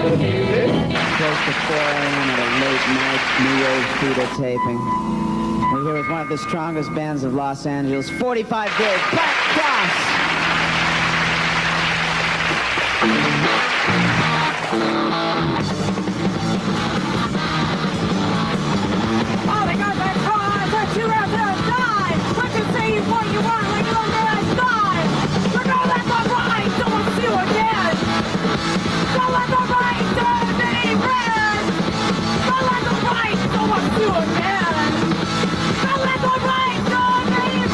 Close to 4 a.m. at a late night New Year's theater taping. We're here with one of the strongest bands of Los Angeles, 45 Grade, Black Cross! Oh my God, my God, that you out there and die! Let me say what you want when you're under that sky! We're gonna let the right don't see you again! Don't let the right turn any red! Don't let the right don't see you again! Don't let the right turn any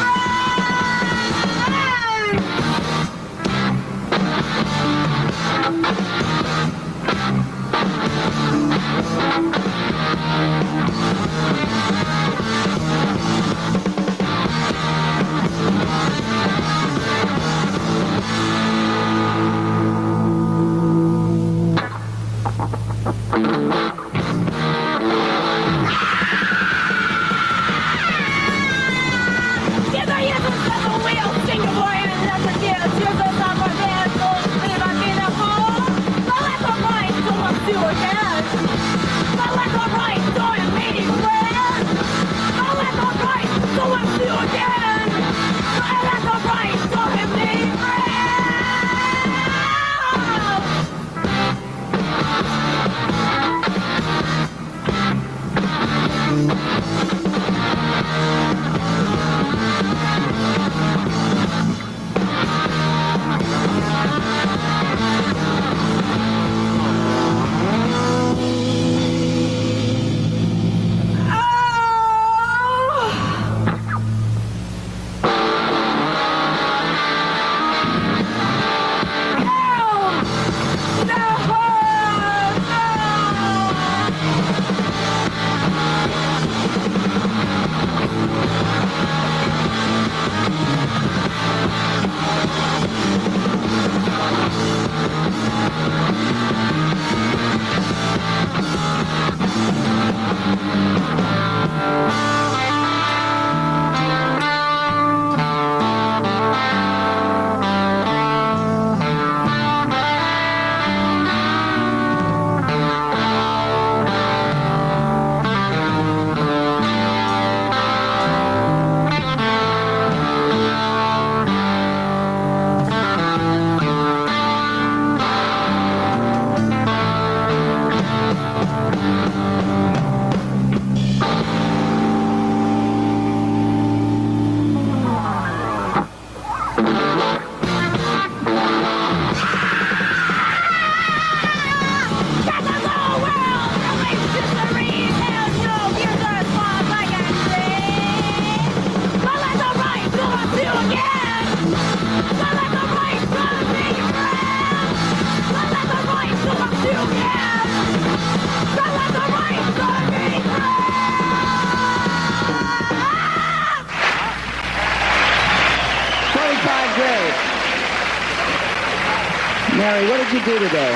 Mary, what did you do today?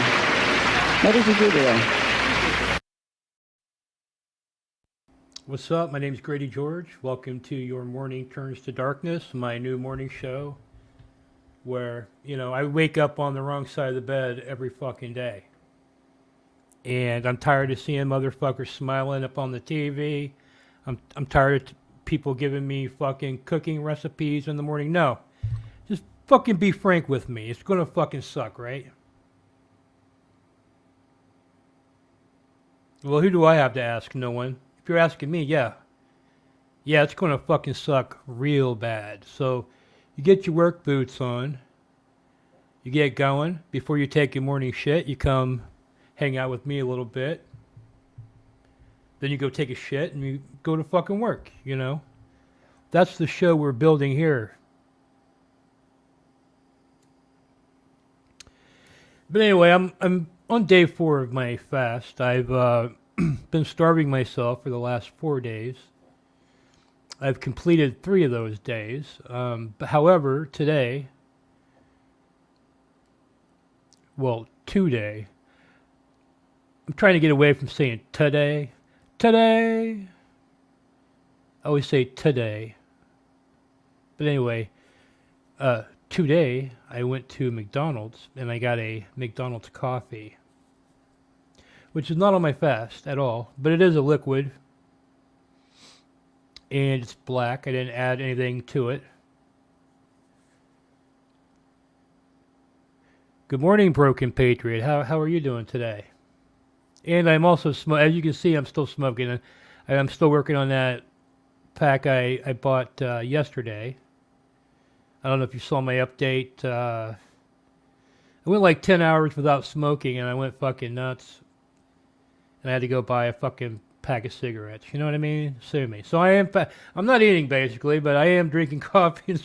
What did you do today? What's up? My name's Grady George. Welcome to Your Morning Turns to Darkness, my new morning show where, I wake up on the wrong side of the bed every fucking day. And I'm tired of seeing motherfuckers smiling up on the TV. I'm tired of people giving me fucking cooking recipes in the morning. No. Just fucking be frank with me. It's gonna fucking suck, right? Well, who do I have to ask? No one. If you're asking me, yeah. Yeah, it's gonna fucking suck real bad. So, you get your work boots on. You get going. Before you take your morning shit, you come hang out with me a little bit. Then you go take a shit and you go to fucking work, That's the show we're building here. But anyway, I'm on day 4 of my fast. I've been starving myself for the last 4 days. I've completed 3 of those days. However, today, today, I'm trying to get away from saying today. Today. I always say today. But anyway, today I went to McDonald's and I got a McDonald's coffee. which is not on my fast at all, but it is a liquid, and it's black. I didn't add anything to it. Good morning, Broken Patriot. How are you doing today? And I'm also as you can see, I'm still smoking. I'm still working on that pack I bought yesterday. I don't know if you saw my update. I went like 10 hours without smoking, and I went fucking nuts. And I had to go buy a fucking pack of cigarettes. You know what I mean? Sue me. So I'm not eating basically, but I am drinking coffee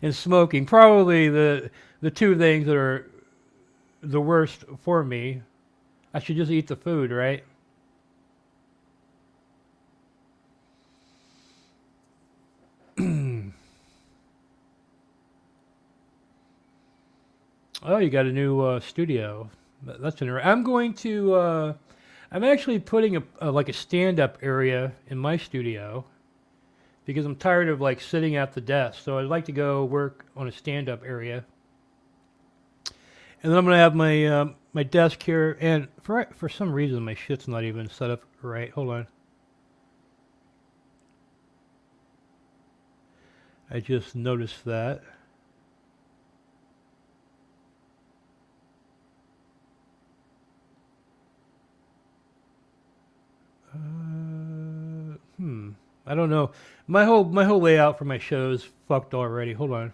and smoking. Probably the two things that are the worst for me. I should just eat the food, right? Oh, you got a new studio. That's interesting. I'm actually putting like a stand-up area in my studio because I'm tired of like sitting at the desk. So I'd like to go work on a stand-up area. And then I'm gonna have my my desk here, and for some reason my shit's not even set up right. Hold on. I just noticed that. I don't know. My whole layout for my show is fucked already. Hold on.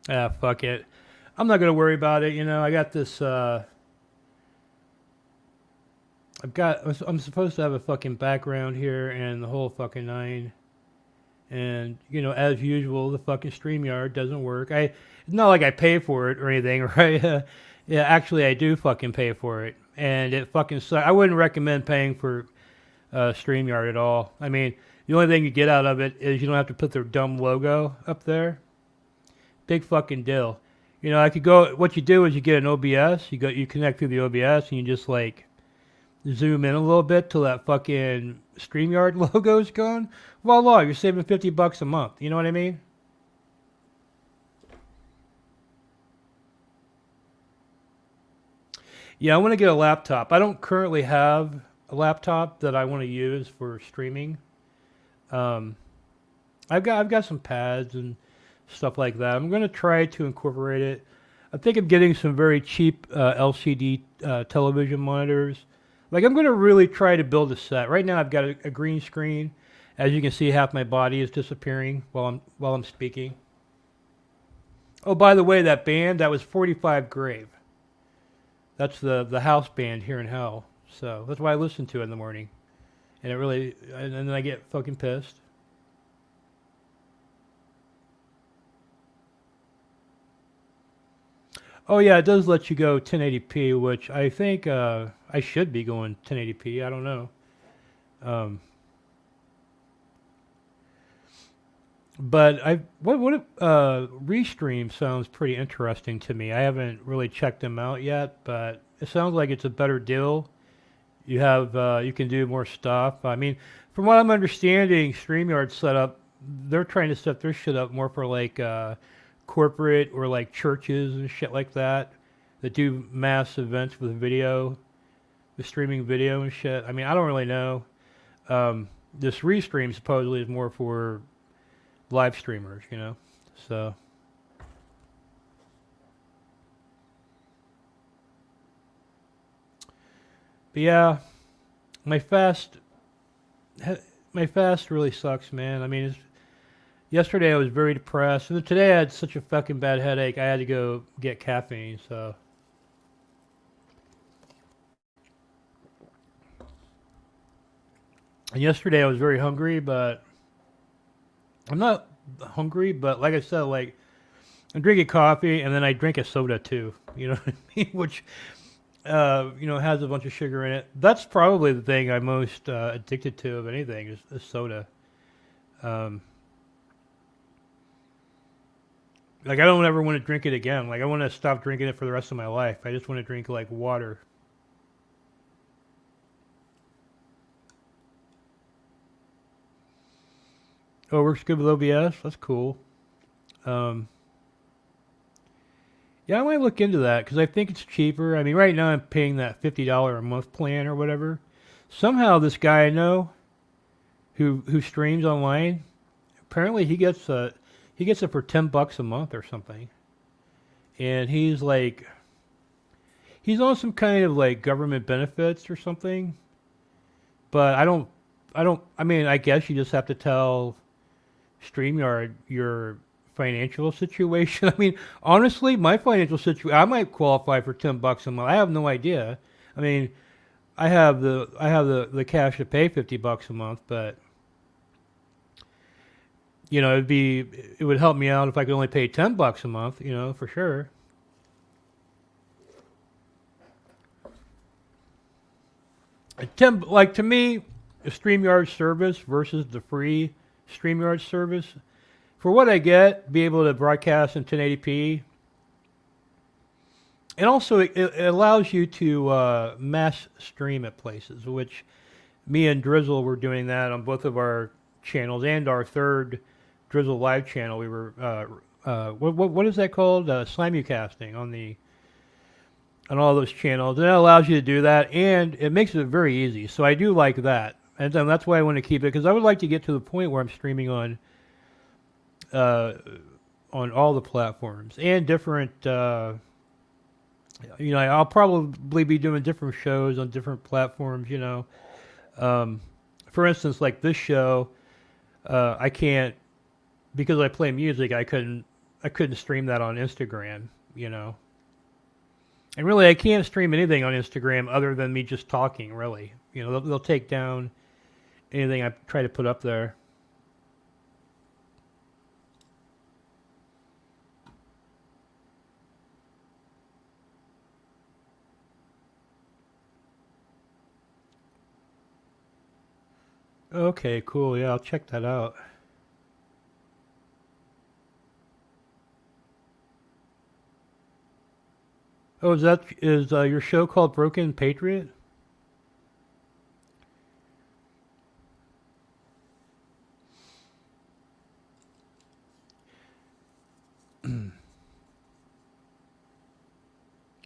Ah, fuck it. I'm not gonna worry about it. You know, I got this. I'm supposed to have a fucking background here and the whole fucking nine. And, you know, as usual, the fucking StreamYard doesn't work. It's not like I pay for it or anything, right? Yeah, actually, I do fucking pay for it. And it fucking sucks. I wouldn't recommend paying for StreamYard at all. I mean, the only thing you get out of it is you don't have to put their dumb logo up there. Big fucking deal. You know, what you do is you get an OBS, you connect through the OBS, and you just like zoom in a little bit till that fucking StreamYard logo's gone. Voila, you're saving $50 a month. You know what I mean? Yeah, I want to get a laptop. I don't currently have a laptop that I want to use for streaming. I've got some pads and stuff like that. I'm going to try to incorporate it. I think I'm getting some very cheap LCD television monitors. Like, I'm going to really try to build a set. Right now I've got a green screen. As you can see, half my body is disappearing while I'm speaking. Oh, by the way, that band, that was 45 Grave. That's the house band here in hell. So that's why I listen to it in the morning. And and then I get fucking pissed. Oh yeah, it does let you go 1080p, which I think I should be going 1080p. I don't know. But Restream sounds pretty interesting to me. I haven't really checked them out yet, but it sounds like it's a better deal. You can do more stuff. I mean, from what I'm understanding, StreamYard setup, they're trying to set their shit up more for like corporate or like churches and shit like that do mass events with streaming video and shit. I mean, I don't really know. This Restream supposedly is more for live streamers, you know. So but yeah, my fast really sucks, man. I mean, yesterday I was very depressed, and today I had such a fucking bad headache I had to go get caffeine. So and yesterday I was very hungry, but I'm not hungry, but like I said, like I'm drinking coffee and then I drink a soda too. You know what I mean? Which has a bunch of sugar in it. That's probably the thing I'm most addicted to of anything is soda. Like, I don't ever want to drink it again. Like, I want to stop drinking it for the rest of my life. I just want to drink, like, water. Oh, it works good with OBS? That's cool. Um, yeah, I might look into that because I think it's cheaper. I mean, right now I'm paying that $50 a month plan or whatever. Somehow this guy I know who streams online, apparently he gets it for $10 a month or something. And he's like, he's on some kind of like government benefits or something. But I mean, I guess you just have to tell StreamYard your financial situation. I mean, honestly, my financial situation, I might qualify for $10 a month. I have no idea. I mean, I have the cash to pay $50 a month, but you know, it would help me out if I could only pay $10 a month, you know, for sure. Like to me, a StreamYard service versus the free StreamYard service, for what I get, be able to broadcast in 1080p, and also it allows you to mass stream at places, which me and Drizzle were doing that on both of our channels and our third Drizzle Live channel. We were what is that called? Simulcasting on all those channels, and it allows you to do that, and it makes it very easy. So I do like that, and that's why I want to keep it, because I would like to get to the point where I'm streaming on all the platforms and different. You know, I'll probably be doing different shows on different platforms. You know, for instance, like this show, I can't, because I play music. I couldn't stream that on Instagram. You know. And really, I can't stream anything on Instagram other than me just talking, really. You know, they'll take down anything I try to put up there. Okay, cool. Yeah, I'll check that out. Oh, is your show called Broken Patriot?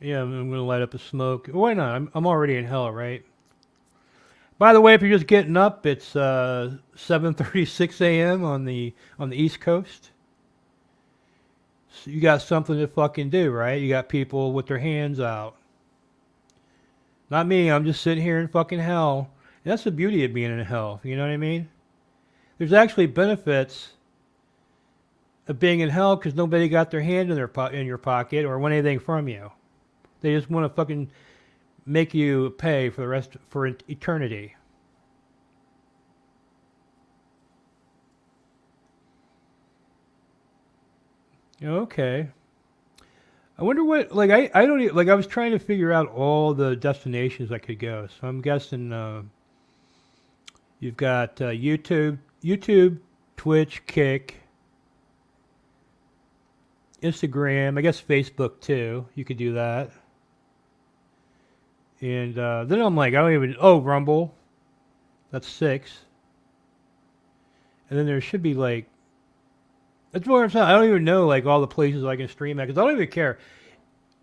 Yeah, I'm gonna light up a smoke. Why not? I'm already in hell, right? By the way, if you're just getting up, it's 7:36 a.m. on the East Coast. So you got something to fucking do, right? You got people with their hands out. Not me. I'm just sitting here in fucking hell. And that's the beauty of being in hell. You know what I mean? There's actually benefits of being in hell because nobody got their hand in your pocket or want anything from you. They just want to fucking make you pay for eternity. Okay. I wonder what, like, I don't like, I was trying to figure out all the destinations I could go. So I'm guessing you've got YouTube, Twitch, Kick, Instagram, I guess Facebook too. You could do that. And then I'm like, Rumble. That's 6. And then there should be like, that's what I'm saying. I don't even know like all the places I can stream at because I don't even care.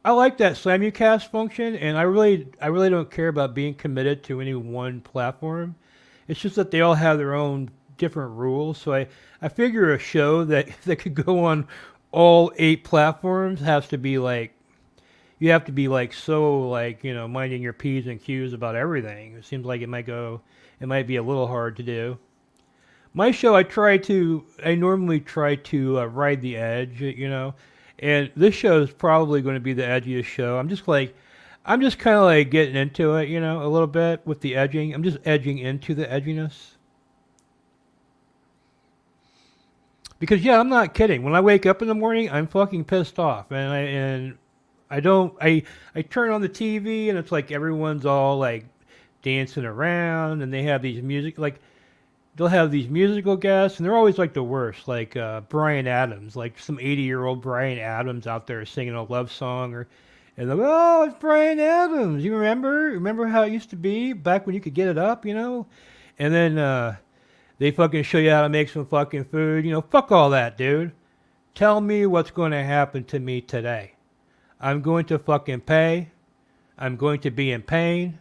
I like that simulcast function, and I really don't care about being committed to any one platform. It's just that they all have their own different rules. So I figure a show that could go on all 8 platforms has to be like, you have to be like so like, you know, minding your P's and Q's about everything. It seems like it might be a little hard to do. My show, I normally try to ride the edge, you know, and this show is probably going to be the edgiest show. I'm just kind of like getting into it, you know, a little bit with the edging. I'm just edging into the edginess. Because yeah, I'm not kidding. When I wake up in the morning, I'm fucking pissed off, and I turn on the TV and it's like everyone's all like dancing around and they have these music like. they'll have these musical guests, and they're always like the worst, like Bryan Adams, like some 80-year-old Bryan Adams out there singing a love song, and they'll go, oh, it's Bryan Adams. You remember how it used to be back when you could get it up, And then they fucking show you how to make some fucking food. Fuck all that, dude. Tell me what's going to happen to me today. I'm going to fucking pay. I'm going to be in pain.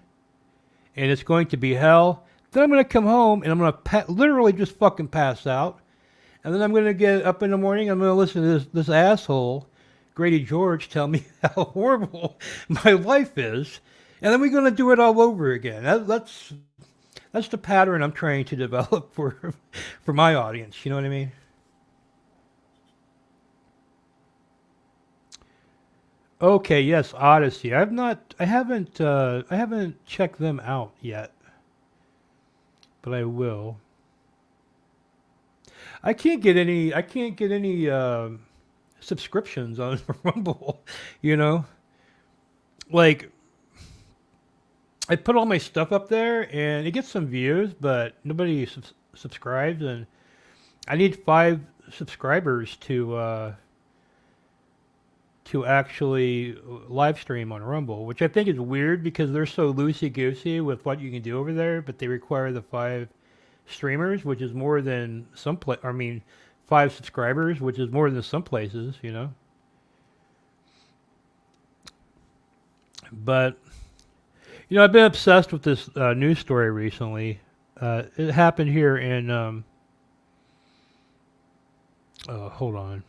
And it's going to be hell. Then I'm going to come home and I'm going to literally just fucking pass out. And then I'm going to get up in the morning. I'm going to listen to this asshole, Grady George, tell me how horrible my life is. And then we're going to do it all over again. That's the pattern I'm trying to develop for my audience. You know what I mean? Okay, yes, Odyssey. I haven't checked them out yet, but I will. I can't get any subscriptions on Rumble. Like I put all my stuff up there and it gets some views, but nobody subscribes, and I need 5 subscribers to actually live stream on Rumble, which I think is weird because they're so loosey-goosey with what you can do over there, but they require the 5 streamers, which is more than 5 subscribers, which is more than some places, But, I've been obsessed with this news story recently. It happened here in, hold on.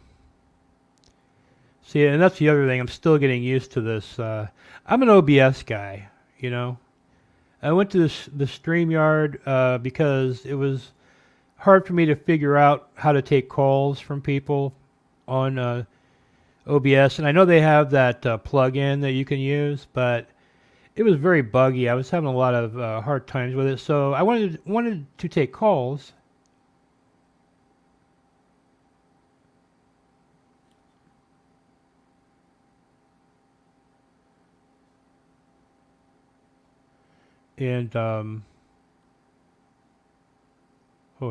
See, and that's the other thing. I'm still getting used to this. I'm an OBS guy, I went to the StreamYard because it was hard for me to figure out how to take calls from people on OBS. And I know they have that plug-in that you can use, but it was very buggy. I was having a lot of hard times with it. So I wanted to take calls. And hold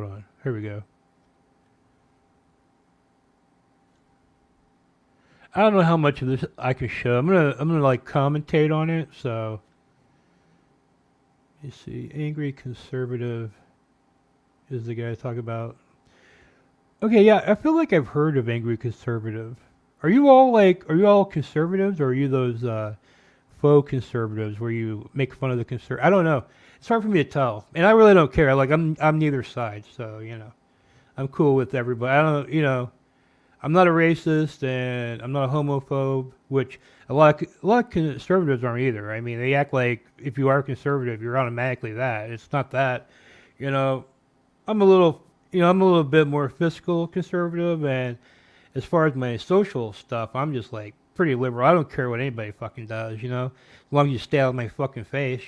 on, here we go. I don't know how much of this I can show. I'm gonna like commentate on it. So you see, angry conservative is the guy I talk about. Okay, yeah, I feel like I've heard of angry conservative. Are you all conservatives, or are you those faux conservatives where you make fun of the I don't know. It's hard for me to tell, and I really don't care. I'm neither side, so I'm cool with everybody. I don't, I'm not a racist and I'm not a homophobe, which a lot of conservatives aren't either. I mean, they act like if you are conservative, you're automatically that. It's not that. I'm a little bit more fiscal conservative, and as far as my social stuff, I'm just like pretty liberal. I don't care what anybody fucking does, as long as you stay out of my fucking face,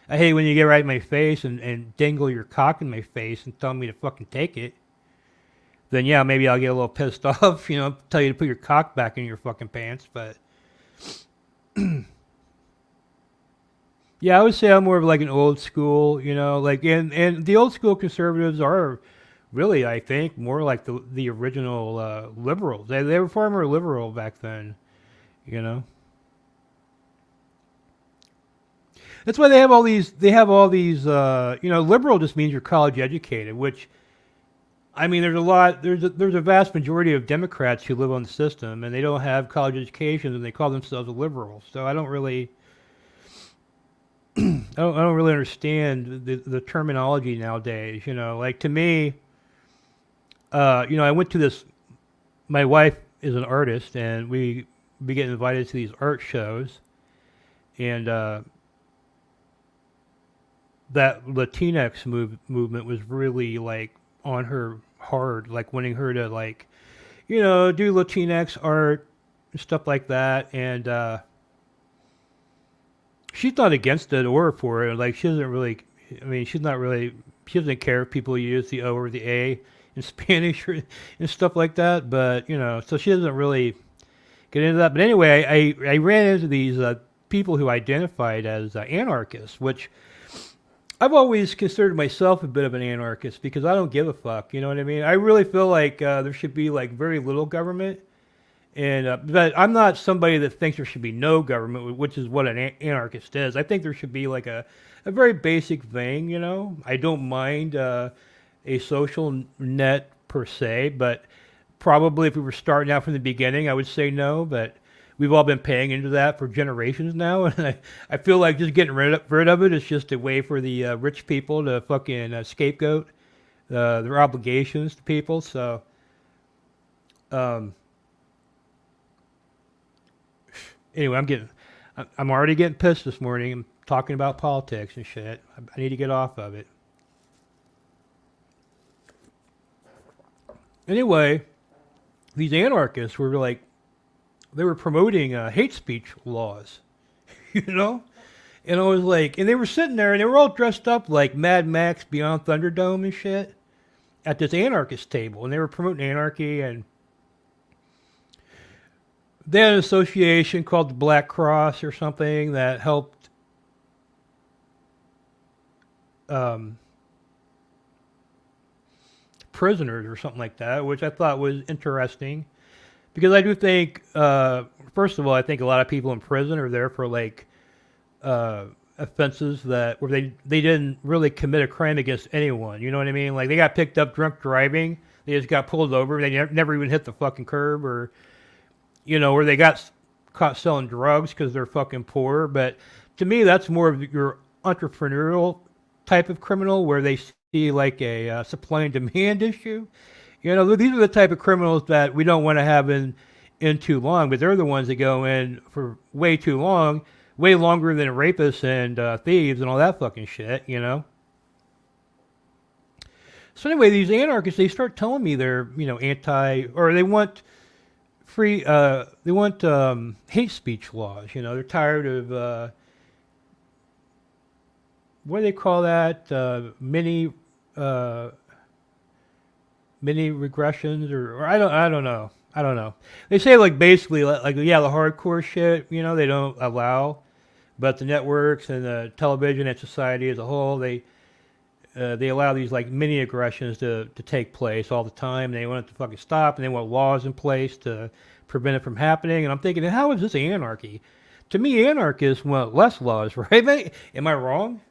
I hate when you get right in my face and dangle your cock in my face and tell me to fucking take it. Then yeah, maybe I'll get a little pissed off, tell you to put your cock back in your fucking pants, but yeah, I would say I'm more of like an old school, and the old school conservatives are really, I think, more like the original liberals. They were far more liberal back then, That's why they have all these. Liberal just means you're college educated, which, I mean, there's a vast majority of Democrats who live on the system and they don't have college educations and they call themselves a liberal. So I don't really, I don't really understand the terminology nowadays. Like to me. I went to this. My wife is an artist, and we get invited to these art shows, and that Latinx movement was really like on her hard, like wanting her to do Latinx art and stuff like that, and she's not against it or for it. Like she doesn't really. I mean, she doesn't care if people use the O or the A in Spanish and stuff like that, but so she doesn't really get into that. But anyway, I ran into these people who identified as anarchists, which I've always considered myself a bit of an anarchist because I don't give a fuck. You know what I mean? I really feel like there should be like very little government, and but I'm not somebody that thinks there should be no government, which is what an anarchist is. I think there should be like a very basic thing. You know, I don't mind a social net per se, but probably if we were starting out from the beginning, I would say no. But we've all been paying into that for generations now, and I feel like just getting rid of it is just a way for the rich people to fucking scapegoat their obligations to people. So, um, anyway, I'm already getting pissed this morning. I'm talking about politics and shit. I need to get off of it. Anyway, these anarchists were like, they were promoting hate speech laws, you know? And I was like, and they were sitting there and they were all dressed up like Mad Max Beyond Thunderdome and shit at this anarchist table. And they were promoting anarchy, and they had an association called the Black Cross or something that helped prisoners or something like that, which I thought was interesting. Because I do think, first of all, I think a lot of people in prison are there for like offenses that where they didn't really commit a crime against anyone. You know what I mean? Like they got picked up drunk driving. They just got pulled over. They never even hit the fucking curb, or you know, or they got caught selling drugs because they're fucking poor. But to me, that's more of your entrepreneurial type of criminal, where they see like a supply and demand issue. You know, these are the type of criminals that we don't want to have in too long, but they're the ones that go in for way too long, way longer than rapists and thieves and all that fucking shit, you know? So anyway, these anarchists, they start telling me they're, you know, or they want they want hate speech laws, you know? They're tired of, what do they call that? Mini regressions, or I don't know. They say like basically like yeah, the hardcore shit, you know, they don't allow, but the networks and the television and society as a whole, they allow these like mini aggressions to take place all the time. They want it to fucking stop, and they want laws in place to prevent it from happening. And I'm thinking, how is this anarchy? To me, anarchists want less laws, right? Am I wrong?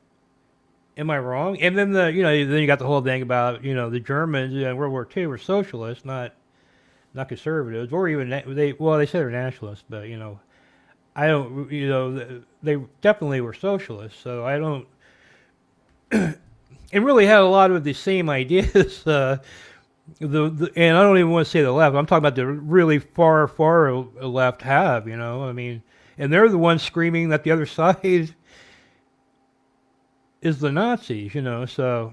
Am I wrong? And then then you got the whole thing about, you know, the Germans in World War II were socialists, not conservatives, or even they say they're nationalists, but you know, I don't, you know, they definitely were socialists. So I don't, and really had a lot of the same ideas. And I don't even want to say the left. I'm talking about the really far left have, you know. I mean, and they're the ones screaming that the other side is the Nazis, you know, so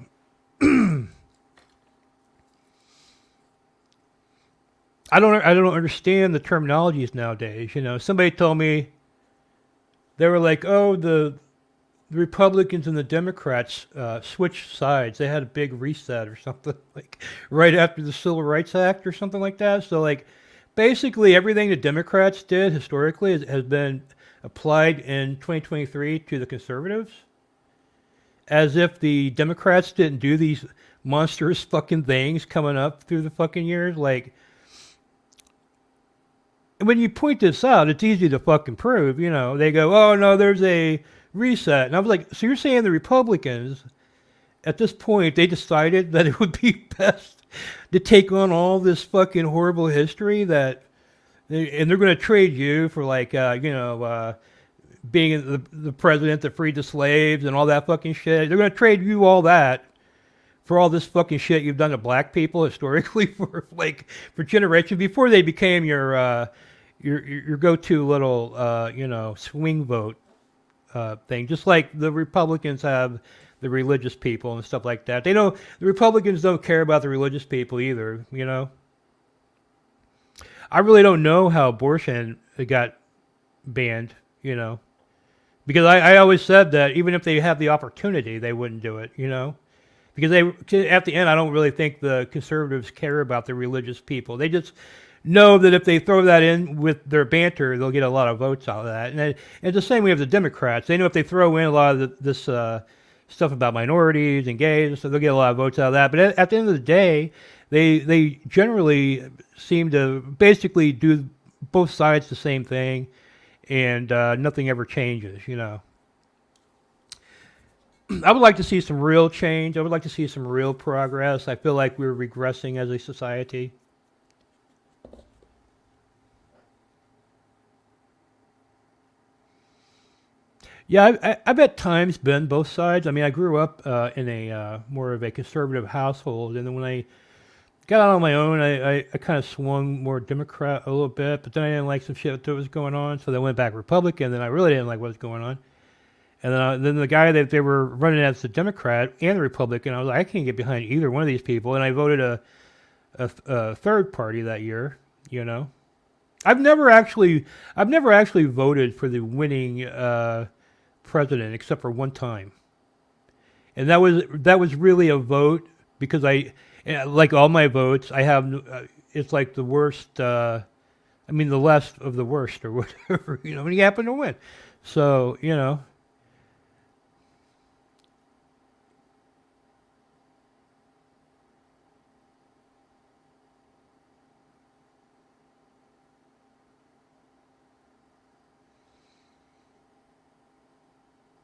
I don't understand the terminologies nowadays, you know. Somebody told me, they were like, oh, the Republicans and the Democrats switched sides. They had a big reset or something, like right after the Civil Rights Act or something like that. So like basically everything the Democrats did historically has been applied in 2023 to the conservatives. As if the Democrats didn't do these monstrous fucking things coming up through the fucking years. Like, when you point this out, it's easy to fucking prove, you know. They go, oh no, there's a reset. And I was like, so you're saying the Republicans, at this point, they decided that it would be best to take on all this fucking horrible history and they're going to trade you for like, being the president that freed the slaves and all that fucking shit. They're going to trade you all that for all this fucking shit you've done to black people historically for generations before they became your go-to little swing vote thing. Just like the Republicans have the religious people and stuff like that. The Republicans don't care about the religious people either, you know. I really don't know how abortion got banned, you know. Because I always said that even if they have the opportunity, they wouldn't do it, you know? Because at the end, I don't really think the conservatives care about the religious people. They just know that if they throw that in with their banter, they'll get a lot of votes out of that. And it's the same way with the Democrats. They know if they throw in a lot of this stuff about minorities and gays, so they'll get a lot of votes out of that. But at the end of the day, they generally seem to basically do both sides the same thing, and nothing ever changes, you know. I would like to see some real change. I would like to see some real progress. I feel like we're regressing as a society. Yeah, I've at times been both sides. I mean, I grew up in a more of a conservative household, and then when I got out on my own, I kind of swung more Democrat a little bit, but then I didn't like some shit that was going on, so then I went back Republican, and then I really didn't like what was going on. And then the guy that they were running as the Democrat and the Republican, I was like, I can't get behind either one of these people, and I voted a third party that year, you know. I've never actually voted for the winning president except for one time, and that was really a vote because like all my votes, I have it's like the worst. I mean, the less of the worst or whatever. You know, when you happen to win, so you know.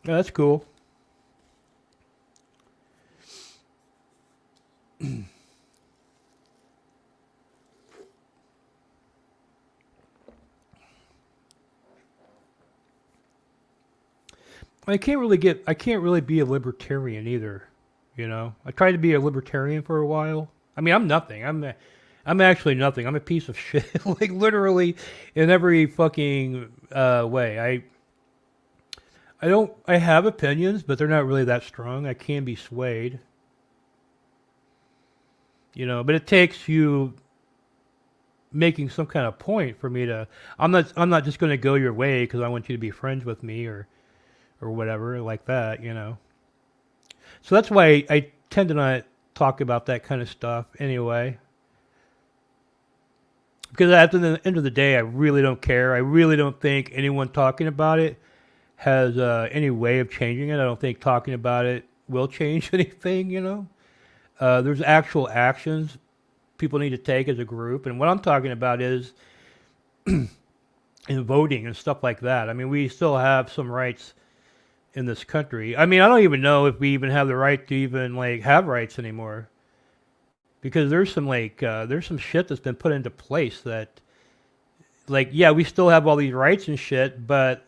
Yeah, that's cool. I can't really be a libertarian either, you know. I tried to be a libertarian for a while. I mean, I'm nothing. I'm actually nothing. I'm a piece of shit, like literally in every fucking way. I have opinions, but they're not really that strong. I can be swayed, you know, but it takes you making some kind of point for me to. I'm not just going to go your way because I want you to be friends with me or whatever like that, you know. So that's why I tend to not talk about that kind of stuff anyway. Because at the end of the day, I really don't care. I really don't think anyone talking about it has any way of changing it. I don't think talking about it will change anything, you know. There's actual actions people need to take as a group. And what I'm talking about is in voting and stuff like that. I mean, we still have some rights in this country. I mean, I don't even know if we even have the right to even like have rights anymore. Because there's some shit that's been put into place that like, yeah, we still have all these rights and shit, but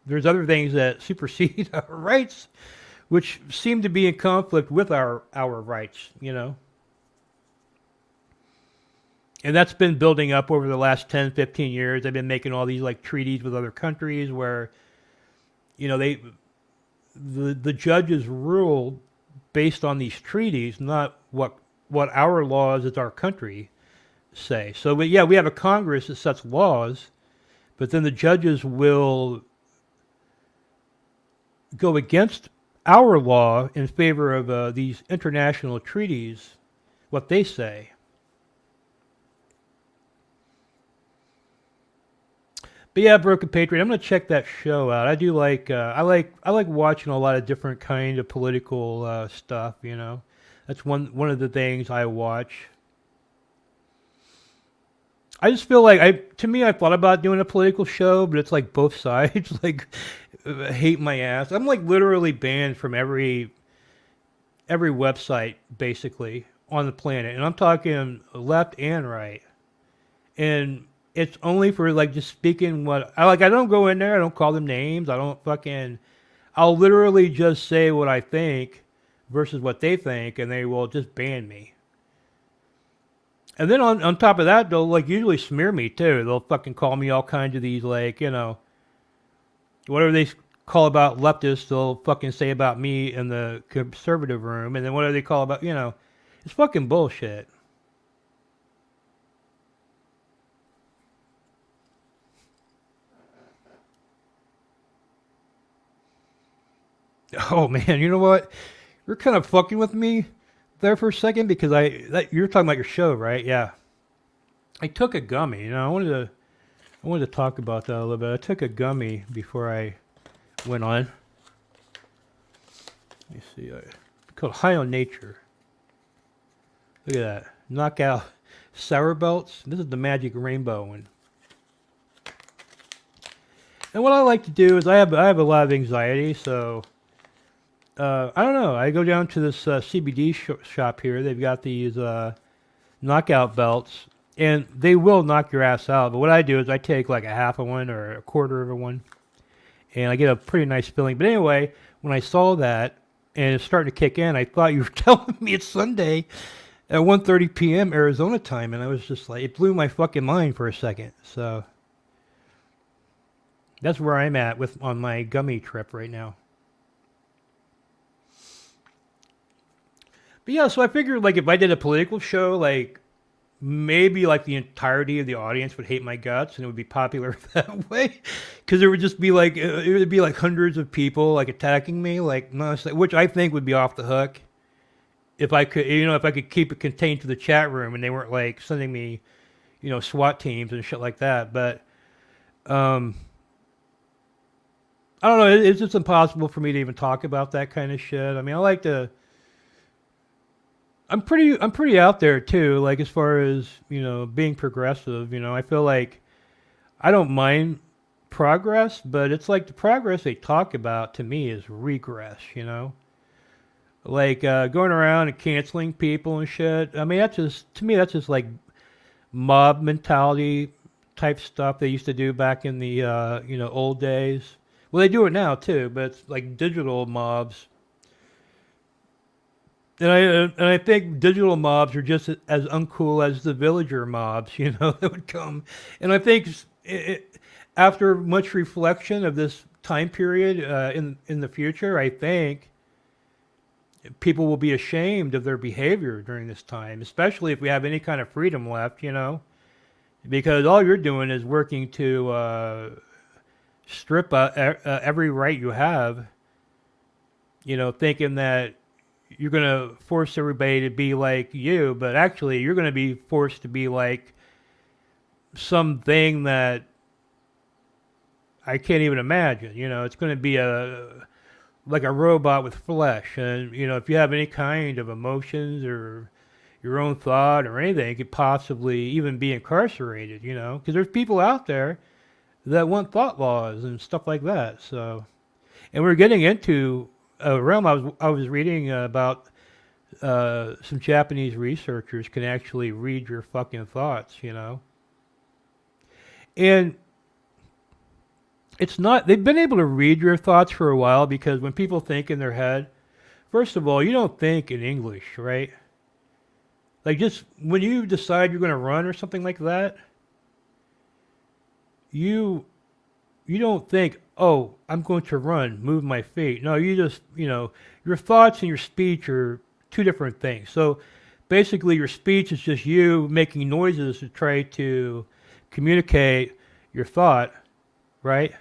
there's other things that supersede our rights, which seem to be in conflict with our rights, you know. And that's been building up over the last 10, 15 years. They've been making all these like treaties with other countries where, you know, the judges rule based on these treaties, not what our laws as our country say. So, we have a Congress that sets laws, but then the judges will go against our law in favor of these international treaties, what they say. But yeah, Broken Patriot, I'm gonna check that show out. I do like I like watching a lot of different kind of political stuff. You know, that's one of the things I watch. I just feel like I thought about doing a political show, but it's like both sides like hate my ass. I'm like literally banned from every website basically on the planet, and I'm talking left and right. And it's only for like just speaking what I like. I don't go in there. I don't call them names. I don't fucking. I'll literally just say what I think versus what they think, and they will just ban me. And then on top of that, they'll like usually smear me too. They'll fucking call me all kinds of these like, you know, whatever they call about leftists, they'll fucking say about me in the conservative room, and then whatever they call about, you know, it's fucking bullshit. Oh man, you know what? You're kind of fucking with me there for a second because you're talking about your show, right? Yeah. I took a gummy. You know, I wanted to talk about that a little bit. I took a gummy before I went on. Let me see. Called High on Nature. Look at that. Knockout sour belts. This is the Magic Rainbow one. And what I like to do is I have a lot of anxiety, so I don't know. I go down to this CBD shop here. They've got these knockout belts, and they will knock your ass out. But what I do is I take like a half of one or a quarter of a one, and I get a pretty nice feeling. But anyway, when I saw that and it's starting to kick in, I thought you were telling me it's Sunday at 1:30 p.m. Arizona time, and I was just like, it blew my fucking mind for a second. So that's where I'm at on my gummy trip right now. But yeah, so I figured like if I did a political show, like maybe like the entirety of the audience would hate my guts, and it would be popular that way, because it would just be like it would be like hundreds of people like attacking me, like which I think would be off the hook if I could, if I could keep it contained to the chat room and they weren't like sending me, SWAT teams and shit like that. But I don't know. It's just impossible for me to even talk about that kind of shit. I mean, I like to. I'm pretty out there too. Like as far as being progressive. I feel like I don't mind progress, but it's like the progress they talk about to me is regress. Like going around and canceling people and shit. I mean, to me that's just like mob mentality type stuff they used to do back in the old days. Well, they do it now too, but it's like digital mobs. And I think digital mobs are just as uncool as the villager mobs, that would come. And I think after much reflection of this time period in the future, I think people will be ashamed of their behavior during this time, especially if we have any kind of freedom left, because all you're doing is working to strip every right you have, thinking that you're going to force everybody to be like you, but actually you're going to be forced to be like something that I can't even imagine. It's going to be like a robot with flesh. And, if you have any kind of emotions or your own thought or anything, you could possibly even be incarcerated, because there's people out there that want thought laws and stuff like that. So, and we're getting into a realm I was reading about some Japanese researchers can actually read your fucking thoughts, And it's not, they've been able to read your thoughts for a while because when people think in their head, first of all, you don't think in English, right? Like just when you decide you're going to run or something like that, you don't think, oh, I'm going to run, move my feet. No, you just, your thoughts and your speech are two different things. So basically your speech is just you making noises to try to communicate your thought, right?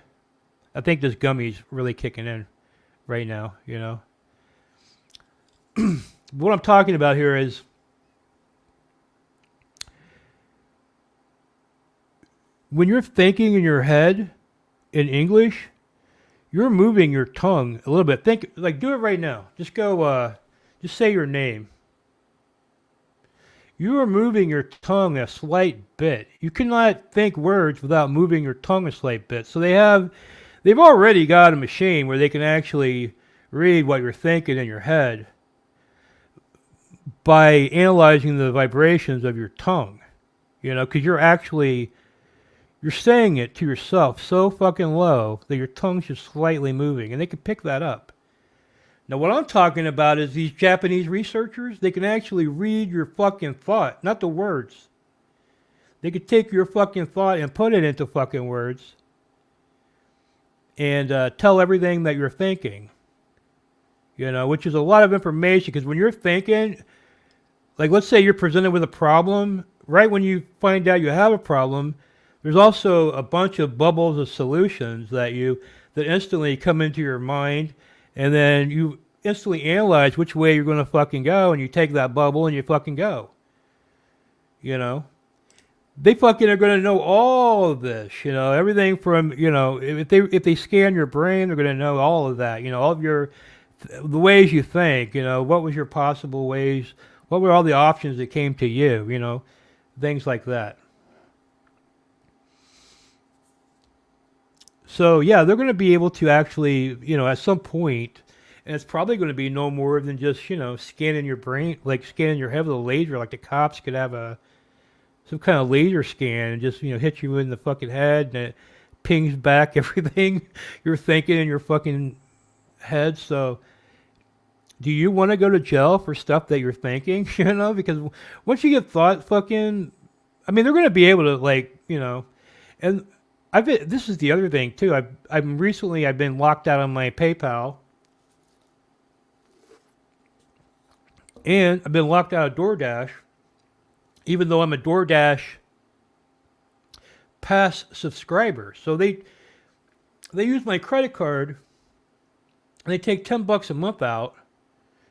I think this gummy's really kicking in right now, What I'm talking about here is when you're thinking in your head in English, you're moving your tongue a little bit. Think, like, do it right now. Just go, just say your name. You are moving your tongue a slight bit. You cannot think words without moving your tongue a slight bit. So they've already got a machine where they can actually read what you're thinking in your head by analyzing the vibrations of your tongue. Because you're saying it to yourself so fucking low that your tongue's just slightly moving, and they can pick that up. Now, what I'm talking about is these Japanese researchers, they can actually read your fucking thought, not the words. They could take your fucking thought and put it into fucking words and tell everything that you're thinking, which is a lot of information, because when you're thinking, like let's say you're presented with a problem, right when you find out you have a problem, there's also a bunch of bubbles of solutions that instantly come into your mind, and then you instantly analyze which way you're going to fucking go, and you take that bubble and you fucking go. They fucking are going to know all of this, everything from, if they scan your brain, they're going to know all of that, all of your the ways you think. What was your possible ways? What were all the options that came to you? Things like that. So yeah, they're going to be able to actually, at some point, and it's probably going to be no more than just, scanning your brain, like scanning your head with a laser. Like the cops could have some kind of laser scan and just, hit you in the fucking head, and it pings back everything you're thinking in your fucking head. So do you want to go to jail for stuff that you're thinking? Because once you get thought fucking, I mean, they're going to be able to, like, and this is the other thing too. I've been locked out on my PayPal, and I've been locked out of DoorDash, even though I'm a DoorDash Pass subscriber. So they use my credit card, and they take $10 a month out,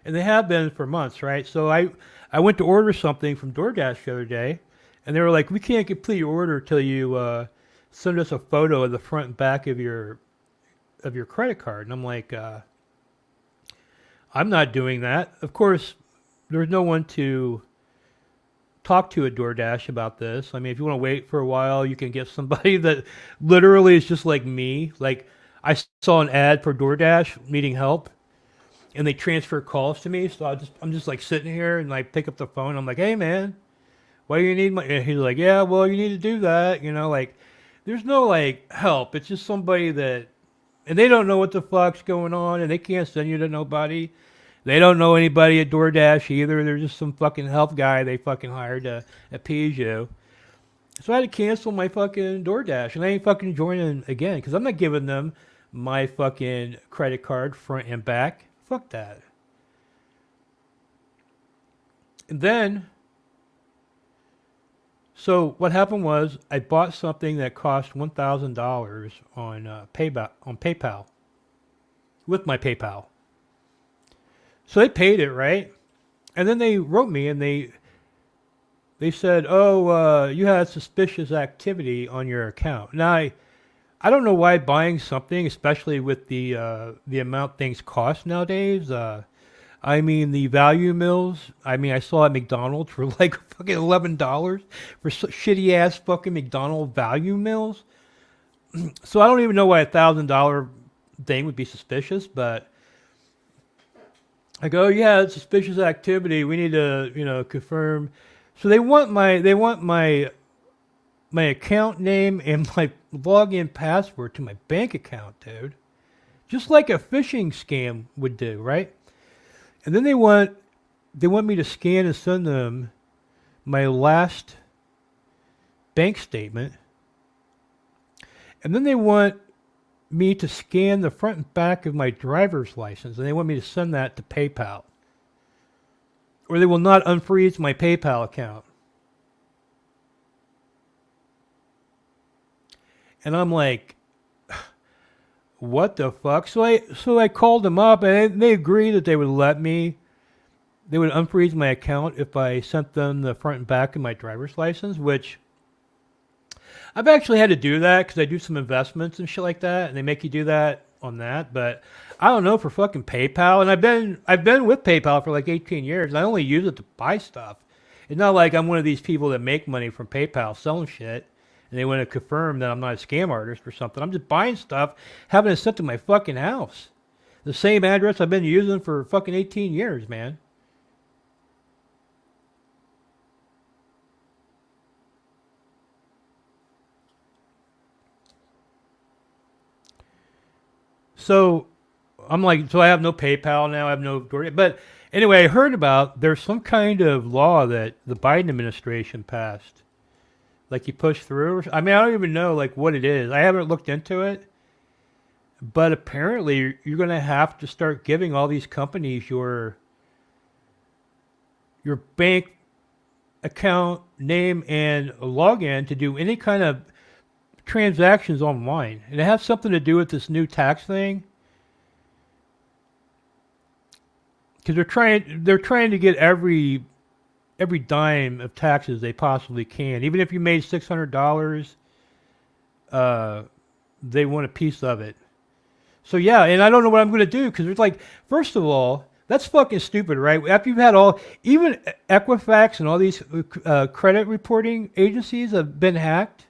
and they have been for months, right? So I went to order something from DoorDash the other day, and they were like, "We can't complete your order till you send us a photo of the front and back of your credit card." And I'm like, I'm not doing that. Of course, there's no one to talk to at DoorDash about this. I mean, if you want to wait for a while, you can get somebody that literally is just like me. Like, I saw an ad for DoorDash needing help, and they transfer calls to me. So I'm just like sitting here, and I pick up the phone. I'm like, "Hey man, why do you need my?" And he's like, "Yeah, well, you need to do that." Like, there's no like help. It's just somebody that, and they don't know what the fuck's going on, and they can't send you to nobody. They don't know anybody at DoorDash either. They're just some fucking help guy they fucking hired to appease you. So I had to cancel my fucking DoorDash, and I ain't fucking joining again, because I'm not giving them my fucking credit card front and back. Fuck that. And then, so what happened was I bought something that cost $1,000 on PayPal with my PayPal. So they paid it, right? And then they wrote me, and they said, "Oh, you had suspicious activity on your account." Now I don't know why buying something, especially with the amount things cost nowadays. I mean, the value mills. I mean, I saw at McDonald's for like fucking $11 for shitty ass fucking McDonald's value mills. So I don't even know why $1,000 thing would be suspicious, but I go, "Yeah, it's suspicious activity. We need to, confirm." So they want my account name and my login password to my bank account, dude. Just like a phishing scam would do, right? And then they want me to scan and send them my last bank statement. And then they want me to scan the front and back of my driver's license, and they want me to send that to PayPal. Or they will not unfreeze my PayPal account. And I'm like, what the fuck? So I called them up, and they agreed that they would unfreeze my account if I sent them the front and back of my driver's license, which I've actually had to do that because I do some investments and shit like that, and they make you do that on that. But I don't know, for fucking PayPal, and I've been with PayPal for like 18 years, and I only use it to buy stuff. It's not like I'm one of these people that make money from PayPal selling shit, and they want to confirm that I'm not a scam artist or something. I'm just buying stuff, having it sent to my fucking house. The same address I've been using for fucking 18 years, man. So I'm like, so I have no PayPal now. I have no, but anyway, I heard about there's some kind of law that the Biden administration passed, like you push through. I mean, I don't even know like what it is. I haven't looked into it, but apparently you're going to have to start giving all these companies your bank account name and login to do any kind of transactions online, and it has something to do with this new tax thing. Because they're trying to get every dime of taxes they possibly can. Even if you made $600, they want a piece of it. So yeah, and I don't know what I'm going to do because it's like, first of all, that's fucking stupid, right? After you've had all, even Equifax and all these credit reporting agencies have been hacked.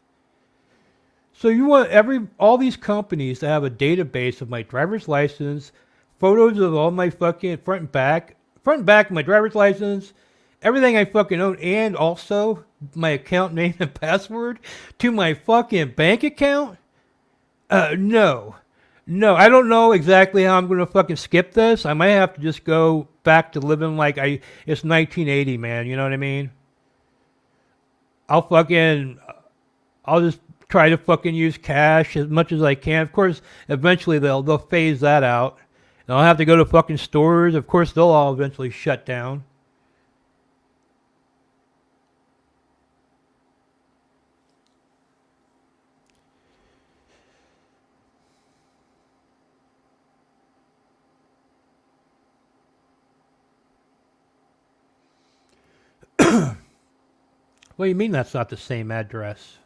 So you want all these companies to have a database of my driver's license, photos of all my fucking front and back of my driver's license, everything I fucking own, and also my account name and password to my fucking bank account? No. No, I don't know exactly how I'm going to fucking skip this. I might have to just go back to living like it's 1980, man. You know what I mean? I'll fucking, I'll just try to fucking use cash as much as I can. Of course, eventually they'll phase that out. And I'll have to go to fucking stores. Of course, they'll all eventually shut down. What do you mean that's not the same address?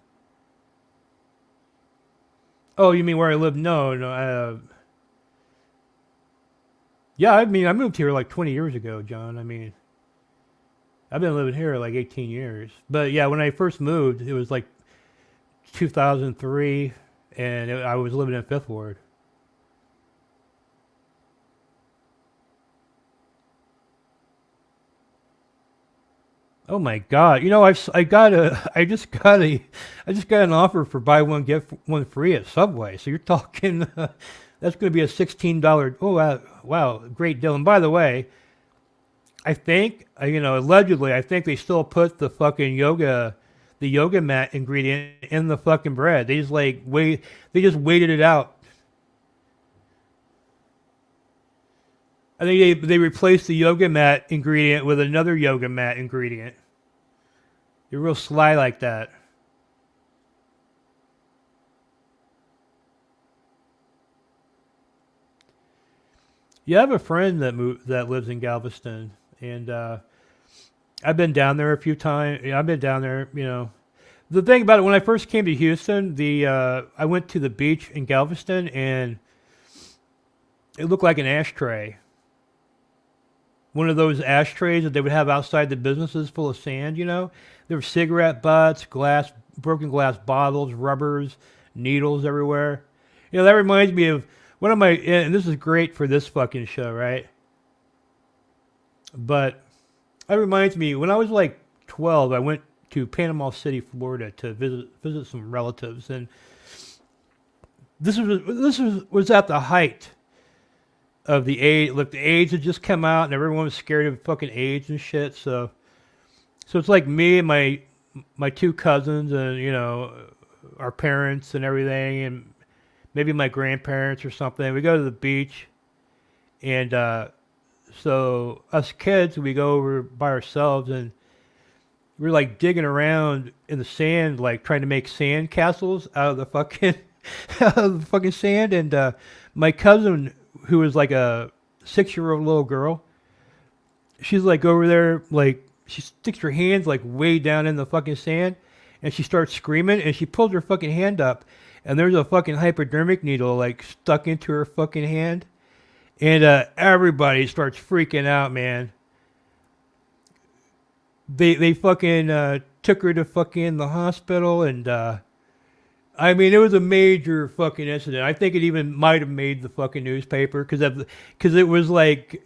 Oh, you mean where I live? No, no. Yeah, I mean, I moved here like 20 years ago, John. I mean, I've been living here like 18 years. But yeah, when I first moved, it was like 2003, and I was living in Fifth Ward. Oh my God! You know, I just got an offer for buy one get one free at Subway. So you're talking, that's going to be a $16. Oh wow, wow, great deal. And by the way, I think allegedly, I think they still put the yoga mat ingredient in the fucking bread. They just waited it out. I think they replaced the yoga mat ingredient with another yoga mat ingredient. You're real sly like that. Yeah, I have a friend that lives in Galveston, and I've been down there a few times. Yeah, I've been down there. The thing about it, when I first came to Houston, I went to the beach in Galveston, and it looked like an ashtray. One of those ashtrays that they would have outside the businesses full of sand. There were cigarette butts, broken glass bottles, rubbers, needles everywhere. That reminds me of one of my, and this is great for this fucking show, right? But that reminds me, when I was like 12, I went to Panama City, Florida to visit some relatives, and this was at the height of the AIDS. Look, the AIDS had just come out, and everyone was scared of fucking AIDS and shit. So it's like me and my two cousins, and our parents and everything, and maybe my grandparents or something. We go to the beach, and so us kids, we go over by ourselves, and we're like digging around in the sand, like trying to make sand castles out of the fucking out of the fucking sand. And my cousin, who was like a 6-year-old little girl, she's like over there, like she sticks her hands like way down in the fucking sand, and she starts screaming, and she pulls her fucking hand up, and there's a fucking hypodermic needle like stuck into her fucking hand, and everybody starts freaking out, man. They fucking took her to fucking the hospital, and I mean, it was a major fucking incident. I think it even might have made the fucking newspaper because it was like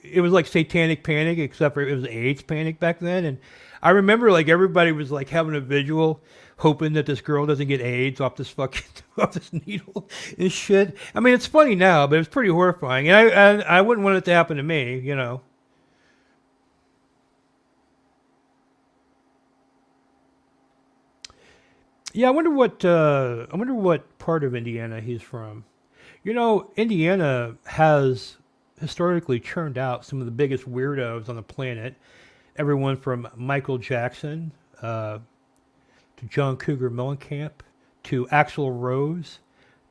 satanic panic, except for it was AIDS panic back then. And I remember like everybody was like having a vigil, hoping that this girl doesn't get AIDS off this fucking off this needle and shit. I mean, it's funny now, but it was pretty horrifying, and I wouldn't want it to happen to me. Yeah, I wonder what part of Indiana he's from. Indiana has historically churned out some of the biggest weirdos on the planet. Everyone from Michael Jackson to John Cougar Mellencamp to Axl Rose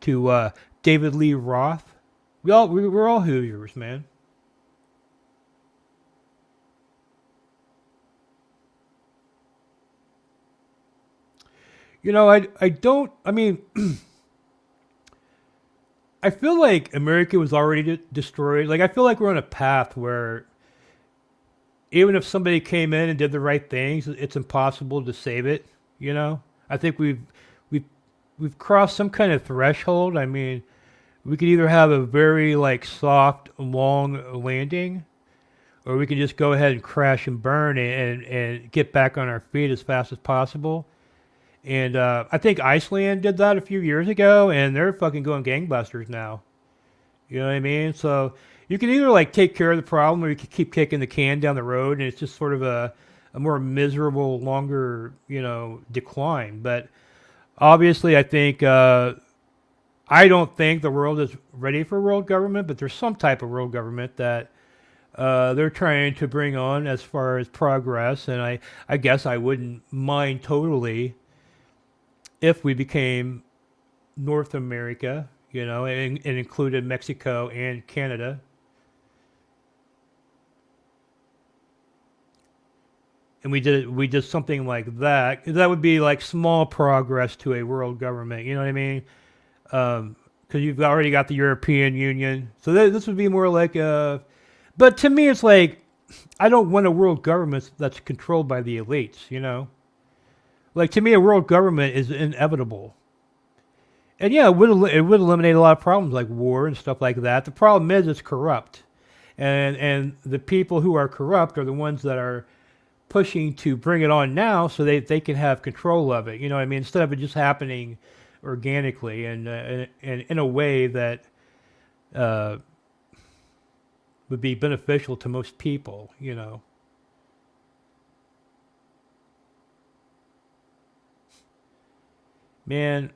to David Lee Roth. We're all Hoosiers, man. I don't. I mean, I feel like America was already destroyed. Like I feel like we're on a path where even if somebody came in and did the right things, it's impossible to save it. You know, I think we've we've crossed some kind of threshold. I mean, we could either have a very like soft, long landing, or we can just go ahead and crash and burn and get back on our feet as fast as possible. And I think Iceland did that a few years ago, and they're fucking going gangbusters now. You know what I mean? So you can either like take care of the problem, or you can keep kicking the can down the road, and it's just sort of a more miserable, longer, decline. But obviously, I think I don't think the world is ready for world government, but there's some type of world government that they're trying to bring on as far as progress, and I guess I wouldn't mind totally if we became North America, and included Mexico and Canada. And we did something like that. That would be like small progress to a world government. You know what I mean? Because you've already got the European Union, so this would be more like a. But to me, it's like I don't want a world government that's controlled by the elites. Like to me, a world government is inevitable. And yeah, it would eliminate a lot of problems like war and stuff like that. The problem is it's corrupt, and the people who are corrupt are the ones that are pushing to bring it on now so they can have control of it. You know what I mean? Instead of it just happening organically and in a way that would be beneficial to most people. Man,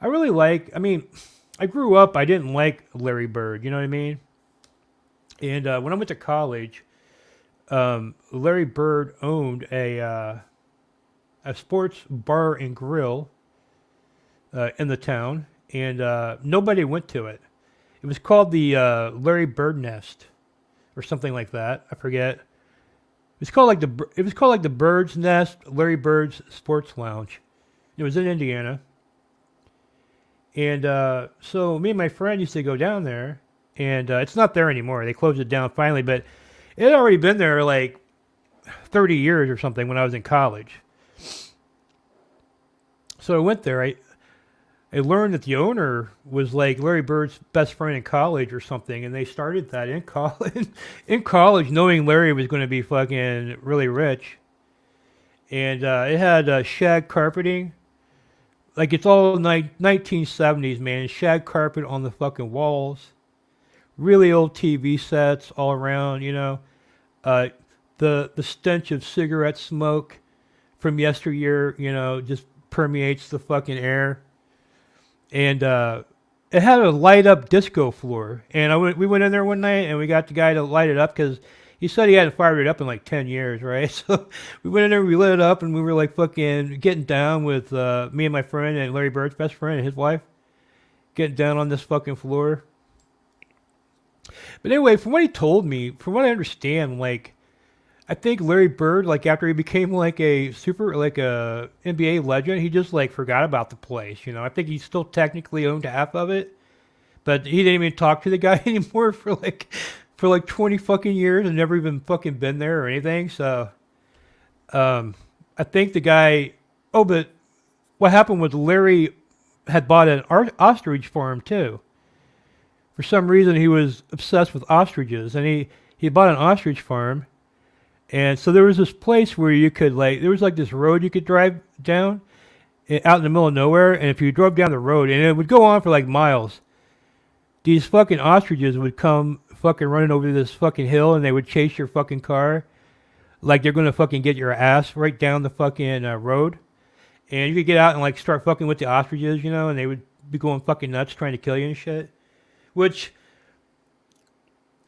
I mean, I grew up, I didn't like Larry Bird, you know what I mean? And when I went to college, Larry Bird owned a sports bar and grill in the town, and nobody went to it. It was called the Larry Bird Nest, or something like that. I forget. It was called like the Bird's Nest, Larry Bird's Sports Lounge. It was in Indiana. And so me and my friend used to go down there, and it's not there anymore. They closed it down finally, but it had already been there like 30 years or something when I was in college. So I went there. I learned that the owner was like Larry Bird's best friend in college or something, and they started that in college, in college, knowing Larry was going to be fucking really rich. And it had shag carpeting. Like it's all 1970s, man. Shag carpet on the fucking walls. Really old TV sets all around, The stench of cigarette smoke from yesteryear, just permeates the fucking air. And it had a light up disco floor. And we went in there one night and we got the guy to light it up because he said he hadn't fired it up in like 10 years, right? So we went in there, we lit it up, and we were like fucking getting down with me and my friend and Larry Bird's best friend and his wife. Getting down on this fucking floor. But anyway, from what he told me, from what I understand, like, I think Larry Bird, like after he became like a NBA legend, he just like forgot about the place. I think he still technically owned half of it, but he didn't even talk to the guy anymore for like 20 fucking years and never even fucking been there or anything. So, I think the guy. Oh, but what happened was Larry had bought an ostrich farm too. For some reason, he was obsessed with ostriches, and he bought an ostrich farm. And so there was this place where you could there was like this road you could drive down out in the middle of nowhere. And if you drove down the road, and it would go on for like miles, these fucking ostriches would come fucking running over this fucking hill, and they would chase your fucking car. Like they're going to fucking get your ass right down the fucking road. And you could get out and like start fucking with the ostriches, and they would be going fucking nuts trying to kill you and shit. Which,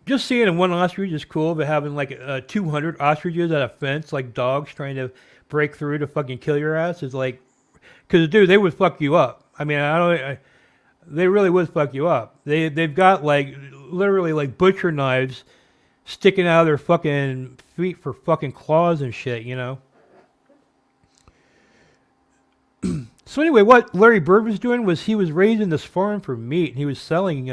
just seeing one ostrich is cool, but having like 200 ostriches at a fence, like dogs trying to break through to fucking kill your ass, is like, because dude, they would fuck you up. I mean, they really would fuck you up. They've got like literally like butcher knives sticking out of their fucking feet for fucking claws and shit, So anyway, what Larry Bird was doing was he was raising this farm for meat, and he was selling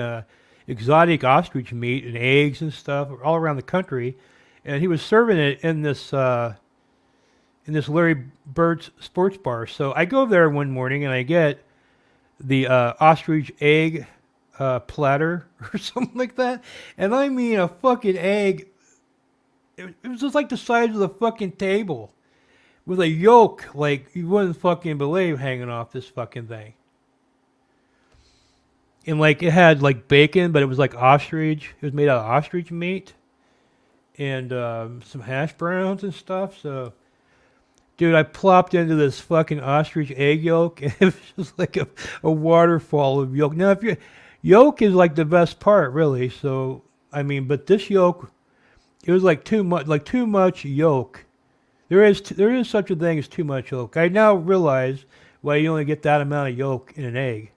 exotic ostrich meat and eggs and stuff all around the country, and he was serving it in this Larry Bird's sports bar. So I go there one morning and I get the ostrich egg platter or something like that, and I mean a fucking egg. It was just like the size of the fucking table, with a yolk like you wouldn't fucking believe hanging off this fucking thing. And like it had like bacon, but it was like ostrich. It was made out of ostrich meat and some hash browns and stuff. So, dude, I plopped into this fucking ostrich egg yolk, and it was just like a waterfall of yolk. Now, if you yolk is like the best part, really. So, I mean, but this yolk, it was like too much yolk. There is such a thing as too much yolk. I now realize why you only get that amount of yolk in an egg.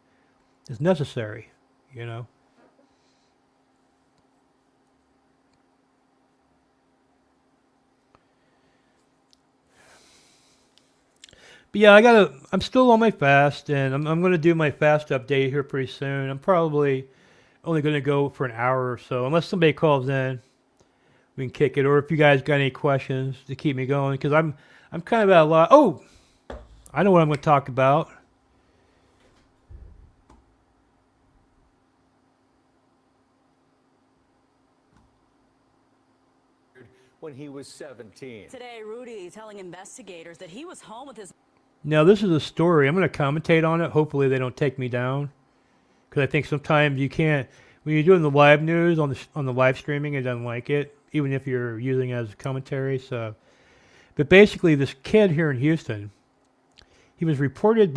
It's necessary, you know. But yeah, I'm still on my fast, and I'm gonna do my fast update here pretty soon. I'm probably only gonna go for an hour or so, unless somebody calls in. We can kick it, or if you guys got any questions to keep me going, because I'm kind of at a lot. Oh, I know what I'm going to talk about. When he was 17. Today, Rudy telling investigators that he was home with his... Now, this is a story. I'm going to commentate on it. Hopefully, they don't take me down, because I think sometimes you can't. When you're doing the live news on the live streaming, it doesn't like it, even if you're using it as commentary. So, but basically, this kid here in Houston, he was reported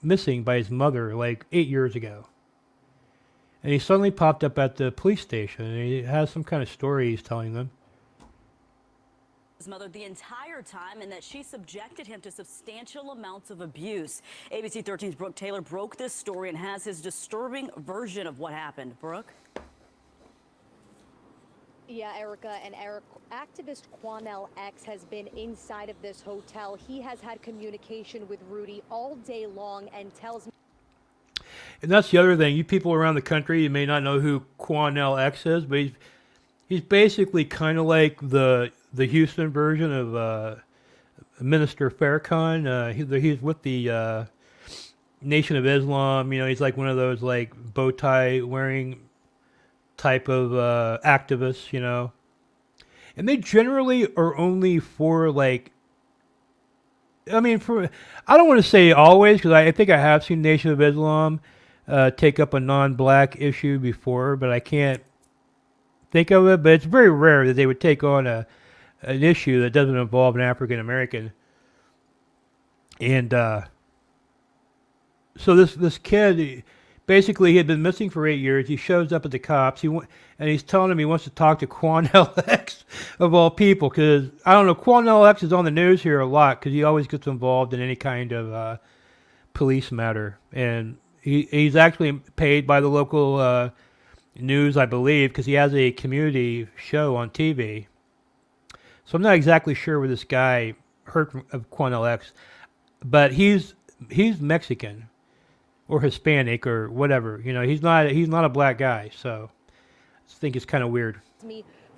missing by his mother like 8 years ago, and he suddenly popped up at the police station, and he has some kind of story he's telling them. His mother the entire time, and that she subjected him to substantial amounts of abuse. ABC 13's Brooke Taylor broke this story and has his disturbing version of what happened. Brooke? Yeah, Erica, and Eric, activist Quanell X has been inside of this hotel. He has had communication with Rudy all day long and tells me. And that's the other thing. You people around the country, you may not know who Quanell X is, but he's basically kind of like the Houston version of Minister Farrakhan. He's with the Nation of Islam. You know, he's like one of those like bow tie wearing type of activists, you know. And they generally are only for like, I mean, I don't want to say always, because I think I have seen Nation of Islam take up a non-black issue before, but I can't think of it. But it's very rare that they would take on an issue that doesn't involve an African American. And so this kid, basically, he had been missing for 8 years. He shows up at the cops. And he's telling him he wants to talk to Quanell X of all people, because I don't know, Quanell X is on the news here a lot because he always gets involved in any kind of police matter, and he's actually paid by the local news, I believe, because he has a community show on TV. So I'm not exactly sure where this guy heard of Quanell X, but he's Mexican or Hispanic or whatever. You know, he's not a black guy. So I think it's kind of weird.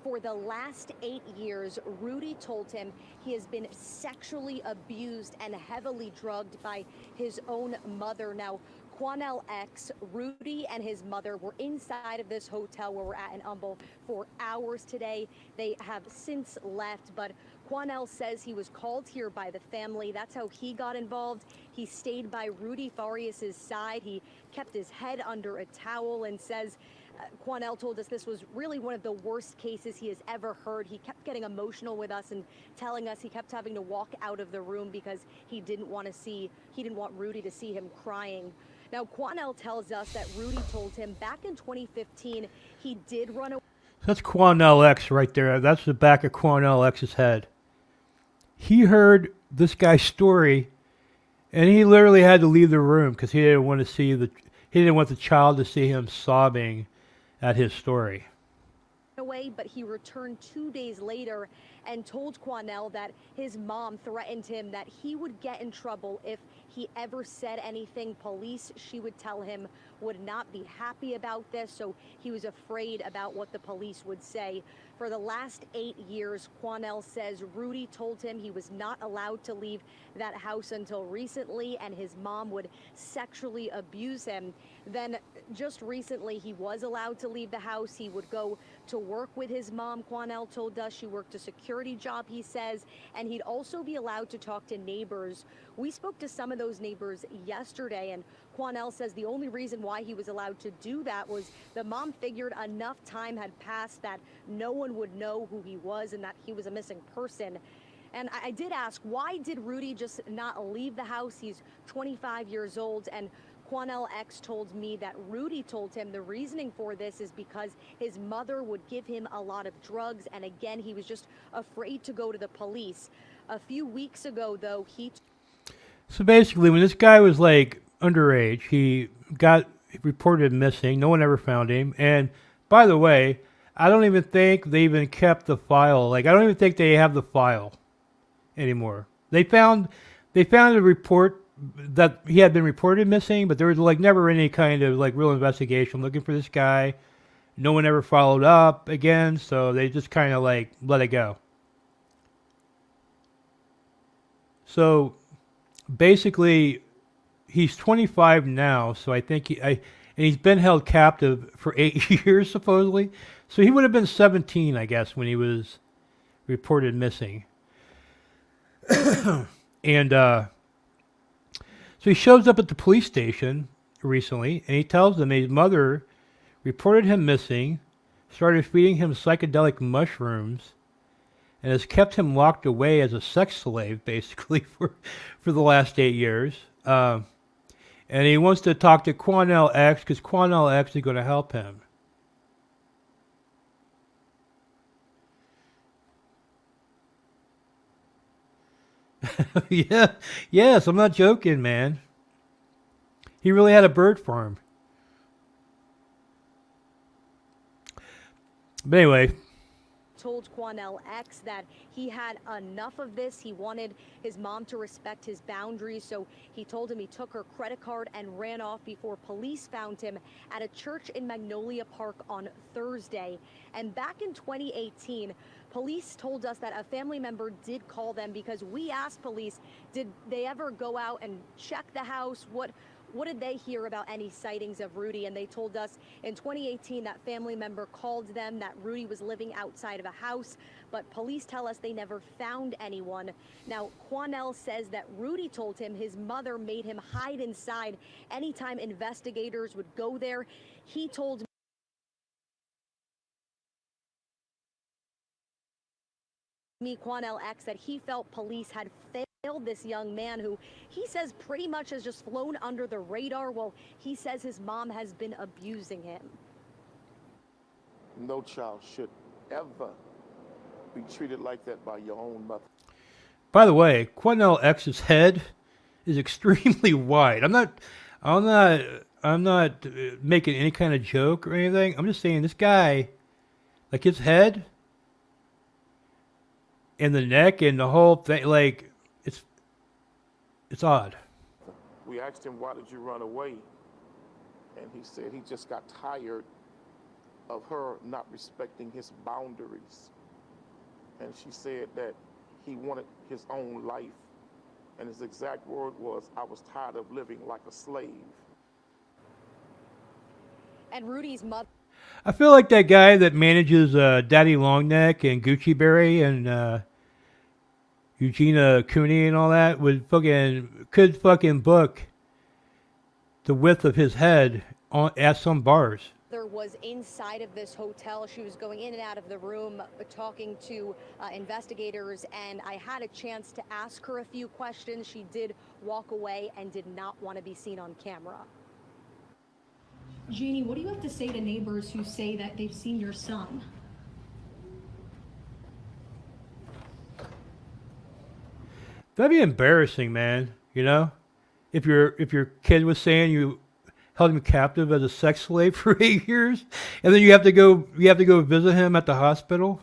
For the last 8 years, Rudy told him he has been sexually abused and heavily drugged by his own mother. Now, Quanell X, Rudy, and his mother were inside of this hotel where we're at in Humble for hours today. They have since left, but Quanell says he was called here by the family. That's how he got involved. He stayed by Rudy Farias's side. He kept his head under a towel and says Quanell told us this was really one of the worst cases he has ever heard. He kept getting emotional with us and telling us he kept having to walk out of the room because he didn't want Rudy to see him crying. Now, Quanell tells us that Rudy told him back in 2015 he did run away. That's Quanell X right there. That's the back of Quanell X's head. He heard this guy's story, and he literally had to leave the room because he didn't want the child to see him sobbing at his story. Away, but he returned 2 days later and told Quanell that his mom threatened him that he would get in trouble if he ever said anything. Police, she would tell him, would not be happy about this, so he was afraid about what the police would say. For the last 8 years, Quanell says Rudy told him he was not allowed to leave that house until recently, and his mom would sexually abuse him. Then just recently, he was allowed to leave the house. He would go to work with his mom. Quanell told us she worked a security job, he says, and he'd also be allowed to talk to neighbors. We spoke to some of those neighbors yesterday, and Quanell says the only reason why he was allowed to do that was the mom figured enough time had passed that no one would know who he was and that he was a missing person. And I did ask, why did Rudy just not leave the house? He's 25 years old, and Quanell X told me that Rudy told him the reasoning for this is because his mother would give him a lot of drugs, and again, he was just afraid to go to the police. A few weeks ago, though, So basically, when this guy was like underage, he got reported missing. No one ever found him. And by the way, I don't even think they even kept the file. Like, I don't even think they have the file anymore. They found a report that he had been reported missing, but there was like never any kind of like real investigation looking for this guy. No one ever followed up again, so they just kind of like let it go. So basically, he's 25 now, so I think and he's been held captive for 8 years supposedly. So he would have been 17, I guess, when he was reported missing. And so he shows up at the police station recently, and he tells them his mother reported him missing, started feeding him psychedelic mushrooms, and has kept him locked away as a sex slave, basically, for the last 8 years. And he wants to talk to Quanell X, because Quanell X is going to help him. Yeah, yes, I'm not joking, man. He really had a bird farm. But anyway, told Quanell X that he had enough of this. He wanted his mom to respect his boundaries, so he told him he took her credit card and ran off before police found him at a church in Magnolia Park on Thursday. And back in 2018, police told us that a family member did call them because we asked police, did they ever go out and check the house? What did they hear about any sightings of Rudy? And they told us in 2018 that family member called them that Rudy was living outside of a house, but police tell us they never found anyone. Now, Quanell says that Rudy told him his mother made him hide inside anytime investigators would go there. He told me, Quanell X, that he felt police had failed this young man who he says pretty much has just flown under the radar. Well, he says his mom has been abusing him. No child should ever be treated like that by your own mother. by the way, Quanell X's head is extremely wide. I'm not making any kind of joke or anything. I'm just saying this guy, like his head and the neck and the whole thing, like it's odd. We asked him, why did you run away? And he said he just got tired of her not respecting his boundaries. And she said that he wanted his own life. And his exact word was, I was tired of living like a slave. And Rudy's mother. I feel like that guy that manages Daddy Longneck and Gucci Berry and Eugenia Cooney and all that could fucking book the width of his head at some bars. There was inside of this hotel. She was going in and out of the room talking to investigators, and I had a chance to ask her a few questions. She did walk away and did not want to be seen on camera. Jeannie, what do you have to say to neighbors who say that they've seen your son? That'd be embarrassing, man. You know, if your kid was saying you held him captive as a sex slave for 8 years, and then you have to go visit him at the hospital.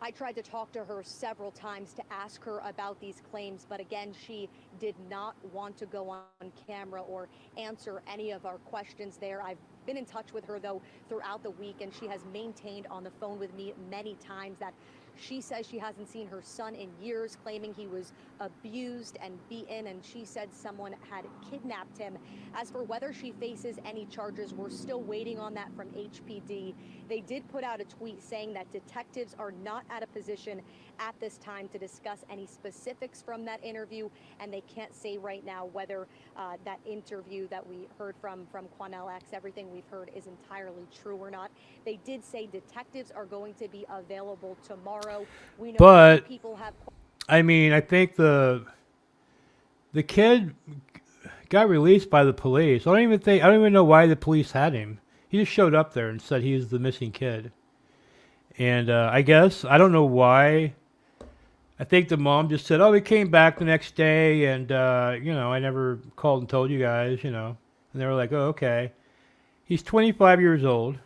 I tried to talk to her several times to ask her about these claims, but again, she did not want to go on camera or answer any of our questions there. I've been in touch with her, though, throughout the week, and she has maintained on the phone with me many times that she says she hasn't seen her son in years, claiming he was abused and beaten, and she said someone had kidnapped him. As for whether she faces any charges, we're still waiting on that from HPD. They did put out a tweet saying that detectives are not at a position at this time to discuss any specifics from that interview, and they can't say right now whether that interview that we heard from Quanell X, everything we've heard is entirely true or not. They did say detectives are going to be available tomorrow. We know But people have. I mean, I think the kid got released by the police. I don't even know why the police had him. He just showed up there and said he was the missing kid. And I guess I don't know why. I think the mom just said, "Oh, he came back the next day, and I never called and told you guys, And they were like, "Oh, okay." He's 25 years old.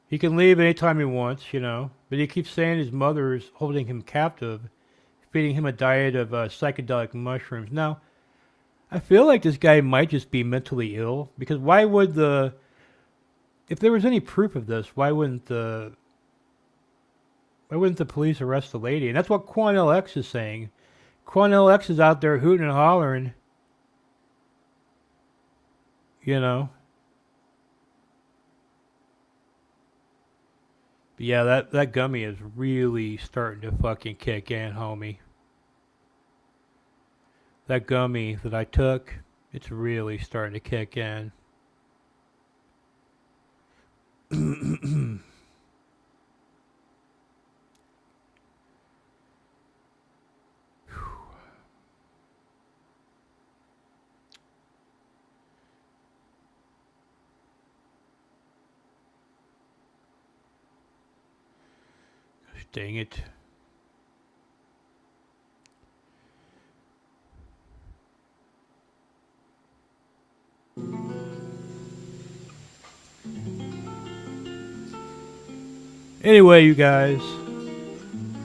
He can leave anytime he wants, But he keeps saying his mother is holding him captive, feeding him a diet of psychedelic mushrooms. Now, I feel like this guy might just be mentally ill, because why would if there was any proof of this, why wouldn't the police arrest the lady? And that's what Quanell X is saying. Quanell X is out there hooting and hollering, But yeah, that gummy is really starting to fucking kick in, homie. That gummy that I took, it's really starting to kick in. Dang it. Anyway, you guys,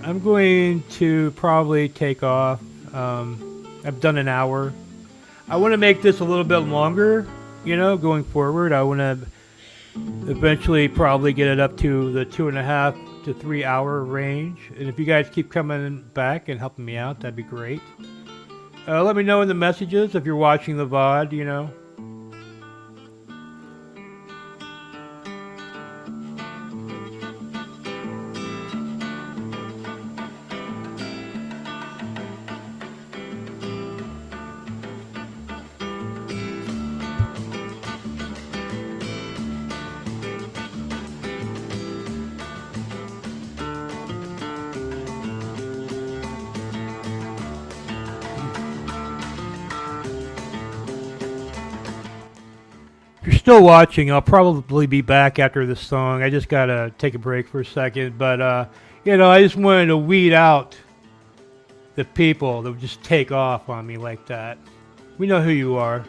I'm going to probably take off. I've done an hour. I want to make this a little bit longer, going forward. I want to eventually probably get it up to the 2.5 to 3 hour range. And if you guys keep coming back and helping me out, that'd be great. Let me know in the messages if you're watching the VOD, If you're still watching, I'll probably be back after this song. I just gotta take a break for a second, but I just wanted to weed out the people that would just take off on me like that. We know who you are.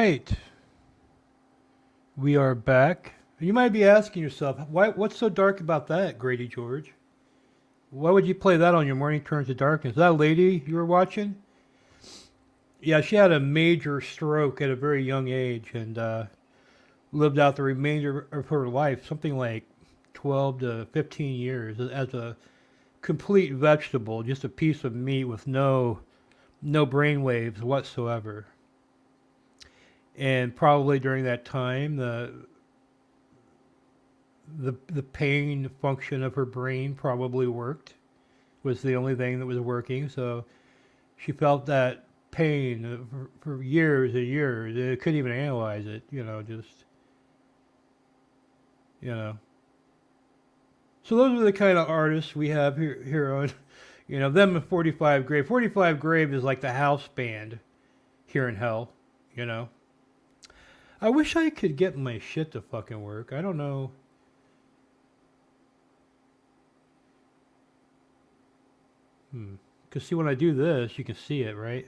right. We are back. You might be asking yourself, what's so dark about that, Grady George? Why would you play that on your Morning Turns to Darkness? Is that lady you were watching? Yeah, she had a major stroke at a very young age and lived out the remainder of her life, something like 12 to 15 years, as a complete vegetable, just a piece of meat with no brain waves whatsoever. And probably during that time, the pain function of her brain probably worked, was the only thing that was working. So she felt that pain for years and years. It couldn't even analyze it, So those are the kind of artists we have here on, them and 45 Grave. 45 Grave is like the house band here in hell, I wish I could get my shit to fucking work. I don't know. Because see, when I do this, you can see it, right?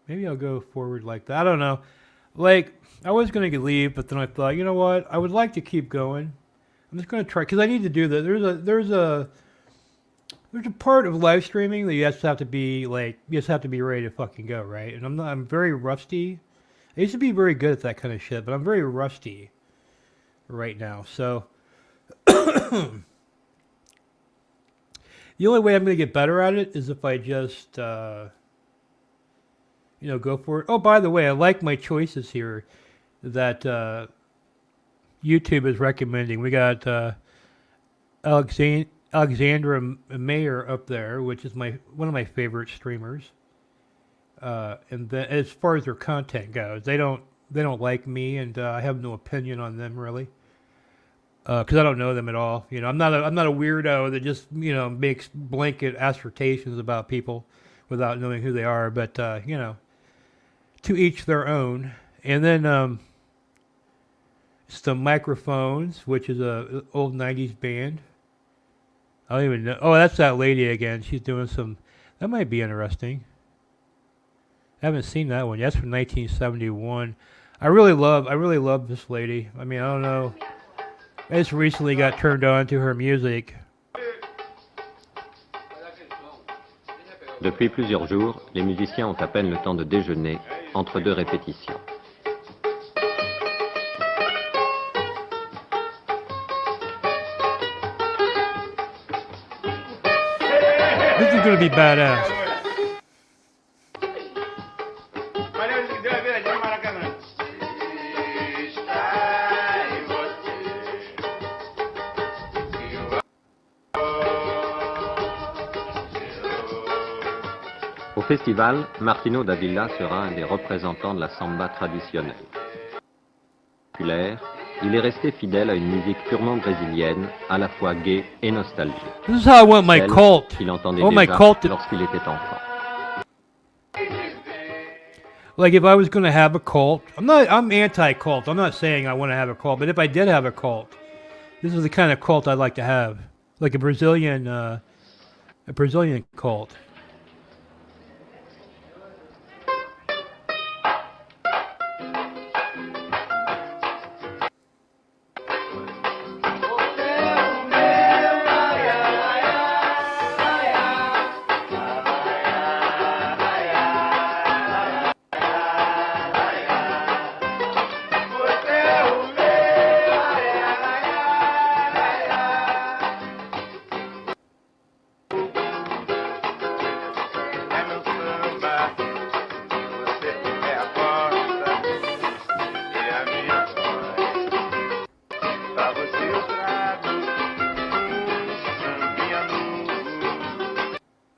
Maybe I'll go forward like that. I don't know. Like, I was going to leave, but then I thought, you know what? I would like to keep going. I'm just going to try, because I need to do that. There's a part of live streaming that you just have to be ready to fucking go, right? And I'm very rusty. I used to be very good at that kind of shit, but I'm very rusty right now. So the only way I'm going to get better at it is if I just, go for it. Oh, by the way, I like my choices here that YouTube is recommending. We got Alexandra Mayer up there, which is one of my favorite streamers. And then, as far as their content goes, they don't like me, and I have no opinion on them really. Because I don't know them at all. I'm not a weirdo that just makes blanket assertions about people without knowing who they are. But to each their own. And then it's the Microphones, which is a old '90s band. I don't even know. Oh, that's that lady again. She's doing some. That might be interesting. I haven't seen that one. That's from 1971. I really love this lady. I mean, I don't know. I just recently got turned on to her music. Depuis plusieurs jours, les musiciens ont à peine le temps de déjeuner entre deux répétitions. This is going to be badass. Au festival, Martino Davila sera un des représentants de la samba traditionnelle. Populaire, il est resté fidèle à une musique purement brésilienne, à la fois gaie et nostalgique. This is how I want my Celle cult. qu'il entendait Oh, my déjà cult. lorsqu'il était enfant. Like if I was going to have a cult, I'm anti-cult. I'm not saying I want to have a cult, but if I did have a cult, this is the kind of cult I'd like to have. Like a Brazilian cult.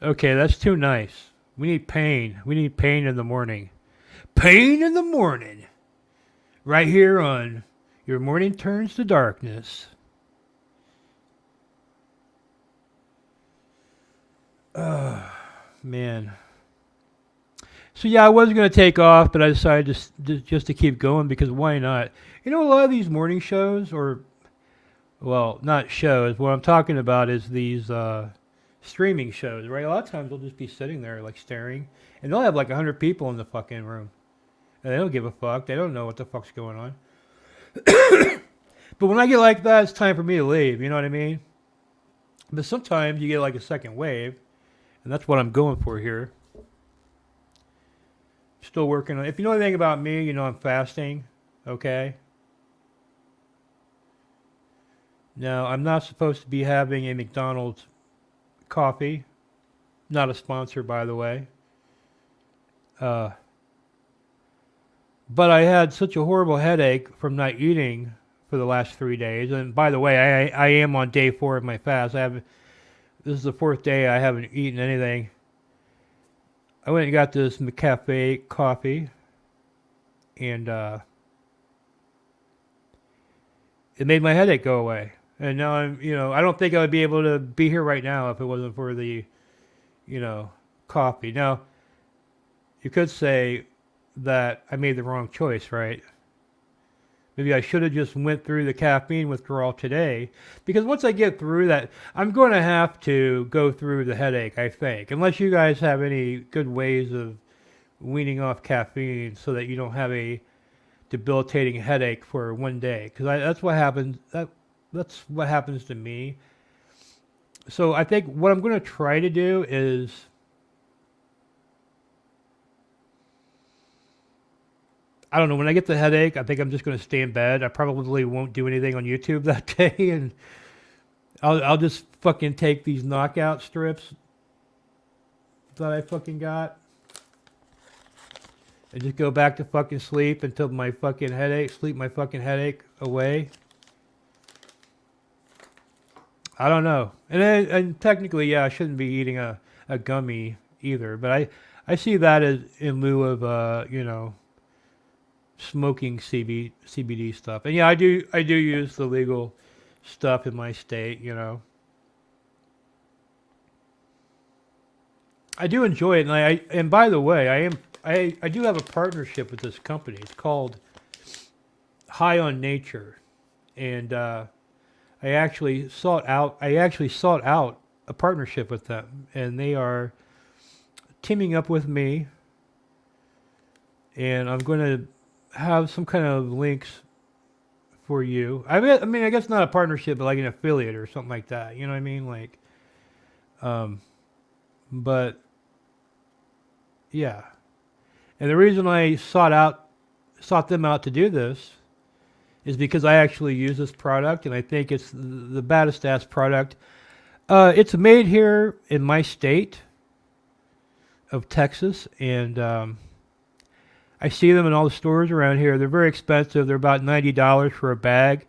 Okay, that's too nice. We need pain. We need pain in the morning. Pain in the morning. Right here on Your Morning Turns to Darkness. Man. So yeah, I was going to take off, but I decided just to keep going because why not? A lot of these morning shows, well, not shows. What I'm talking about is these streaming shows, right? A lot of times they'll just be sitting there like staring, and they'll have like 100 people in the fucking room, and they don't give a fuck. They don't know what the fuck's going on. But when I get like that, it's time for me to leave. You know what I mean? But sometimes you get like a second wave, and that's what I'm going for here. Still working on. If you know anything about me, you know I'm fasting. Okay. Now I'm not supposed to be having a McDonald's coffee. Not a sponsor, by the way. But I had such a horrible headache from not eating for the last 3 days. And by the way, I am on day 4 of my fast. This is the 4th day I haven't eaten anything. I went and got this McCafe coffee, and it made my headache go away. And now I don't think I would be able to be here right now if it wasn't for the, coffee. Now, you could say that I made the wrong choice, right? Maybe I should have just went through the caffeine withdrawal today, because once I get through that, I'm going to have to go through the headache, I think. Unless you guys have any good ways of weaning off caffeine so that you don't have a debilitating headache for one day, because that's what happens. That's what happens to me. So I think what I'm going to try to do is I don't know. When I get the headache, I think I'm just going to stay in bed. I probably won't do anything on YouTube that day, and I'll just fucking take these knockout strips that I fucking got and just go back to fucking sleep until my fucking headache away. I don't know. And technically, yeah, I shouldn't be eating a gummy either, but I see that as in lieu of smoking CBD stuff. And yeah, I do use the legal stuff in my state, I do enjoy it, and by the way, I do have a partnership with this company. It's called High on Nature, and I actually sought out a partnership with them, and they are teaming up with me, and I'm going to have some kind of links for you. I mean, I guess not a partnership, but like an affiliate or something like that. You know what I mean? Like, but yeah. And the reason I sought them out to do this is because I actually use this product, and I think it's the baddest ass product. It's made here in my state of Texas, and I see them in all the stores around here. They're very expensive. They're about $90 for a bag.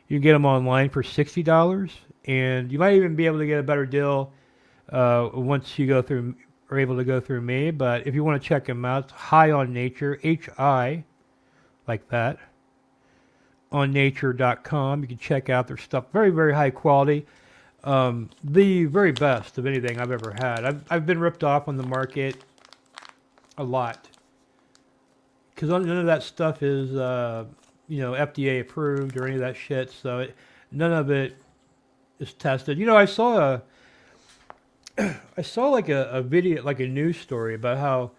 You can get them online for $60, and you might even be able to get a better deal once you are able to go through me. But if you want to check them out, it's High on Nature, H-I, like that, onnature.com. You can check out their stuff. Very, very high quality. The very best of anything I've ever had. I've been ripped off on the market a lot, because none of that stuff is, FDA approved or any of that shit. So none of it is tested. I saw like a video, like a news story about how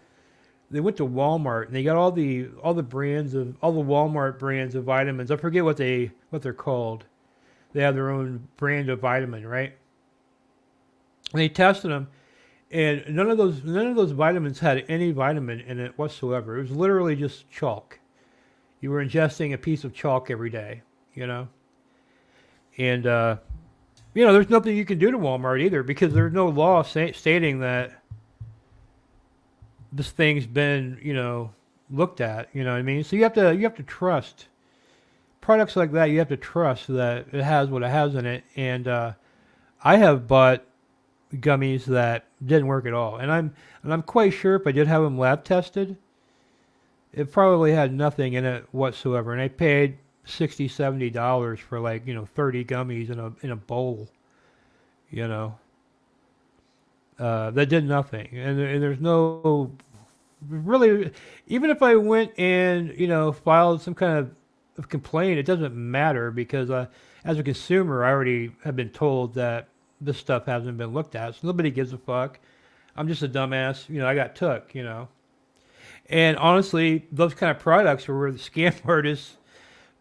they went to Walmart and they got all the Walmart brands of vitamins. I forget what they're called. They have their own brand of vitamin, right? And they tested them. And none of those vitamins had any vitamin in it whatsoever. It was literally just chalk. You were ingesting a piece of chalk every day, And, there's nothing you can do to Walmart either, because there's no law stating that this thing's been, looked at. You know what I mean? So you have to trust products like that. You have to trust that it has what it has in it. And I have bought gummies that didn't work at all, and I'm quite sure if I did have them lab tested, it probably had nothing in it whatsoever. And I paid $60-$70 for 30 gummies in a bowl, that did nothing. And there's no really, even if I went and filed some kind of complaint, it doesn't matter, because as a consumer, I already have been told that this stuff hasn't been looked at, so nobody gives a fuck. I'm just a dumbass. I got took. And honestly, those kind of products are where the scam artists,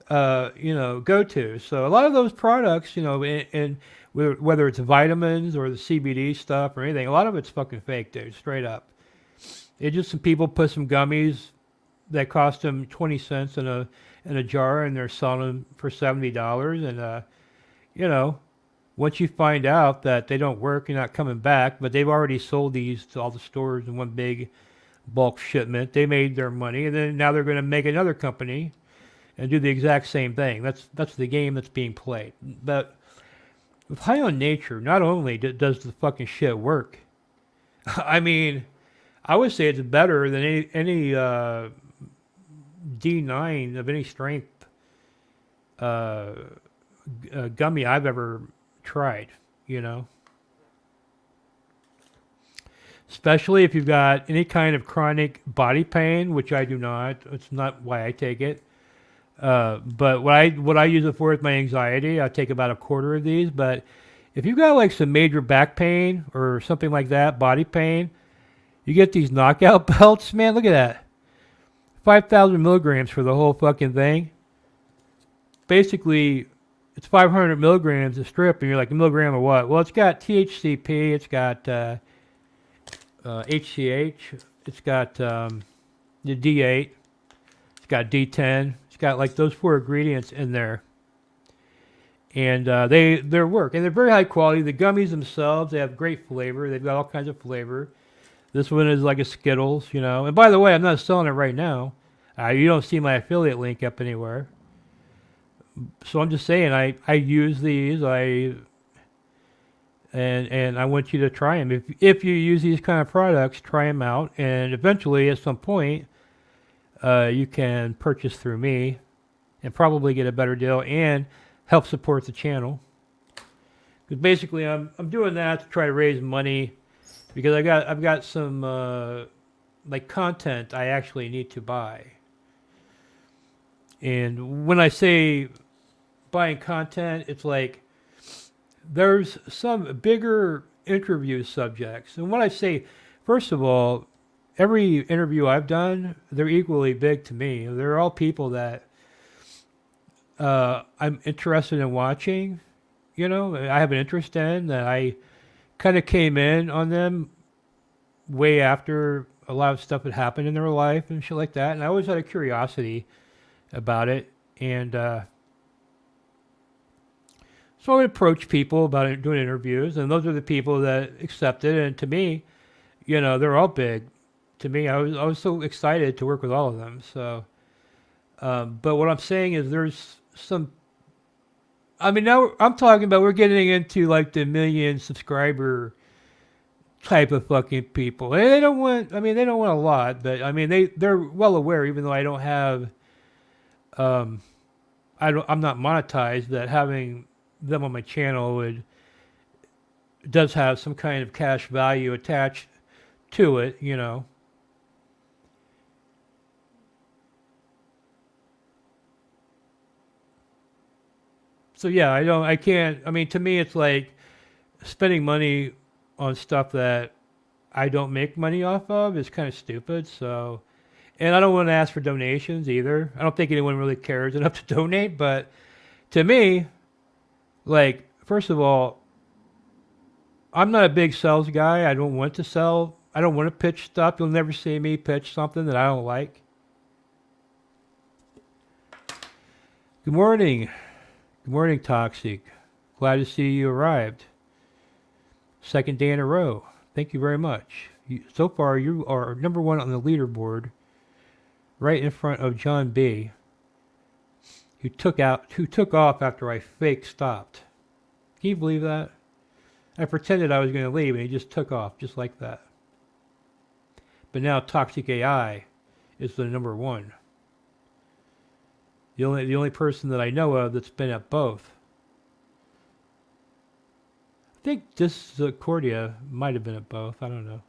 go to. So a lot of those products, and whether it's vitamins or the CBD stuff or anything, a lot of it's fucking fake, dude. Straight up. It's just some people put some gummies that cost them 20 cents in a jar, and they're selling them for $70. And once you find out that they don't work, you're not coming back, but they've already sold these to all the stores in one big bulk shipment. They made their money, and then now they're going to make another company and do the exact same thing. That's the game that's being played. But with High on Nature, not only does the fucking shit work, I mean, I would say it's better than any D9 of any strength gummy I've ever tried, Especially if you've got any kind of chronic body pain, which I do not. It's not why I take it. But what I use it for is my anxiety. I take about a quarter of these. But if you've got like some major back pain or something like that, body pain, you get these knockout belts, man. Look at that. 5,000 milligrams for the whole fucking thing. Basically, it's 500 milligrams a strip, and you're like, a milligram of what? Well, it's got THCP, it's got HCH, it's got the D8, it's got D10, it's got like those 4 ingredients in there. And they work, and they're very high quality. The gummies themselves, they have great flavor. They've got all kinds of flavor. This one is like a Skittles, And by the way, I'm not selling it right now. You don't see my affiliate link up anywhere. So I'm just saying, I use these. And I want you to try them. If you use these kind of products, try them out. And eventually, at some point, you can purchase through me and probably get a better deal and help support the channel. Because basically, I'm doing that to try to raise money. Because I've got some like content I actually need to buy. And when I say buying content, it's like there's some bigger interview subjects. And when I say, first of all, every interview I've done, they're equally big to me. They're all people that I'm interested in watching. I have an interest in, that I kind of came in on them way after a lot of stuff had happened in their life and shit like that. And I always had a curiosity about it. And so I would approach people about doing interviews, and those are the people that accepted. And to me, they're all big. To me, I was so excited to work with all of them. So, but what I'm saying is there's some. I mean, now I'm talking about we're getting into like the million subscriber type of fucking people. And they don't want. I mean, they don't want a lot, but I mean they're well aware. Even though I don't have. I'm not monetized. That having them on my channel does have some kind of cash value attached to it, So yeah, I mean, to me it's like spending money on stuff that I don't make money off of is kind of stupid. So, and I don't want to ask for donations either. I don't think anyone really cares enough to donate, but to me, like, first of all, I'm not a big sales guy. I don't want to sell. I don't want to pitch stuff. You'll never see me pitch something that I don't like. Good morning. Good morning, Toxic. Glad to see you arrived. Second day in a row. Thank you very much. So far, you are number 1 on the leaderboard, right in front of John B., who took off after I fake stopped. Can you believe that? I pretended I was going to leave, and he just took off, just like that. But now Toxic AI is the number 1. The only person that I know of that's been at both. I think Discordia might have been at both. I don't know.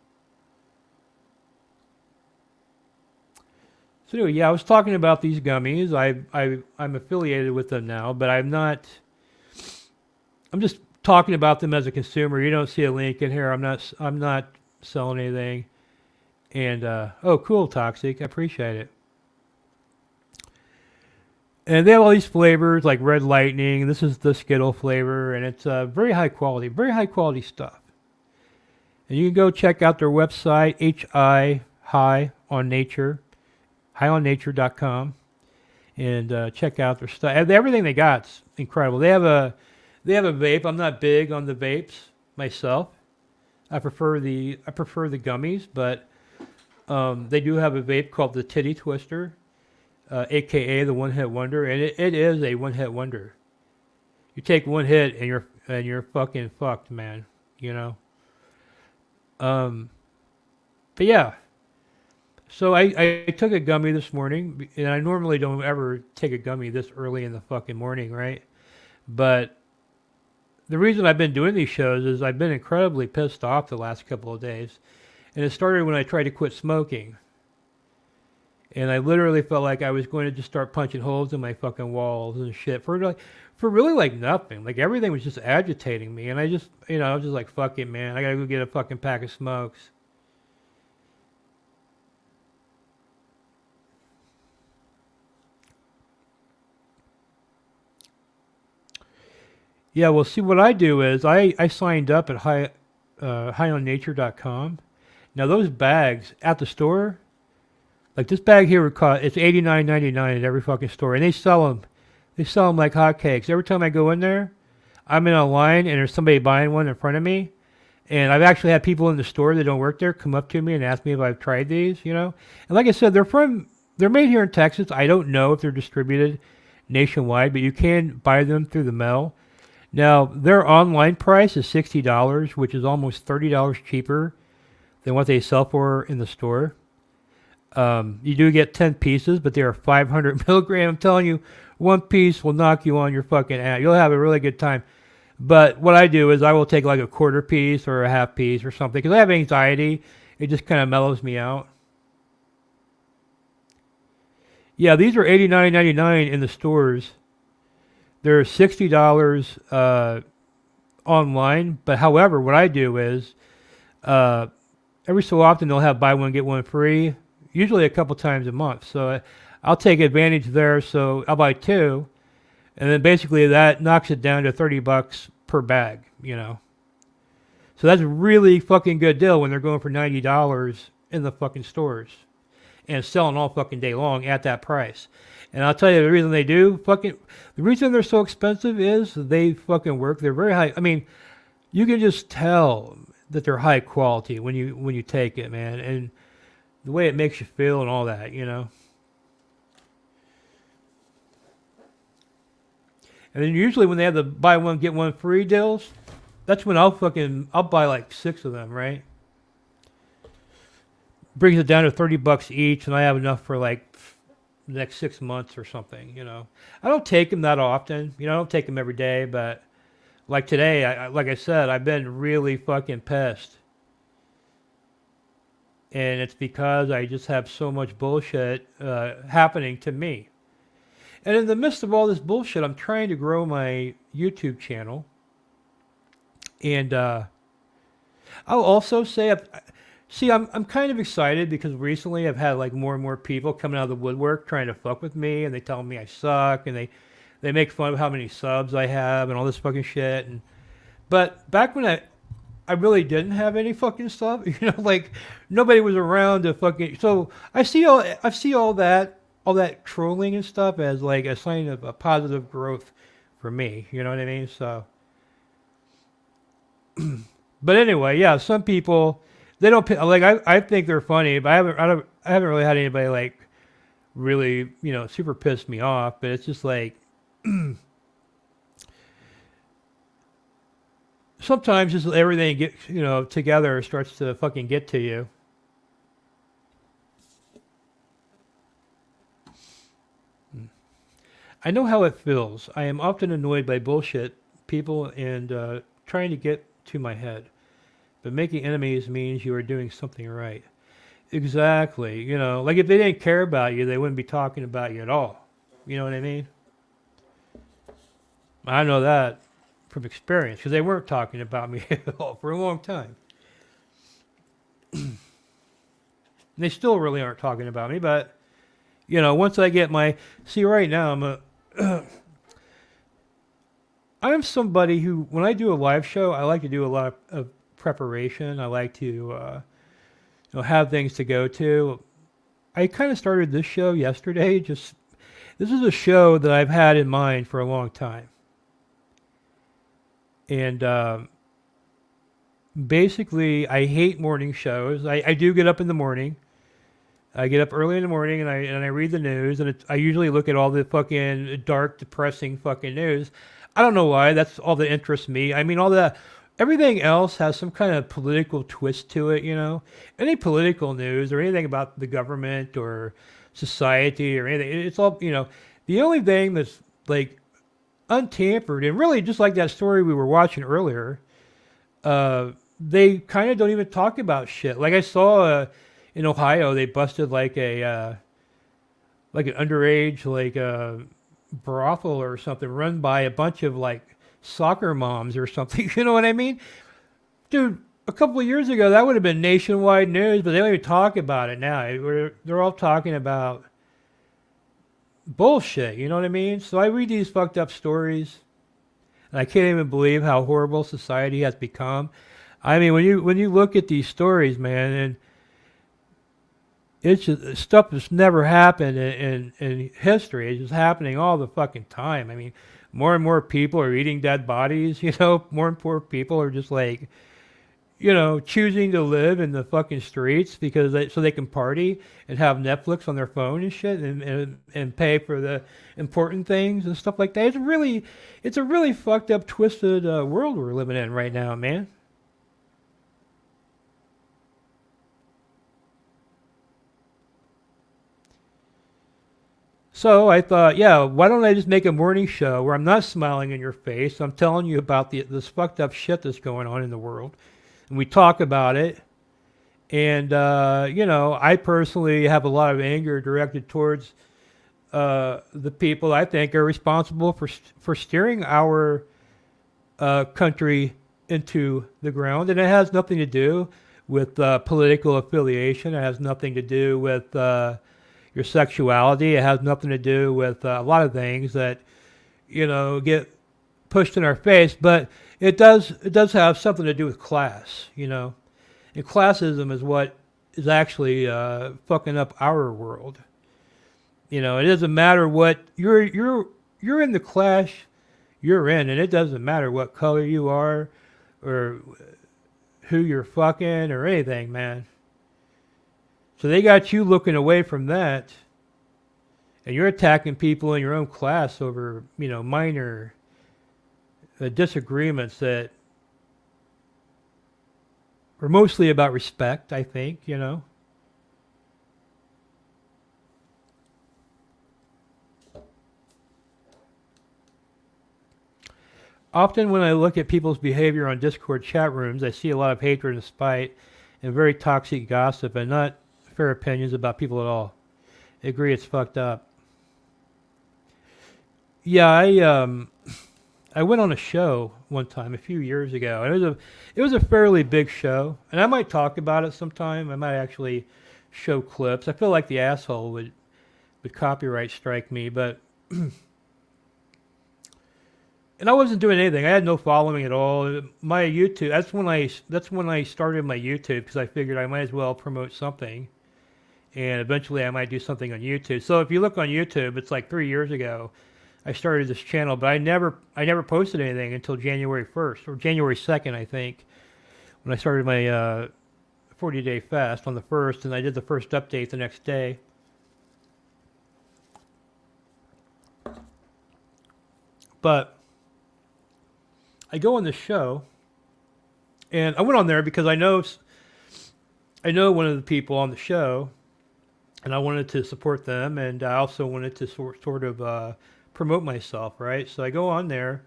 So anyway, yeah, I was talking about these gummies. I'm affiliated with them now, but I'm just talking about them as a consumer. You don't see a link in here. I'm not selling anything. And oh, cool, Toxic. I appreciate it. And they have all these flavors like Red Lightning. This is the Skittle flavor, and it's very high quality stuff. And you can go check out their website, High on Nature, highonnature.com, and check out their stuff. And everything they got's incredible. They have a vape. I'm not big on the vapes myself. I prefer the gummies, but they do have a vape called the Titty Twister, aka the One Hit Wonder, and it is a one hit wonder. You take one hit and you're fucking fucked, man. You know. But yeah. So I took a gummy this morning, and I normally don't ever take a gummy this early in the fucking morning, right? But the reason I've been doing these shows is I've been incredibly pissed off the last couple of days. And it started when I tried to quit smoking. And I literally felt like I was going to just start punching holes in my fucking walls and shit for really like nothing. Like everything was just agitating me. And I just, I was just like, fuck it, man. I gotta go get a fucking pack of smokes. Yeah, well, see, what I do is I signed up at highonnature.com. Now, those bags at the store, like this bag here would cost, it's $89.99 at every fucking store. And they sell them. They sell them like hotcakes. Every time I go in there, I'm in a line and there's somebody buying one in front of me. And I've actually had people in the store that don't work there come up to me and ask me if I've tried these, And like I said, they're made here in Texas. I don't know if they're distributed nationwide, but you can buy them through the mail. Now, their online price is $60, which is almost $30 cheaper than what they sell for in the store. You do get 10 pieces, but they are 500 milligram. I'm telling you, one piece will knock you on your fucking ass. You'll have a really good time. But what I do is I will take like a quarter piece or a half piece or something. Because I have anxiety. It just kind of mellows me out. Yeah, these are $89.99 in the stores. They're $60 online, but however, what I do is every so often they'll have buy one get one free, usually a couple times a month. So I'll take advantage there. So I'll buy two, and then basically that knocks it down to $30 per bag. So that's a really fucking good deal when they're going for $90 in the fucking stores and selling all fucking day long at that price. And I'll tell you the reason the reason they're so expensive is they fucking work. They're very high. I mean, you can just tell that they're high quality when you take it, man. And the way it makes you feel and all that, And then usually when they have the buy one, get one free deals, that's when I'll buy like 6 of them, right? Brings it down to $30 each, and I have enough for like the next 6 months or something, I don't take them that often. I don't take them every day, but like today, like I said, I've been really fucking pissed. And it's because I just have so much bullshit happening to me. And in the midst of all this bullshit, I'm trying to grow my YouTube channel. And I'll also say, I'm kind of excited because recently I've had like more and more people coming out of the woodwork trying to fuck with me, and they tell me I suck, and they make fun of how many subs I have and all this fucking shit. But back when I really didn't have any fucking stuff, like nobody was around to fucking. So I see all that trolling and stuff as like a sign of a positive growth for me. You know what I mean? So, but anyway, yeah, some people. They don't like. I think they're funny, but I haven't really had anybody like really super piss me off. But it's just like sometimes just everything gets together starts to fucking get to you. I know how it feels. I am often annoyed by bullshit people and trying to get to my head. But making enemies means you are doing something right. Exactly. Like if they didn't care about you, they wouldn't be talking about you at all. You know what I mean? I know that from experience because they weren't talking about me at all for a long time. they still really aren't talking about me, but once I get see right now I'm somebody who, when I do a live show, I like to do a lot of preparation. I like to have things to go to. I kind of started this show yesterday. This is a show that I've had in mind for a long time. And basically, I hate morning shows. I do get up in the morning. I get up early in the morning and I read the news, and I usually look at all the fucking dark, depressing fucking news. I don't know why. That's all that interests me. I mean, everything else has some kind of political twist to it, Any political news or anything about the government or society or anything, it's all, the only thing that's like untampered, and really just like that story we were watching earlier, they kind of don't even talk about shit. Like I saw in Ohio, they busted like an underage brothel or something run by a bunch of like soccer moms or something. You know what I mean? Dude, a couple of years ago, that would have been nationwide news, but they don't even talk about it now. They're all talking about bullshit, you know what I mean? So I read these fucked up stories, and I can't even believe how horrible society has become. I mean, when you look at these stories, man, and it's just stuff that's never happened in history. It's just happening all the fucking time. I mean, more and more people are eating dead bodies, More and more people are just like, choosing to live in the fucking streets so they can party and have Netflix on their phone and shit and pay for the important things and stuff like that. It's a really fucked up, twisted world we're living in right now, man. So I thought, yeah, why don't I just make a morning show where I'm not smiling in your face. I'm telling you about this fucked up shit that's going on in the world. And we talk about it. And, I personally have a lot of anger directed towards the people I think are responsible for steering our country into the ground. And it has nothing to do with political affiliation. It has nothing to do with your sexuality. It has nothing to do with a lot of things that, get pushed in our face. But it does have something to do with class, And classism is what is actually fucking up our world. It doesn't matter what you're in the class you're in, and it doesn't matter what color you are or who you're fucking or anything, man. So they got you looking away from that, and you're attacking people in your own class over, minor disagreements that are mostly about respect, I think, Often when I look at people's behavior on Discord chat rooms, I see a lot of hatred and spite and very toxic gossip and not fair opinions about people at all. I agree, it's fucked up. Yeah, I went on a show one time a few years ago, and it was a fairly big show, and I might talk about it sometime. I might actually show clips. I feel like the asshole would copyright strike me, but and I wasn't doing anything. I had no following at all. My YouTube, that's when I started my YouTube, because I figured I might as well promote something. And eventually I might do something on YouTube. So if you look on YouTube, it's like 3 years ago I started this channel, but I never posted anything until January 1st or January 2nd, I think, when I started my 40-day fast on the 1st, and I did the first update the next day. But I go on this show, and I went on there because I know one of the people on the show, and I wanted to support them, and I also wanted to sort of promote myself, right? So I go on there,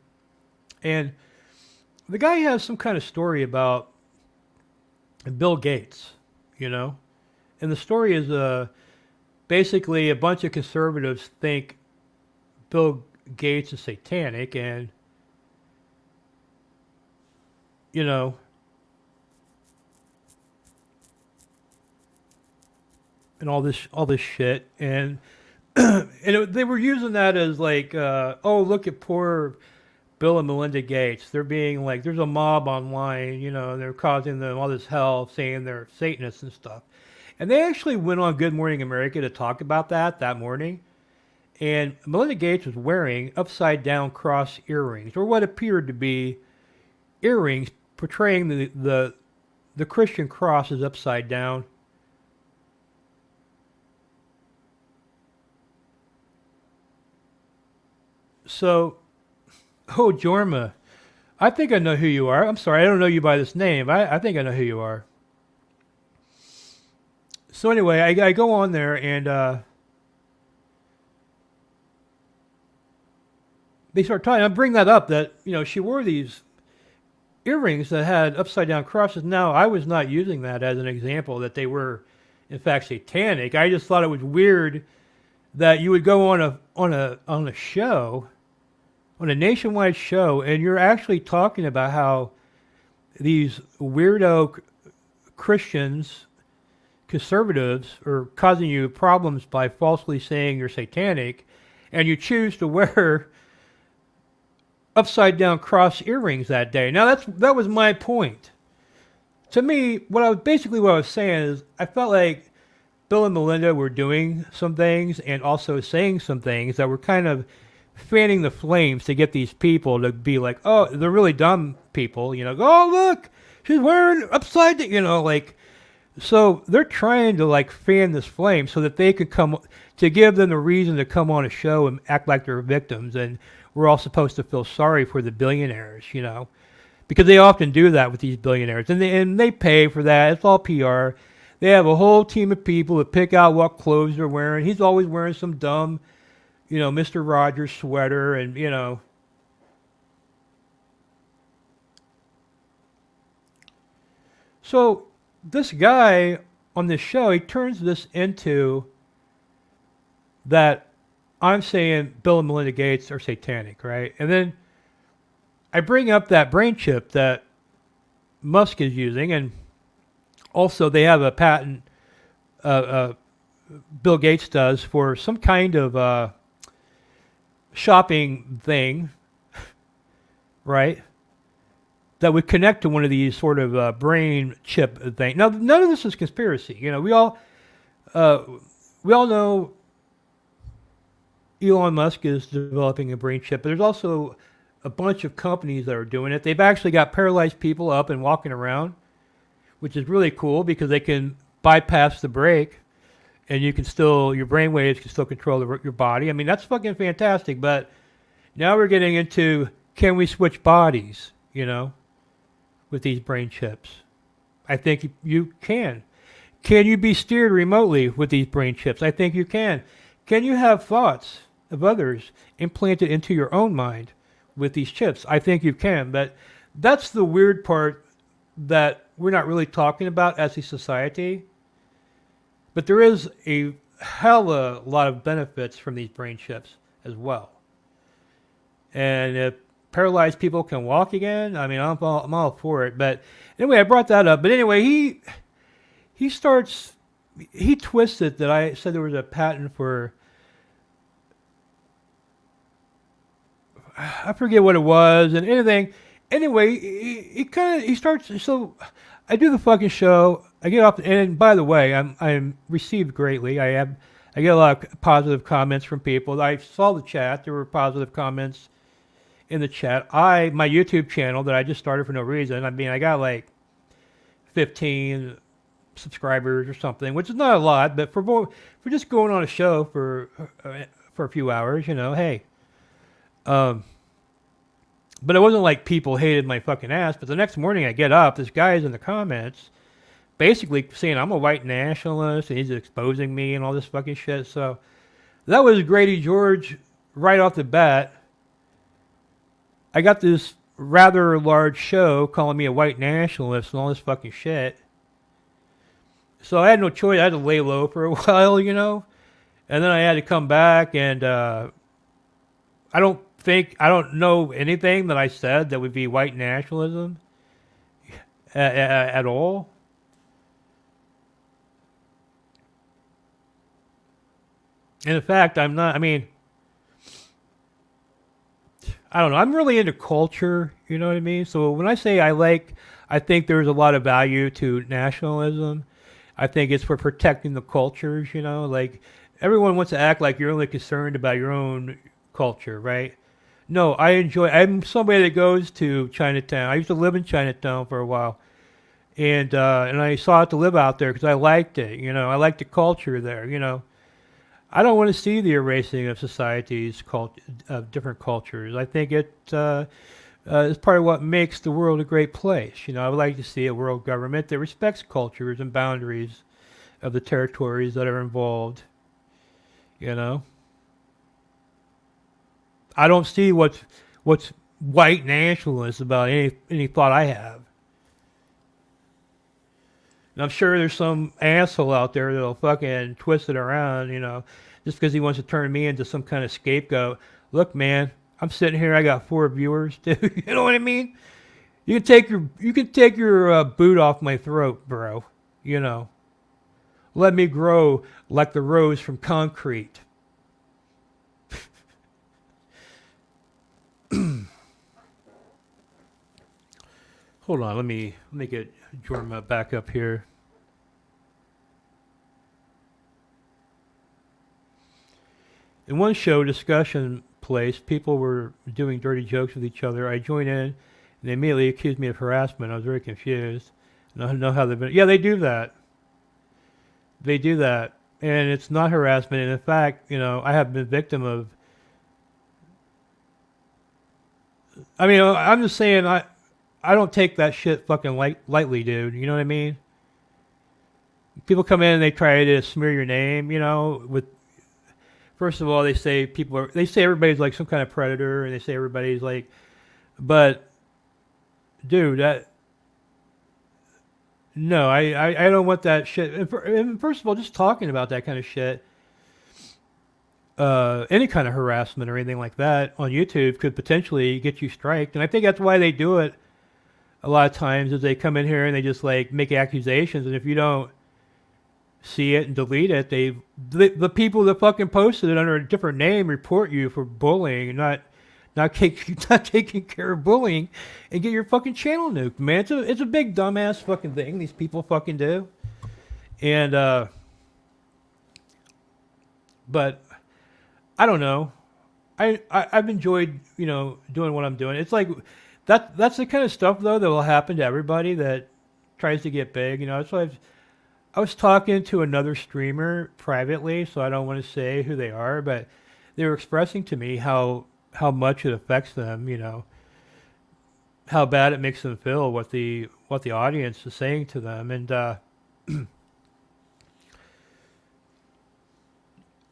and the guy has some kind of story about Bill Gates, and the story is basically a bunch of conservatives think Bill Gates is satanic, and and all this shit, and they were using that as like, oh, look at poor Bill and Melinda Gates. They're being like, there's a mob online, you know, and they're causing them all this hell, saying they're Satanists and stuff. And they actually went on Good Morning America to talk about that morning. And Melinda Gates was wearing upside down cross earrings, or what appeared to be earrings portraying the Christian cross as upside down. So, oh, Jorma, I think I know who you are. I'm sorry, I don't know you by this name. I think I know who you are. So anyway, I go on there and they start talking. I bring that up that, you know, she wore these earrings that had upside down crosses. Now, I was not using that as an example that they were, in fact, satanic. I just thought it was weird that you would go on a show, on a nationwide show, and you're actually talking about how these weirdo Christians, conservatives, are causing you problems by falsely saying you're satanic, and you choose to wear upside down cross earrings that day. Now that was my point. To me, what I was saying is I felt like Bill and Melinda were doing some things and also saying some things that were kind of fanning the flames to get these people to be like, oh, they're really dumb people, you know, oh, look, she's wearing upside down, you know, like, so they're trying to like fan this flame so that they could come, to give them the reason to come on a show and act like they're victims, and we're all supposed to feel sorry for the billionaires, you know, because they often do that with these billionaires, and they pay for that. It's all PR. They have a whole team of people that pick out what clothes they're wearing. He's always wearing some dumb, you know, Mr. Rogers sweater, and, you know. So this guy on this show, he turns this into that I'm saying Bill and Melinda Gates are satanic, right? And then I bring up that brain chip that Musk is using, and also they have a patent, Bill Gates does, for some kind of shopping thing, right? That would connect to one of these sort of brain chip thing. Now, none of this is conspiracy. You know, we all know Elon Musk is developing a brain chip, but there's also a bunch of companies that are doing it. They've actually got paralyzed people up and walking around, which is really cool because they can bypass the brake, and you can still, your brain waves can still control your body. I mean, that's fucking fantastic. But now we're getting into, can we switch bodies, you know, with these brain chips? I think you can. Can you be steered remotely with these brain chips? I think you can. Can you have thoughts of others implanted into your own mind with these chips? I think you can. But that's the weird part that we're not really talking about as a society. But there is a hella lot of benefits from these brain chips as well. And if paralyzed people can walk again, I mean, I'm all for it. But anyway, I brought that up. But anyway, he twisted that I said there was a patent for, I forget what it was and anything. Anyway, he starts, so I do the fucking show. I get off, and by the way, I'm received greatly. I get a lot of positive comments from people. I saw the chat. There were positive comments in the chat. My YouTube channel that I just started for no reason, I mean, I got like 15 subscribers or something, which is not a lot, but for just going on a show for a few hours, you know, hey. But it wasn't like people hated my fucking ass. But the next morning I get up, this guy is in the comments basically saying I'm a white nationalist and he's exposing me and all this fucking shit. So that was Grady George right off the bat. I got this rather large show calling me a white nationalist and all this fucking shit. So I had no choice. I had to lay low for a while, you know. And then I had to come back, and I don't know anything that I said that would be white nationalism at all. And in fact, I'm not. I mean, I don't know. I'm really into culture. You know what I mean? So when I say I think there's a lot of value to nationalism. I think it's for protecting the cultures. You know, like everyone wants to act like you're only concerned about your own culture, right? No, I enjoy. I'm somebody that goes to Chinatown. I used to live in Chinatown for a while, and I sought to live out there because I liked it. You know, I liked the culture there. You know, I don't want to see the erasing of societies of different cultures. I think it is part of what makes the world a great place. You know, I would like to see a world government that respects cultures and boundaries of the territories that are involved. You know, I don't see what's white nationalist about any thought I have. And I'm sure there's some asshole out there that'll fucking twist it around, you know, just because he wants to turn me into some kind of scapegoat. Look, man, I'm sitting here. I got 4 viewers, dude. You know what I mean? You can take your boot off my throat, bro. You know, let me grow like the rose from concrete. Hold on, let me get Jorma back up here. In one show discussion place, people were doing dirty jokes with each other. I joined in, and they immediately accused me of harassment. I was very confused. I don't know how they've been. Yeah, they do that. They do that, and it's not harassment. And in fact, you know, I have been victim of. I mean, I'm just saying, I don't take that shit fucking lightly, dude. You know what I mean? People come in and they try to smear your name, you know, with. First of all, they say they say everybody's like some kind of predator, and they say everybody's like, but, dude, no, I don't want that shit. And first of all, just talking about that kind of shit, any kind of harassment or anything like that on YouTube could potentially get you striked, and I think that's why they do it a lot of times. Is they come in here and they just like make accusations, and if you don't see it and delete it, the people that fucking posted it under a different name report you for bullying and not taking care of bullying, and get your fucking channel nuked, man. It's a big dumbass fucking thing these people fucking do. And but I don't know. I've enjoyed, you know, doing what I'm doing. It's like that's the kind of stuff though that will happen to everybody that tries to get big. You know, that's why I was talking to another streamer privately, so I don't want to say who they are, but they were expressing to me how much it affects them, you know, how bad it makes them feel, what the audience is saying to them. And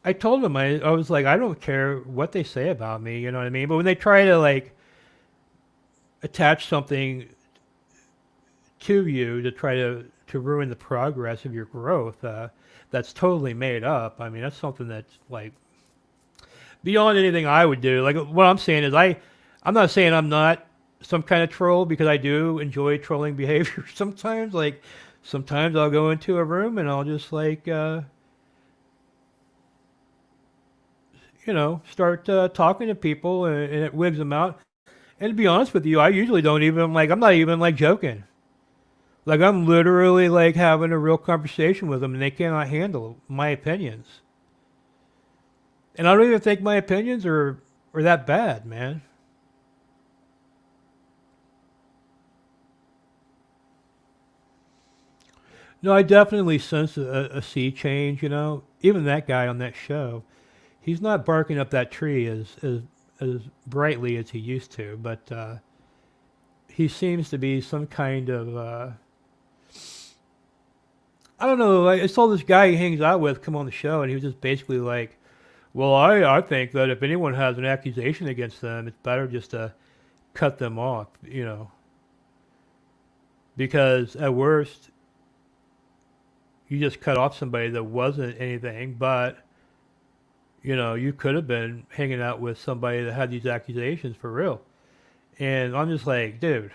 I told them, I was like, I don't care what they say about me, you know what I mean? But when they try to like attach something to you to try to ruin the progress of your growth, that's totally made up. I mean, that's something that's like beyond anything I would do. Like what I'm saying is I'm not saying I'm not some kind of troll, because I do enjoy trolling behavior sometimes. Like sometimes I'll go into a room and I'll just like, you know, start talking to people, and it wigs them out. And to be honest with you, I usually don't even like, I'm not even like joking. Like I'm literally like having a real conversation with them, and they cannot handle my opinions. And I don't even think my opinions are that bad, man. No, I definitely sense a sea change, you know. Even that guy on that show, he's not barking up that tree as brightly as he used to, but he seems to be some kind of I don't know. I saw this guy he hangs out with come on the show, and he was just basically like, "Well, I think that if anyone has an accusation against them, it's better just to cut them off, you know, because at worst, you just cut off somebody that wasn't anything, but you know, you could have been hanging out with somebody that had these accusations for real." And I'm just like, dude.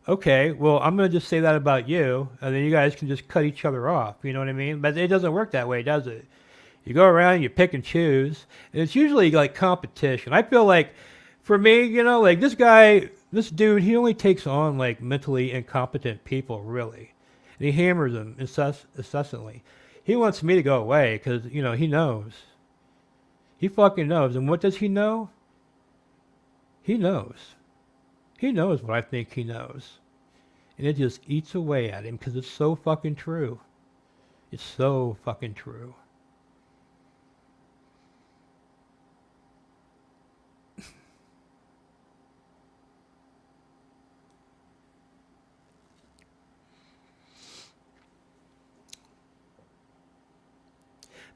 Okay, well, I'm going to just say that about you, and then you guys can just cut each other off, you know what I mean? But it doesn't work that way, does it? You go around, you pick and choose, and it's usually like competition. I feel like, for me, like this dude, he only takes on like mentally incompetent people, really, and he hammers them incessantly. He wants me to go away because he knows. He fucking knows, and what does he know? He knows. He knows what I think he knows, and it just eats away at him because it's so fucking true. It's so fucking true.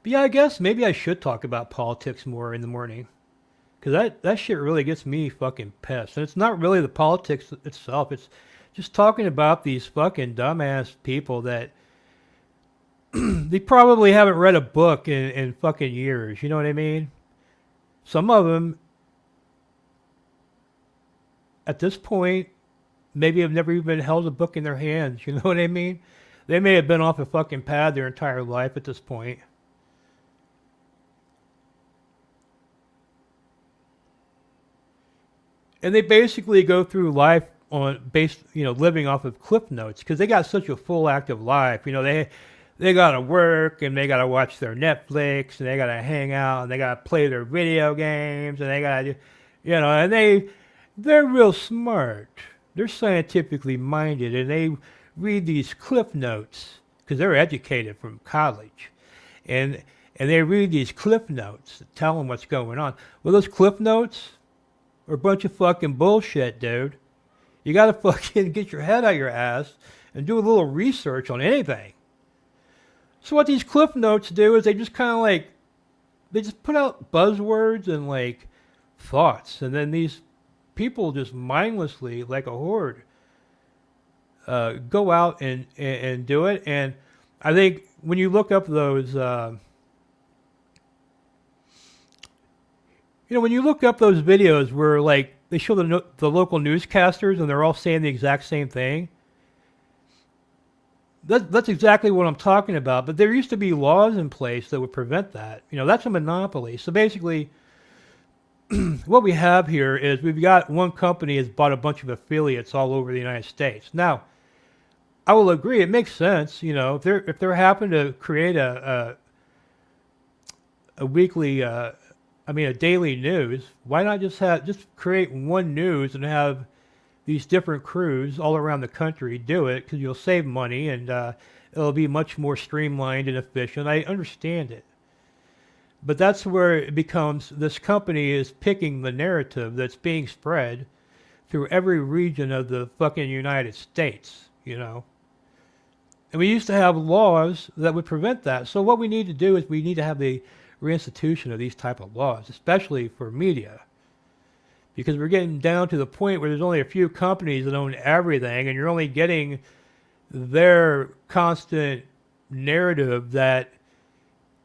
But yeah, I guess maybe I should talk about politics more in the morning. Because that shit really gets me fucking pissed. And it's not really the politics itself. It's just talking about these fucking dumbass people that they probably haven't read a book in fucking years. You know what I mean? Some of them, at this point, maybe have never even held a book in their hands. You know what I mean? They may have been off a fucking pad their entire life at this point. And they basically go through life living off of cliff notes because they got such a full active life. They gotta work and they gotta watch their Netflix and they gotta hang out and they gotta play their video games and they gotta, and they're real smart. They're scientifically minded and they read these cliff notes because they're educated from college, and they read these cliff notes that tell them what's going on. Well, those cliff notes are a bunch of fucking bullshit, dude. You gotta fucking get your head out your ass and do a little research on anything. So what these cliff notes do is they just kind of like, they just put out buzzwords and like thoughts, and then these people just mindlessly, like a horde, go out and do it. And I think when you look up those, when you look up those videos where like they show the local newscasters and they're all saying the exact same thing, that's exactly what I'm talking about. But there used to be laws in place that would prevent that. That's a monopoly. So basically, what we have here is we've got one company has bought a bunch of affiliates all over the United States. Now, I will agree, it makes sense. If they're happen to create a weekly, a daily news, why not just create one news and have these different crews all around the country do it, because you'll save money and it'll be much more streamlined and efficient. I understand it. But that's where it becomes, this company is picking the narrative that's being spread through every region of the fucking United States, And we used to have laws that would prevent that. So what we need to do is we need to have the reinstitution of these type of laws, especially for media. Because we're getting down to the point where there's only a few companies that own everything, and you're only getting their constant narrative that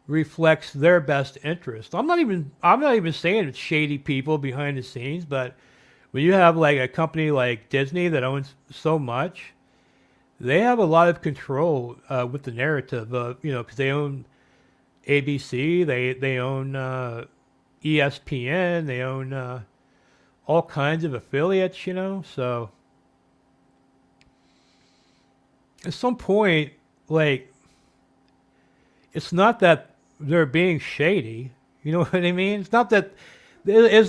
reflects their best interest. I'm not even saying it's shady people behind the scenes, but when you have like a company like Disney that owns so much, they have a lot of control with the narrative, because they own ABC, they own ESPN, they own all kinds of affiliates, so at some point, like, it's not that they're being shady, you know what I mean? It's not that, they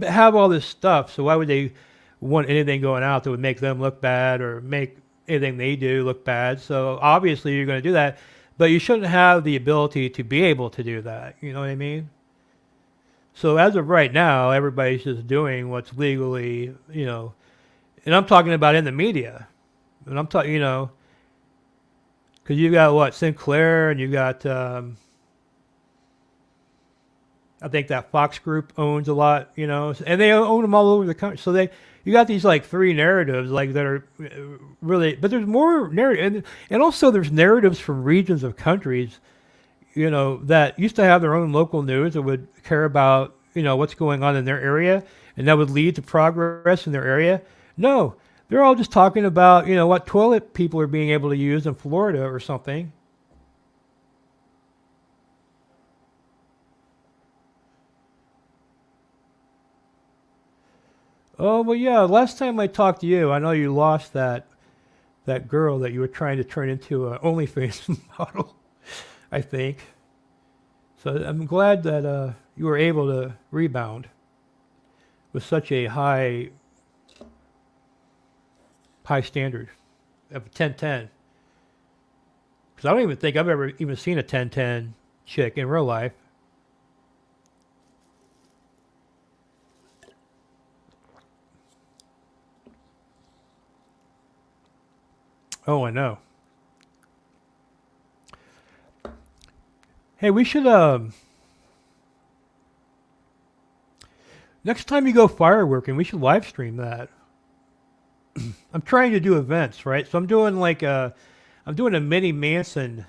have all this stuff, so why would they want anything going out that would make them look bad or make anything they do look bad? So obviously you're going to do that, but you shouldn't have the ability to be able to do that, you know what I mean? So as of right now, everybody's just doing what's legally, and I'm talking about in the media. And I'm talking, because you've got Sinclair, and you've got, I think that Fox Group owns a lot, and they own them all over the country. So you got these like three narratives like that are really, but there's more narrative, and also there's narratives from regions of countries, that used to have their own local news that would care about, what's going on in their area, and that would lead to progress in their area. No, they're all just talking about, what toilet people are being able to use in Florida or something. Oh, well, yeah. Last time I talked to you, I know you lost that girl that you were trying to turn into an OnlyFans model, I think. So I'm glad that you were able to rebound with such a high standard of 1010. Because I don't even think I've ever even seen a 1010 chick in real life. Oh, I know. Hey, we should next time you go fireworking, we should live stream that. I'm trying to do events, right? So I'm doing I'm doing a mini Manson.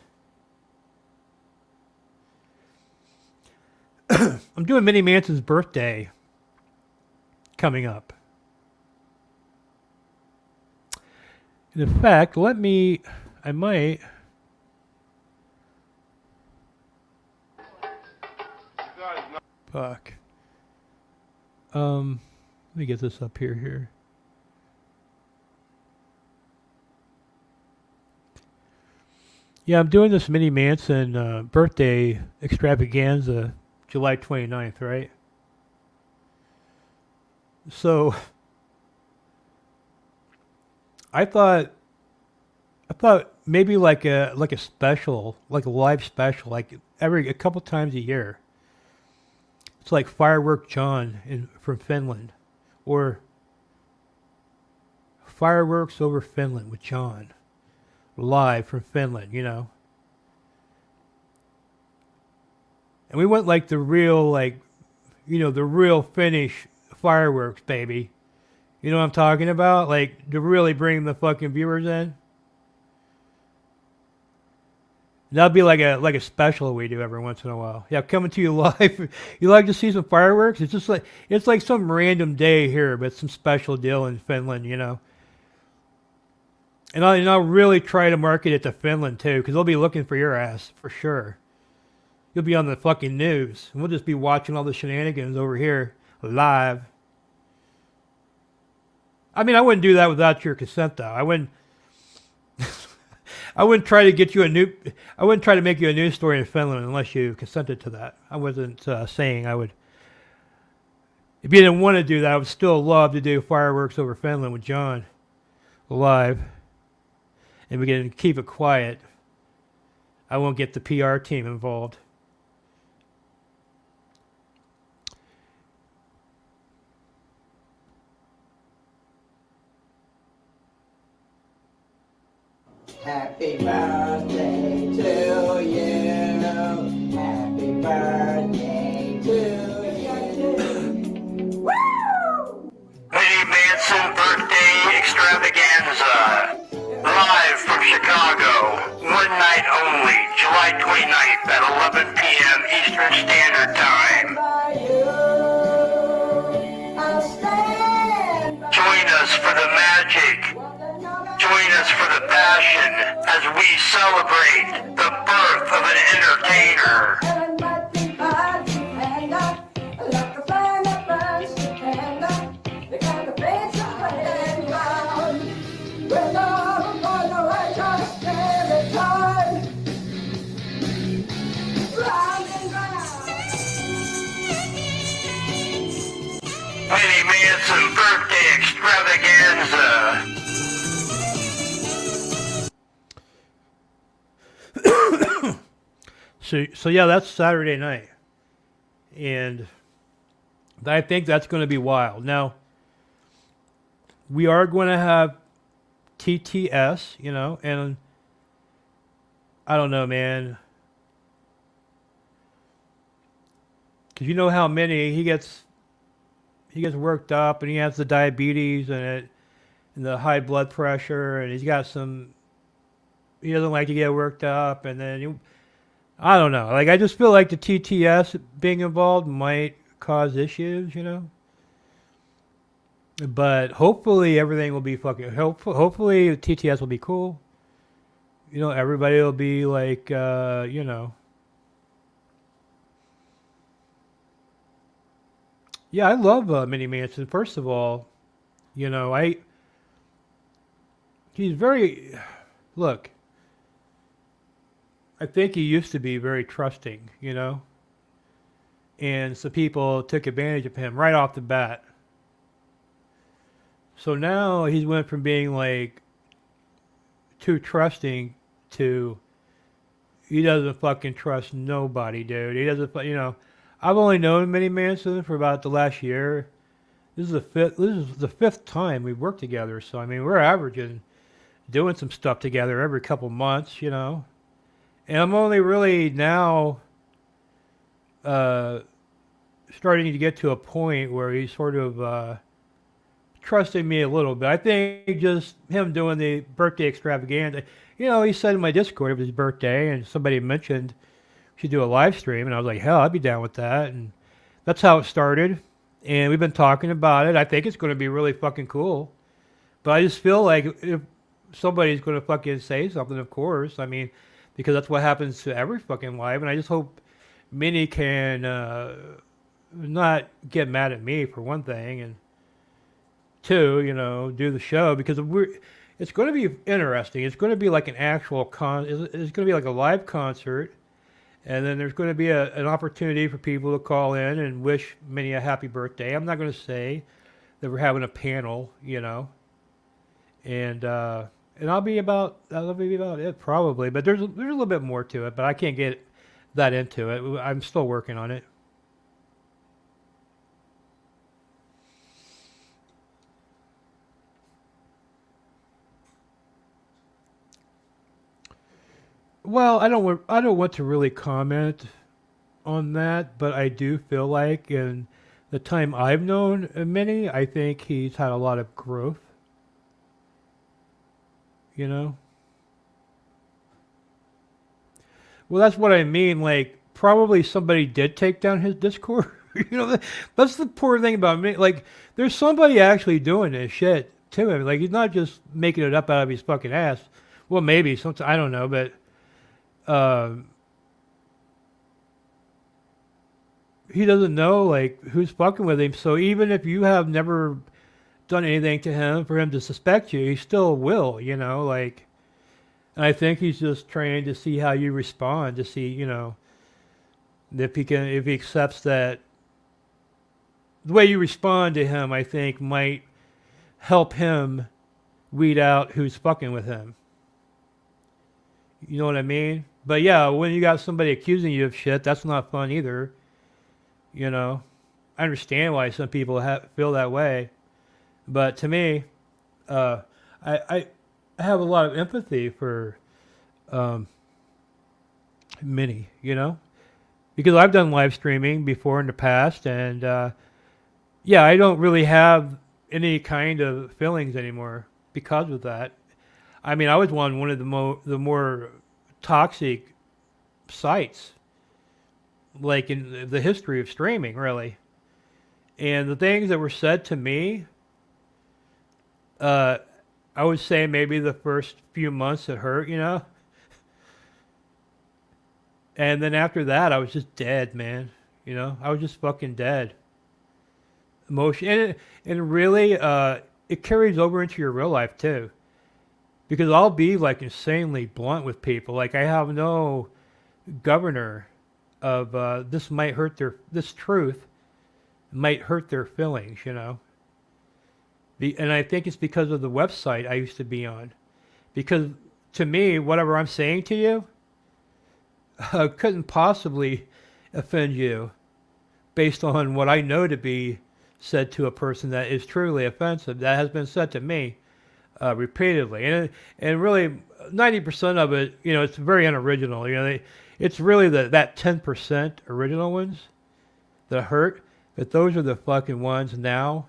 I'm doing Minnie Manson's birthday coming up. And in fact, I might. Fuck. Let me get this up here. Yeah, I'm doing this Minnie Manson birthday extravaganza July 29th, right? So I thought maybe like a special, like a live special, like a couple times a year. It's like Firework John from Finland, or Fireworks over Finland with John, live from Finland, you know. And we went like the real, the real Finnish fireworks, baby. You know what I'm talking about? Like to really bring the fucking viewers in. That'll be like a special we do every once in a while. Yeah, coming to you live. You like to see some fireworks? It's like some random day here, but some special deal in Finland, you know. And I'll really try to market it to Finland too, because they'll be looking for your ass for sure. You'll be on the fucking news, and we'll just be watching all the shenanigans over here live. I mean, I wouldn't do that without your consent, though. I wouldn't try to get you I wouldn't try to make you a news story in Finland unless you consented to that. I wasn't saying I would. If you didn't want to do that, I would still love to do fireworks over Finland with John live, and we can keep it quiet. I won't get the PR team involved. Happy birthday to you. Happy birthday to you. Woo! Minnie Manson birthday extravaganza. Live from Chicago. One night only. July 29th at 11 p.m. Eastern Standard Time. Join us for the magic. Join us for the passion as we celebrate the birth of an entertainer. Minnie Manson birthday extravaganza. So yeah, that's Saturday night, and I think that's going to be wild. Now, we are going to have TTS, you know, and I don't know, man, because you know how many he gets worked up, and he has the diabetes and the high blood pressure, and he doesn't like to get worked up, and then I don't know. Like, I just feel like the TTS being involved might cause issues, you know. But hopefully everything will be fucking. Hopefully the TTS will be cool. You know, everybody will be like, you know. Yeah, I love Minnie Manson. First of all, You know, he's very, look, I think he used to be very trusting, you know, and some people took advantage of him right off the bat. So now he's went from being like too trusting to he doesn't fucking trust nobody, dude. He doesn't, you know. I've only known Minnie Manson for about the last year. This is the fifth. This is the fifth time we've worked together. So I mean, we're averaging doing some stuff together every couple months, you know. And I'm only really now starting to get to a point where he's sort of trusting me a little bit. I think just him doing the birthday extravaganza. You know, he said in my Discord it was his birthday, and somebody mentioned we should do a live stream, and I was like, hell, I'd be down with that. And that's how it started. And we've been talking about it. I think it's going to be really fucking cool. But I just feel like if somebody's going to fucking say something, of course. I mean, because that's what happens to every fucking live. And I just hope Minnie can not get mad at me for one thing, and two, you know, do the show, because it's going to be interesting. It's going to be like an actual it's going to be like a live concert, and then there's going to be an opportunity for people to call in and wish Minnie a happy birthday. I'm not going to say that we're having a panel, you know, and that'll be about it probably. But there's a little bit more to it, but I can't get that into it. I'm still working on it. Well, I don't want to really comment on that, but I do feel like in the time I've known Minnie, I think he's had a lot of growth. You know? Well, that's what I mean. Like, probably somebody did take down his Discord. You know, that's the poor thing about me. Like, there's somebody actually doing this shit to him. Like, he's not just making it up out of his fucking ass. Well, maybe sometimes, I don't know, but he doesn't know like who's fucking with him. So even if you have never done anything to him for him to suspect you, he still will, you know, like, and I think he's just trying to see how you respond, to see, you know, if he accepts that the way you respond to him, I think might help him weed out who's fucking with him. You know what I mean? But yeah, when you got somebody accusing you of shit, that's not fun either. You know, I understand why some people feel that way, but to me, I have a lot of empathy for Minnie. You know, because I've done live streaming before in the past, and yeah, I don't really have any kind of feelings anymore because of that. I mean, I was on one of the more toxic sites, like in the history of streaming, really. And the things that were said to me, I would say maybe the first few months it hurt, you know. And then after that, I was just dead, man. You know, I was just fucking dead. Emotion, and really, it carries over into your real life too. Because I'll be like insanely blunt with people. Like I have no governor of this might hurt this truth might hurt their feelings, you know. And I think it's because of the website I used to be on. Because to me, whatever I'm saying to you couldn't possibly offend you based on what I know to be said to a person that is truly offensive. That has been said to me. Repeatedly, and really 90% of it, you know, it's very unoriginal. You know, it's really that 10% original ones that hurt. But those are the fucking ones now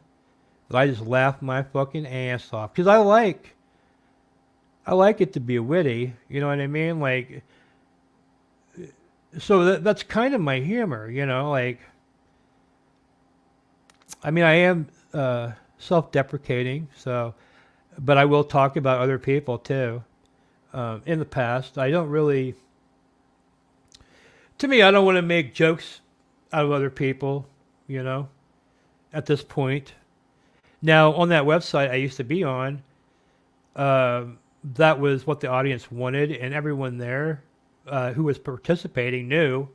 that I just laugh my fucking ass off, because I like it to be witty. You know what I mean? Like, so that's kind of my humor. You know, like, I mean, I am self-deprecating, so. But I will talk about other people too. In the past, I don't really. To me, I don't want to make jokes out of other people. You know, at this point, Now, on that website I used to be on, that was what the audience wanted, and everyone there who was participating knew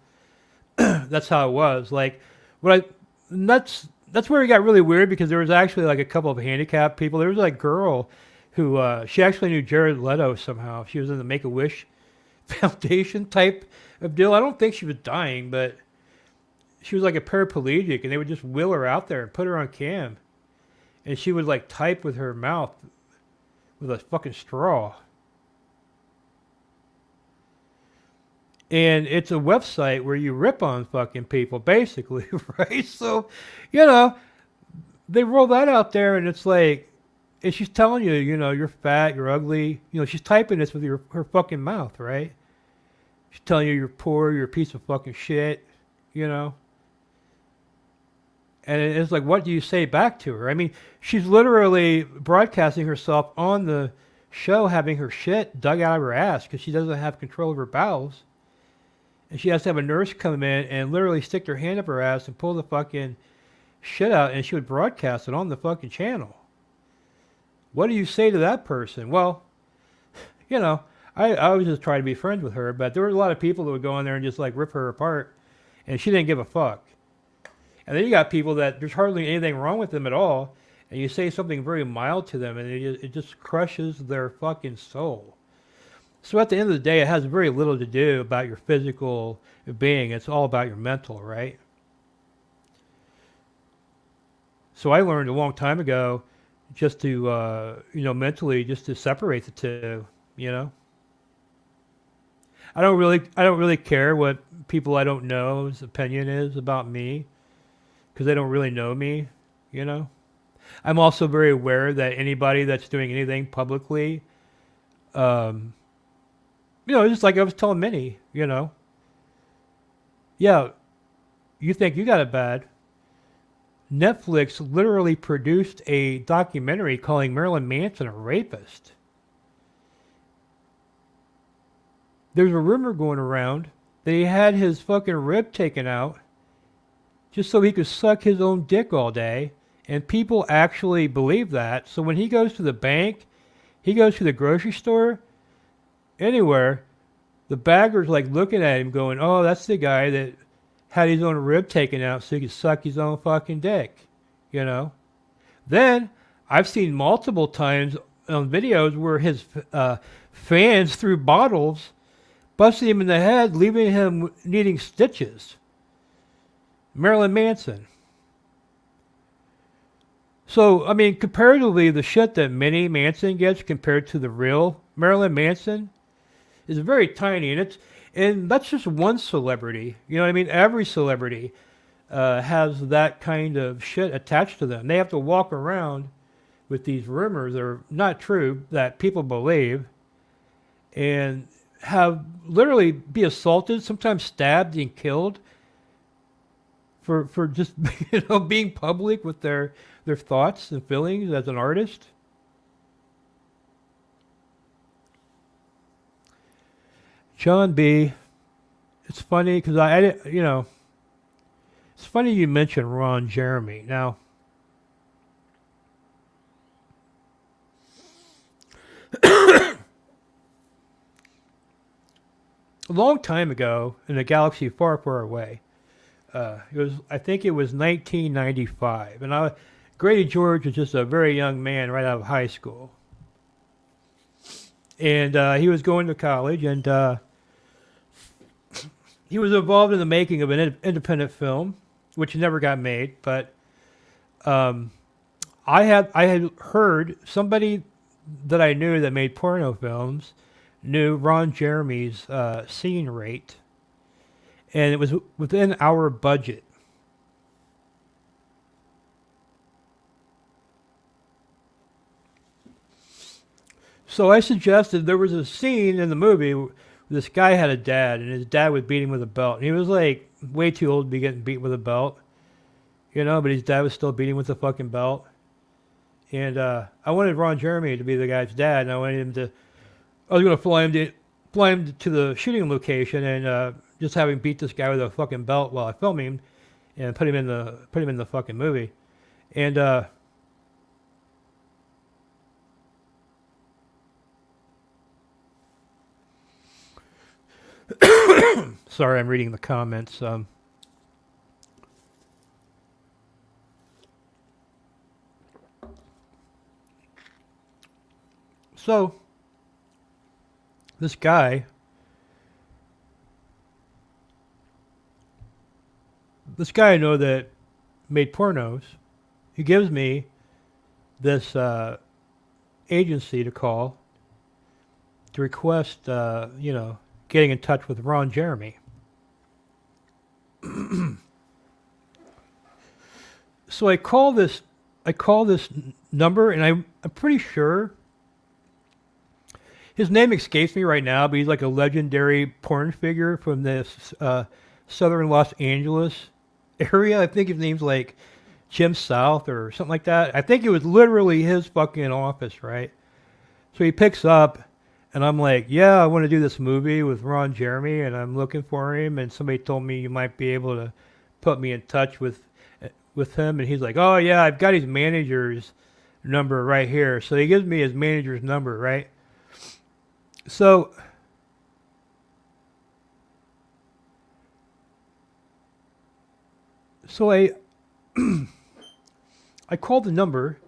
that's how it was. Like, what I and that's where it got really weird, because there was actually like a couple of handicapped people. There was like a girl who she actually knew Jared Leto somehow. She was in the Make-A-Wish Foundation type of deal. I don't think she was dying, but she was like a paraplegic, and they would just wheel her out there and put her on cam, and she would like type with her mouth with a fucking straw. And it's a website where you rip on fucking people, basically, right? So, they roll that out there, and it's like, and she's telling you, you're fat, you're ugly. She's typing this with her fucking mouth, right? She's telling you you're poor, you're a piece of fucking shit, And it's like, what do you say back to her? I mean, she's literally broadcasting herself on the show having her shit dug out of her ass because she doesn't have control of her bowels. And she has to have a nurse come in and literally stick their hand up her ass and pull the fucking shit out, and she would broadcast it on the fucking channel. What do you say to that person? Well, I was just trying to be friends with her, but there were a lot of people that would go in there and just like rip her apart, and she didn't give a fuck. And then you got people that there's hardly anything wrong with them at all, and you say something very mild to them, and it just crushes their fucking soul. So at the end of the day, it has very little to do about your physical being. It's all about your mental, right? So I learned a long time ago just to, mentally, just to separate the two, I don't really care what people I don't know's opinion is about me, because they don't really know me, I'm also very aware that anybody that's doing anything publicly, just like I was telling Minnie, yeah, you think you got it bad. Netflix literally produced a documentary calling Marilyn Manson a rapist. There's a rumor going around that he had his fucking rib taken out just so he could suck his own dick all day, and people actually believe that. So when he goes to the bank, he goes to the grocery store, anywhere, the bagger's like looking at him going, oh, that's the guy that had his own rib taken out so he could suck his own fucking dick, Then, I've seen multiple times on videos where his fans threw bottles, busting him in the head, leaving him needing stitches. Marilyn Manson. So, I mean, comparatively, the shit that Minnie Manson gets compared to the real Marilyn Manson is very tiny, and that's just one celebrity. You know what I mean? Every celebrity has that kind of shit attached to them. They have to walk around with these rumors that are not true, that people believe, and have literally be assaulted, sometimes stabbed and killed for just being public with their thoughts and feelings as an artist. John B. It's funny because it's funny you mentioned Ron Jeremy. Now, a long time ago in a galaxy far, far away, I think it was 1995, and Grady George was just a very young man right out of high school, and he was going to college, and he was involved in the making of an independent film, which never got made. But I had heard somebody that I knew that made porno films knew Ron Jeremy's scene rate, and it was within our budget. So I suggested there was a scene in the movie where this guy had a dad, and his dad was beating him with a belt. And he was like way too old to be getting beat with a belt, but his dad was still beating with the fucking belt. And I wanted Ron Jeremy to be the guy's dad, and I was going to fly him to the shooting location and just have him beat this guy with a fucking belt while I film him, and put him in the fucking movie. And Sorry, I'm reading the comments. So, this guy, I know that made pornos, he gives me this agency to call to request, getting in touch with Ron Jeremy. So I call this number, and I'm pretty sure his name escapes me right now, but he's like a legendary porn figure from this southern Los Angeles area. I think his name's like Jim South or something like that. I think it was literally his fucking office, right? So he picks up, and I'm like, yeah, I want to do this movie with Ron Jeremy, and I'm looking for him, and somebody told me you might be able to put me in touch with him, and he's like, oh yeah, I've got his manager's number right here. So he gives me his manager's number, right? So I I called the number,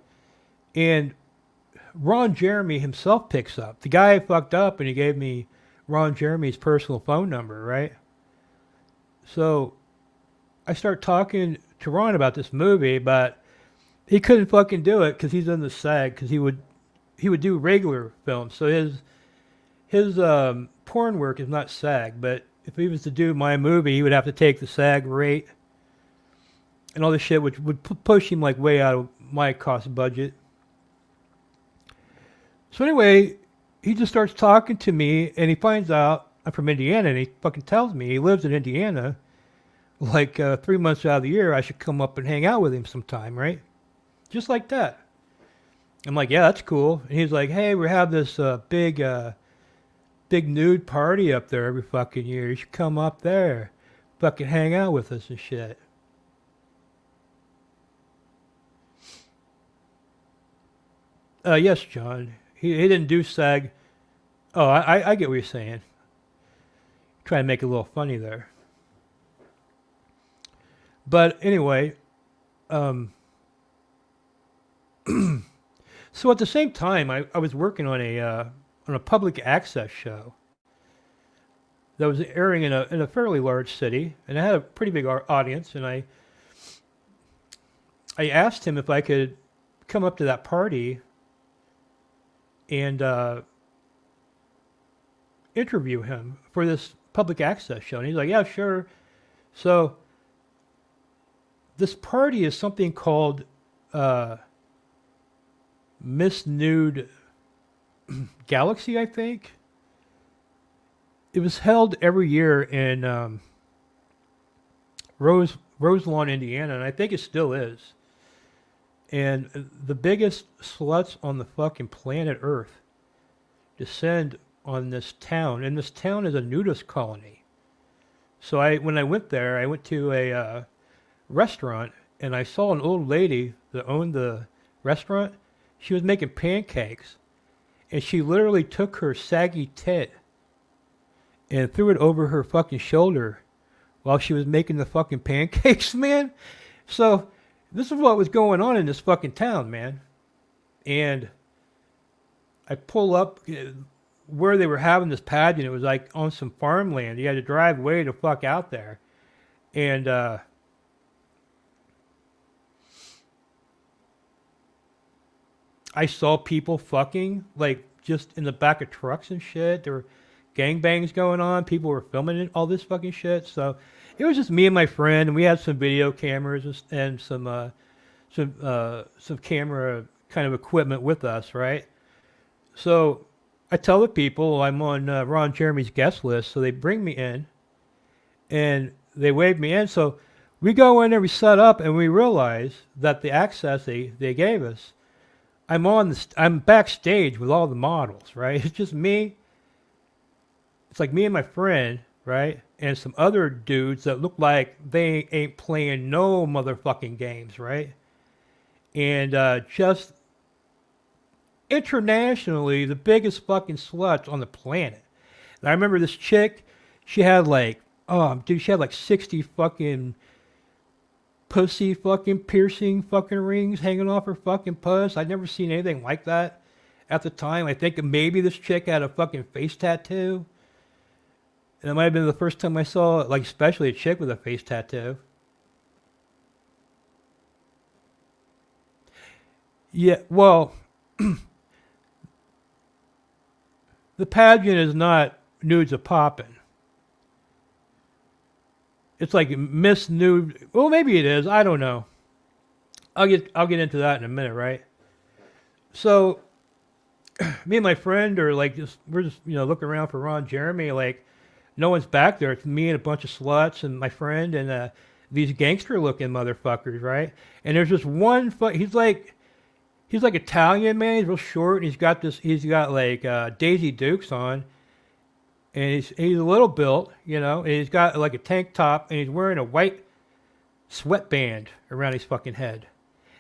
and Ron Jeremy himself picks up. The guy fucked up, and he gave me Ron Jeremy's personal phone number, right? So I start talking to Ron about this movie, but he couldn't fucking do it because he's in the SAG, because he would do regular films. So his porn work is not SAG, but if he was to do my movie, he would have to take the SAG rate and all this shit, which would push him like way out of my cost budget. So anyway, he just starts talking to me, and he finds out I'm from Indiana, and he fucking tells me he lives in Indiana. Like 3 months out of the year, I should come up and hang out with him sometime, right? Just like that. I'm like, yeah, that's cool. And he's like, hey, we have this big nude party up there every fucking year. You should come up there, fucking hang out with us and shit. Yes, John. He didn't do SAG. Oh, I get what you're saying. Trying to make it a little funny there. But anyway, so at the same time, I was working on a public access show that was airing in a fairly large city, and I had a pretty big audience. And I asked him if I could come up to that party and interview him for this public access show. And he's like, yeah, sure. So this party is something called Miss Nude Galaxy, I think. It was held every year in Roselawn, Indiana, and I think it still is. And the biggest sluts on the fucking planet Earth descend on this town, and this town is a nudist colony. So when I went there, I went to a restaurant, and I saw an old lady that owned the restaurant. She was making pancakes, and she literally took her saggy tit and threw it over her fucking shoulder while she was making the fucking pancakes, man. So this is what was going on in this fucking town, man. And I pull up where they were having this pageant. It was like on some farmland. You had to drive way the fuck out there. And I saw people fucking, like, just in the back of trucks and shit. There were gangbangs going on. People were filming it, all this fucking shit. So it was just me and my friend, and we had some video cameras and some camera kind of equipment with us, right? So I tell the people I'm on Ron Jeremy's guest list, so they bring me in, and they wave me in. So we go in there, we set up, and we realize that the access they gave us, I'm backstage with all the models, right? It's just me. It's like me and my friend, right? And some other dudes that look like they ain't playing no motherfucking games, right? And just internationally, the biggest fucking sluts on the planet. And I remember this chick, she had like Dude, she had like 60 fucking pussy fucking piercing fucking rings hanging off her fucking puss. I'd never seen anything like that at the time. I think maybe this chick had a fucking face tattoo. And it might have been the first time I saw, like, especially a chick with a face tattoo. Yeah, well, the pageant is not Nudes a Poppin'. It's like Miss Nude. Well, maybe it is. I don't know. I'll get into that in a minute, right? So, me and my friend are like we're just looking around for Ron Jeremy. Like, no one's back there. It's me and a bunch of sluts and my friend and these gangster-looking motherfuckers, right? And there's just one. He's like Italian, man. He's real short. And he's got like Daisy Dukes on. And he's a little built, and he's got like a tank top, and he's wearing a white sweatband around his fucking head.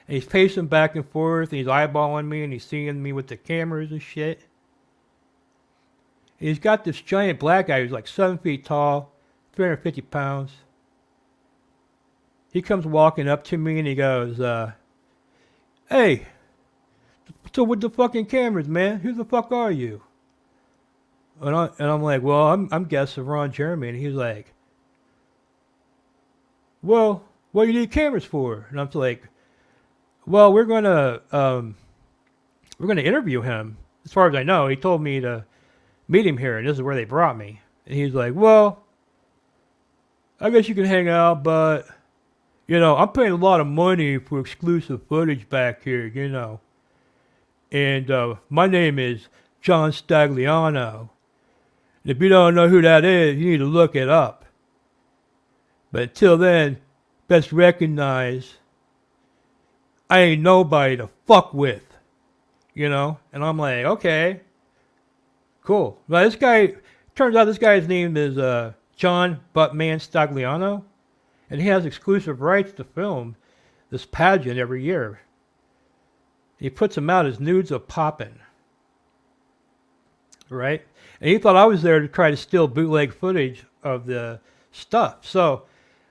And he's pacing back and forth, and he's eyeballing me, and he's seeing me with the cameras and shit. And he's got this giant black guy who's like 7 feet tall, 350 pounds. He comes walking up to me, and he goes, "Hey, so with the fucking cameras, man, who the fuck are you?" And I'm like, well, I'm guest of Ron Jeremy. And he's like, well, what do you need cameras for? And I'm like, well, we're gonna interview him. As far as I know, he told me to meet him here, and this is where they brought me. And he's like, well, I guess you can hang out, but I'm paying a lot of money for exclusive footage back here, And my name is John Stagliano. If you don't know who that is, you need to look it up. But until then, best recognize I ain't nobody to fuck with. And I'm like, okay, cool. Now turns out this guy's name is John Buttman Stagliano. And he has exclusive rights to film this pageant every year. He puts them out as Nudes a Poppin'. Right? And he thought I was there to try to steal bootleg footage of the stuff. So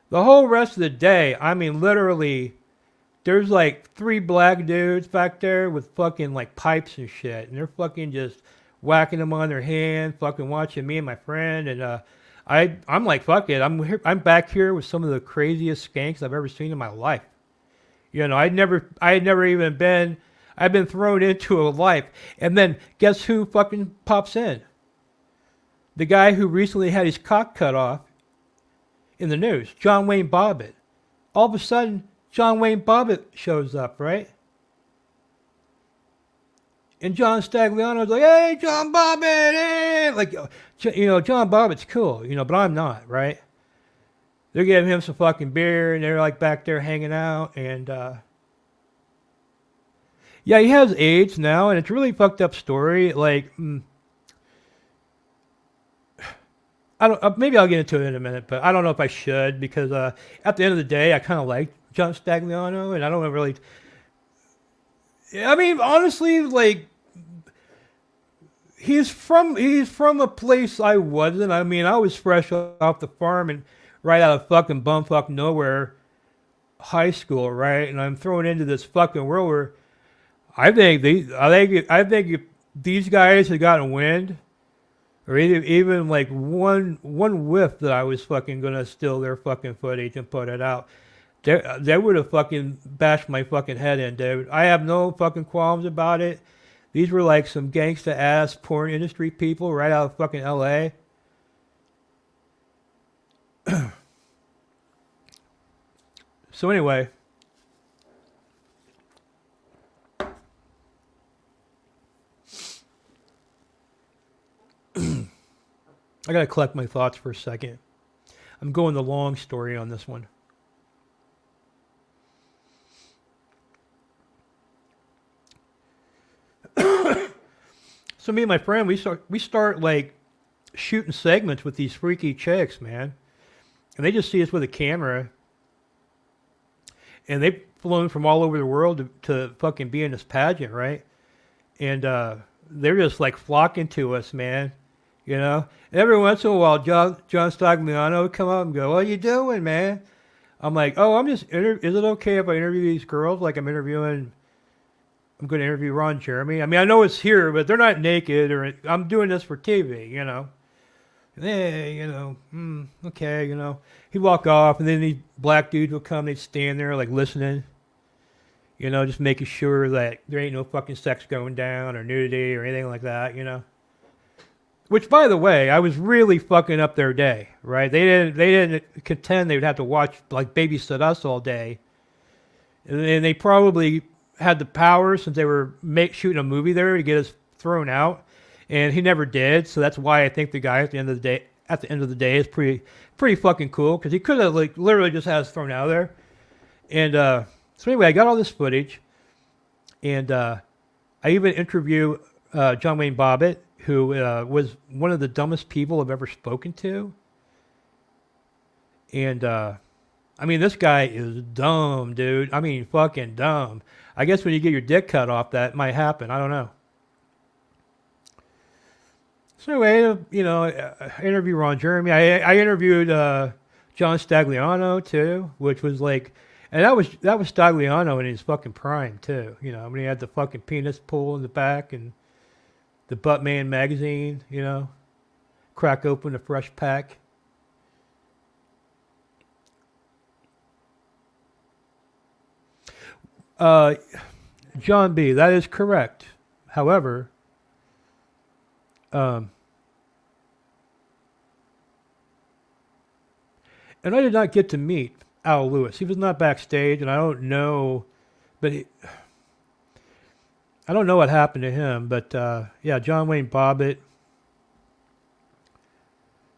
the whole rest of the day, I mean, literally, there's like 3 black dudes back there with fucking like pipes and shit. And they're fucking just whacking them on their hand, fucking watching me and my friend. And I'm like, fuck it. I'm back here with some of the craziest skanks I've ever seen in my life. I'd never even been. I've been thrown into a life. And then guess who fucking pops in? The guy who recently had his cock cut off in the news, John Wayne Bobbitt. All of a sudden, John Wayne Bobbitt shows up, right? And John Stagliano's like, hey, John Bobbitt, hey! Like, John Bobbitt's cool, but I'm not, right? They're giving him some fucking beer, and they're like back there hanging out, and yeah, he has AIDS now, and it's a really fucked up story. Like, I don't. Maybe I'll get into it in a minute, but I don't know if I should because at the end of the day, I kind of like John Stagliano, and I don't really. I mean, honestly, like, he's from a place I wasn't. I mean, I was fresh off the farm and right out of fucking bumfuck nowhere, high school, right? And I'm thrown into this fucking world where. I think if these guys had gotten wind, or even like one whiff that I was fucking gonna steal their fucking footage and put it out, they would have fucking bashed my fucking head in, dude. I have no fucking qualms about it. These were like some gangsta ass porn industry people right out of fucking LA. So anyway. I gotta collect my thoughts for a second. I'm going the long story on this one. So me and my friend, we start like shooting segments with these freaky chicks, man. And they just see us with a camera. And they've flown from all over the world to fucking be in this pageant, right? And they're just like flocking to us, man. you know. And every once in a while, John Stagliano would come up and go, "What are you doing, man?" I'm like, "Oh, I'm just. Is it okay if I interview these girls like I'm going to interview Ron Jeremy? I mean, I know it's here, but they're not naked, or I'm doing this for TV, you know." Hey, you know, okay, you know. He'd walk off, and then these black dudes would come. They'd stand there, like, listening, you know, just making sure that there ain't no fucking sex going down or nudity or anything like that, you know. Which, by the way, I was really fucking up their day, right? They didn't contend they would have to watch, like, babysit us all day. And they probably had the power, since they were shooting a movie there, to get us thrown out. And he never did, so that's why I think the guy at the end of the day is pretty fucking cool, because he could have, like, literally just had us thrown out of there. And so anyway, I got all this footage, and I even interviewed John Wayne Bobbitt, who was one of the dumbest people I've ever spoken to. And I mean, this guy is dumb, dude. I mean, fucking dumb. I guess when you get your dick cut off, that might happen. I don't know. So anyway, you know, I interviewed Ron Jeremy. I interviewed John Stagliano too, which was like, and that was Stagliano in his fucking prime too. You know, when he had the fucking penis pull in the back and the Buttman magazine, you know, crack open a fresh pack. John B., that is correct. However, and I did not get to meet Al Lewis. He was not backstage, and I don't know, but I don't know what happened to him. But yeah, John Wayne Bobbitt.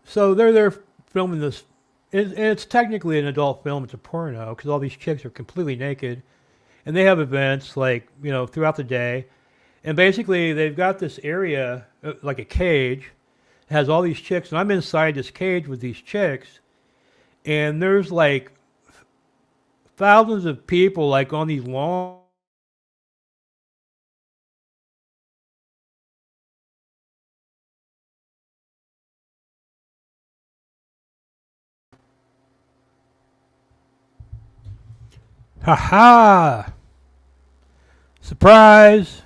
So they're there filming this, and it's technically an adult film. It's a porno because all these chicks are completely naked, and they have events like, you know, throughout the day. And basically, they've got this area, like a cage, it has all these chicks, and I'm inside this cage with these chicks, and there's like thousands of people, like on these long. Ha ha! Surprise!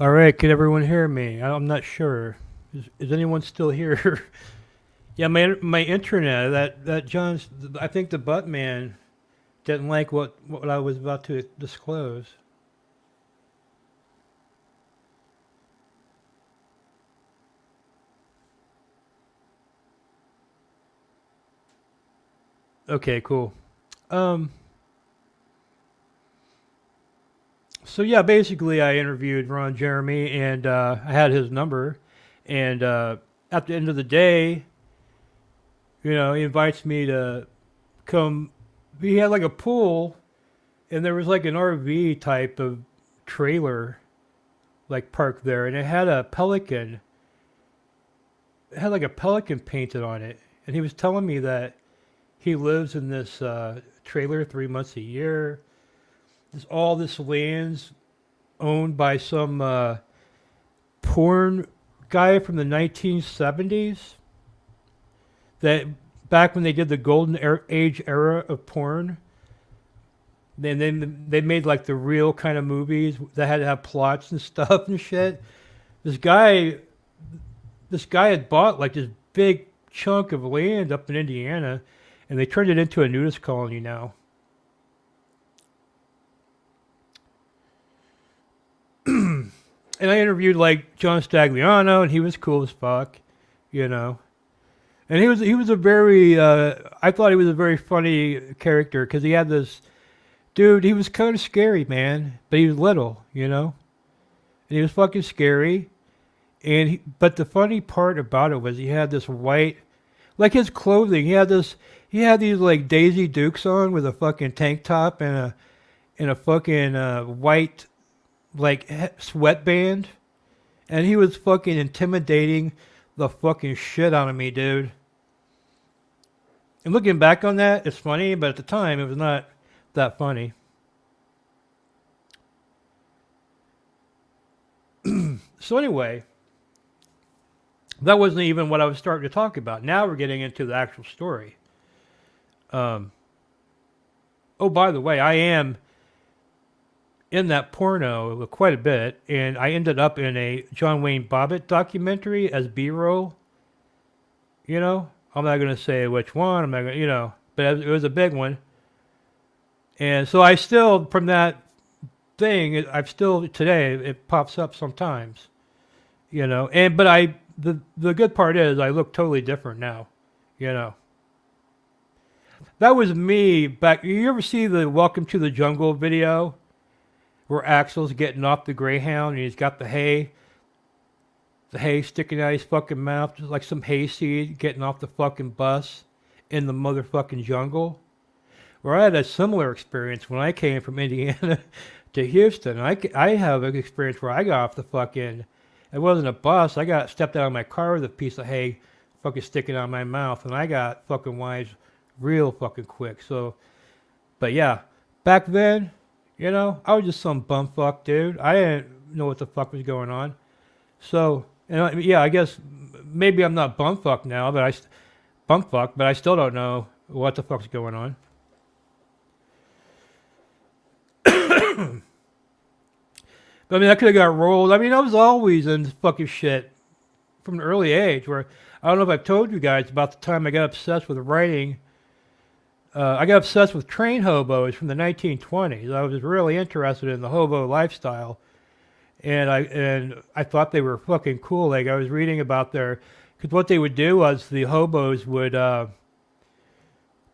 All right, can everyone hear me? I'm not sure. Is anyone still here? Yeah, my internet. That John's. I think the Buttman didn't like what I was about to disclose. Okay, cool. So yeah, basically I interviewed Ron Jeremy, and I had his number, and at the end of the day, you know, he invites me to come. He had like a pool, and there was like an RV type of trailer, like parked there, and it had a pelican. It had like a pelican painted on it, and he was telling me that he lives in this trailer 3 months a year. There's all this land's owned by some porn guy from the 1970s. That back when they did the golden age era of porn. Then they made like the real kind of movies that had to have plots and stuff and shit. This guy had bought like this big chunk of land up in Indiana, and they turned it into a nudist colony now. And I interviewed like John Stagliano, and he was cool as fuck, you know. And he was a very I thought he was a very funny character, because he had this dude. He was kind of scary, man, but he was little, you know. And he was fucking scary. And but the funny part about it was he had this white, like his clothing. He had these like Daisy Dukes on with a fucking tank top and a fucking white like sweatband, and he was fucking intimidating the fucking shit out of me, dude. And looking back on that, it's funny, but at the time it was not that funny. So anyway, that wasn't even what I was starting to talk about. Now we're getting into the actual story. Oh, by the way, I am in that porno quite a bit, and I ended up in a John Wayne Bobbitt documentary as B-roll. You know, I'm not going to say which one, I'm not going to, but it was a big one. And so I still, from that thing, I've still, today, it pops up sometimes, but the good part is I look totally different now, That was me back, you ever see the Welcome to the Jungle video? Where Axel's getting off the Greyhound and he's got the hay sticking out his fucking mouth, just like some hayseed getting off the fucking bus in the motherfucking jungle. Where I had a similar experience when I came from Indiana to Houston. I have an experience where I got off the fucking, it wasn't a bus, I stepped out of my car with a piece of hay fucking sticking out of my mouth, and I got fucking wise real fucking quick. So, but yeah, back then, I was just some bumfuck dude. I didn't know what the fuck was going on. So, I guess maybe I'm not bumfuck now, but I still don't know what the fuck's going on. But I mean, I could have got rolled. I mean, I was always in this fucking shit from an early age. Where I don't know if I've told you guys about the time I got obsessed with writing. I got obsessed with train hobos from the 1920s. I was really interested in the hobo lifestyle, and I thought they were fucking cool. Like I was reading about because what they would do was the hobos would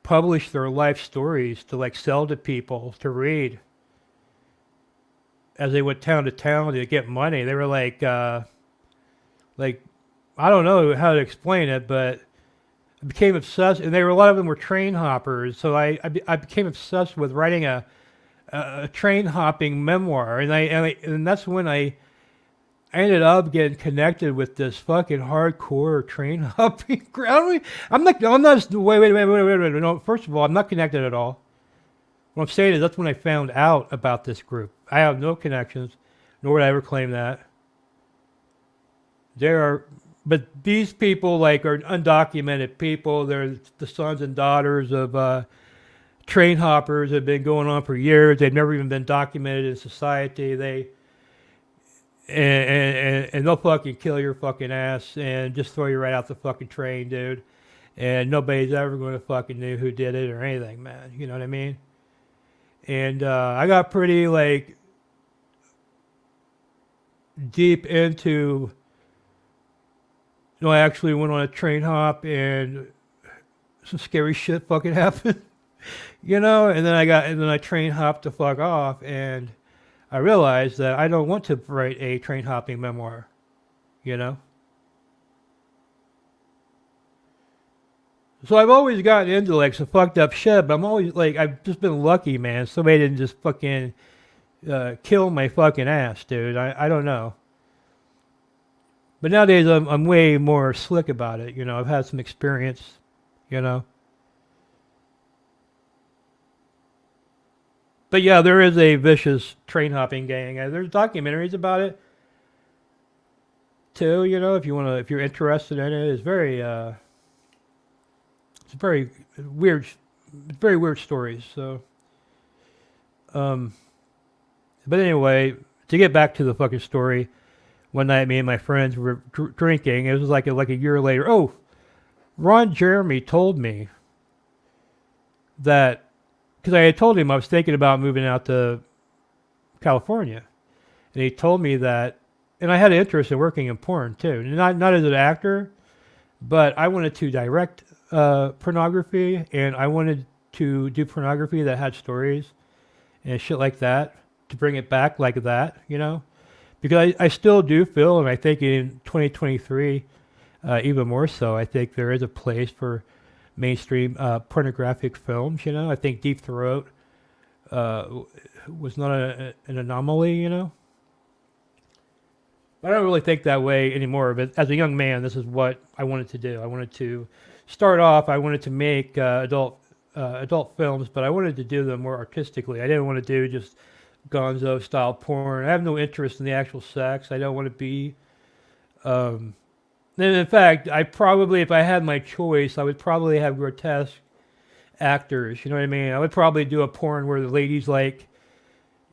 publish their life stories to like sell to people to read as they went town to town to get money. They were like I don't know how to explain it, but I became obsessed, and a lot of them were train hoppers. So I became obsessed with writing a train hopping memoir, and that's when I ended up getting connected with this fucking hardcore train hopping crowd. I'm not. Wait. No, first of all, I'm not connected at all. What I'm saying is that's when I found out about this group. I have no connections, nor would I ever claim that. But these people are undocumented people. They're the sons and daughters of train hoppers that have been going on for years. They've never even been documented in society. And they'll fucking kill your fucking ass and just throw you right out the fucking train, dude. And nobody's ever going to fucking know who did it or anything, man. You know what I mean? And I got pretty deep into. I actually went on a train hop and some scary shit fucking happened, and then I train hopped the fuck off, and I realized that I don't want to write a train hopping memoir, So I've always gotten into some fucked up shit, but I'm always I've just been lucky, man. Somebody didn't just fucking kill my fucking ass, dude. I don't know. But nowadays, I'm way more slick about it. I've had some experience, But yeah, there is a vicious train hopping gang. There's documentaries about it too. If you're interested in it, it's very weird. It's very weird stories. So, but anyway, to get back to the fucking story. One night, me and my friends were drinking. It was like a year later. Oh, Ron Jeremy told me that, because I had told him I was thinking about moving out to California, and he told me that, and I had an interest in working in porn too. Not as an actor, but I wanted to direct pornography, and I wanted to do pornography that had stories and shit like that, to bring it back like that, Because I still do feel, and I think in 2023, even more so, I think there is a place for mainstream pornographic films, I think Deep Throat was not an anomaly, But I don't really think that way anymore. But as a young man, this is what I wanted to do. I wanted to start off, I wanted to make adult films, but I wanted to do them more artistically. I didn't want to do just gonzo style porn. I have no interest in the actual sex. I don't want to be And in fact, I probably, if I had my choice, I would probably have grotesque actors. You know what I mean? I would probably do a porn where the lady's like,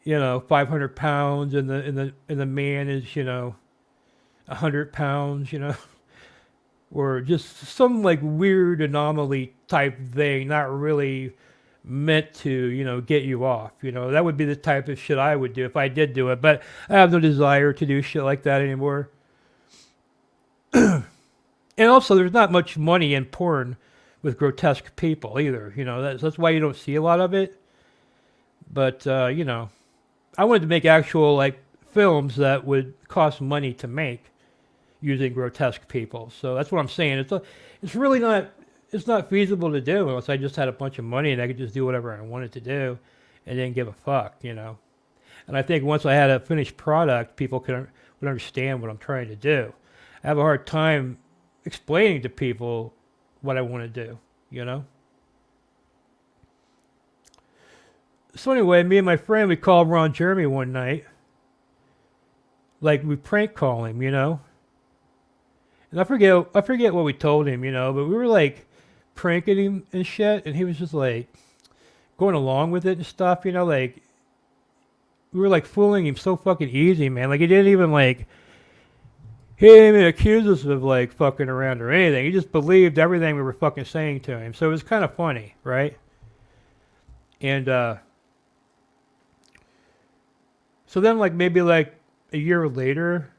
500 pounds, and the man is, 100 pounds. Or just some like weird anomaly type thing, not really meant to, get you off. That would be the type of shit I would do if I did do it. But I have no desire to do shit like that anymore. And also, there's not much money in porn with grotesque people either. That's why you don't see a lot of it. But I wanted to make actual like films that would cost money to make using grotesque people. So that's what I'm saying. It's really not. It's not feasible to do unless I just had a bunch of money and I could just do whatever I wanted to do, and didn't give a fuck. And I think once I had a finished product, people would understand what I'm trying to do. I have a hard time explaining to people what I want to do. So anyway, me and my friend, we called Ron Jeremy one night. Like, we prank call him, And I forget what we told him, but we were like pranking him and shit, and he was just like going along with it and stuff, like we were like fooling him so fucking easy, man. Like he didn't even accuse us of like fucking around or anything. He just believed everything we were fucking saying to him. So it was kind of funny, right? And so then like maybe like a year later,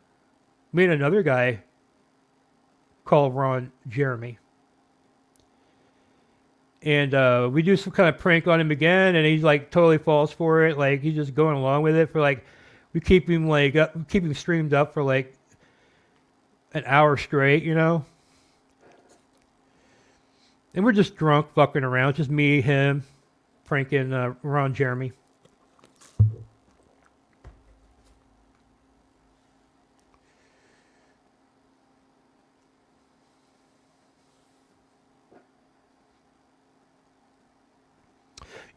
me and another guy called Ron Jeremy. And we do some kind of prank on him again, and he's like totally falls for it. Like he's just going along with it for like, we keep him streamed up for like an hour straight, And we're just drunk fucking around. It's just me, him, pranking Ron Jeremy.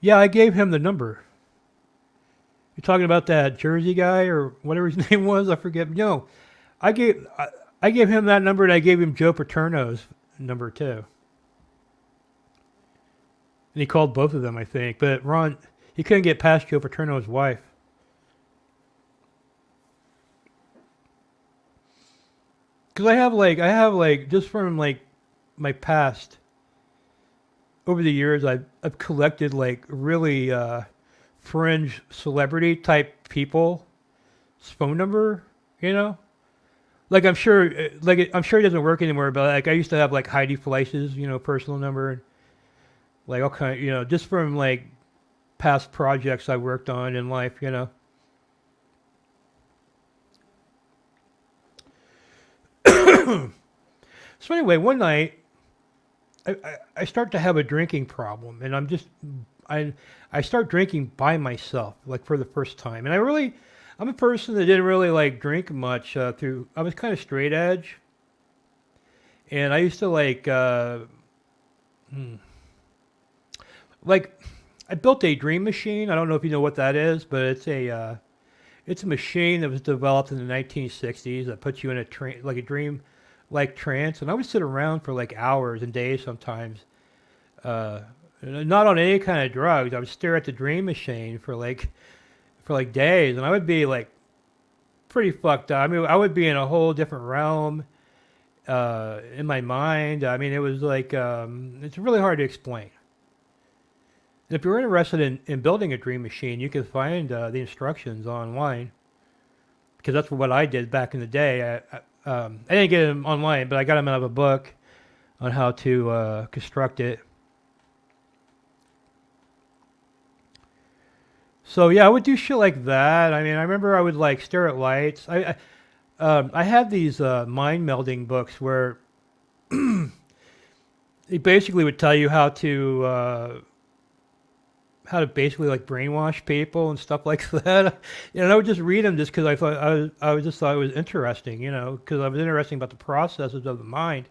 Yeah, I gave him the number. You're talking about that Jersey guy or whatever his name was? I forget. No, I gave him that number, and I gave him Joe Paterno's number too. And he called both of them, I think. But Ron, he couldn't get past Joe Paterno's wife. Because I have like just from like my past. Over the years, I've collected like really fringe celebrity type people's phone number. Like I'm sure it doesn't work anymore. But like I used to have like Heidi Fleisch's personal number, like all kind just from like past projects I worked on in life. So anyway, one night. I start to have a drinking problem, and I start drinking by myself, like for the first time. And I'm a person that didn't really like drink much I was kind of straight edge, and I used to like I built a dream machine. I don't know if you know what that is, but it's a machine that was developed in the 1960s that puts you in a dream like trance, and I would sit around for like hours and days sometimes, not on any kind of drugs. I would stare at the dream machine for like days, and I would be like pretty fucked up. I mean, I would be in a whole different realm in my mind. I mean, it was like it's really hard to explain. And if you're interested in building a dream machine, you can find the instructions online, because that's what I did back in the day. I didn't get them online, but I got them out of a book on how to construct it. So yeah, I would do shit like that. I mean, I remember I would like stare at lights. I had these mind melding books where they basically would tell you how to basically like brainwash people and stuff like that. And I would just read them just because I thought I just thought it was interesting, because I was interested about the processes of the mind.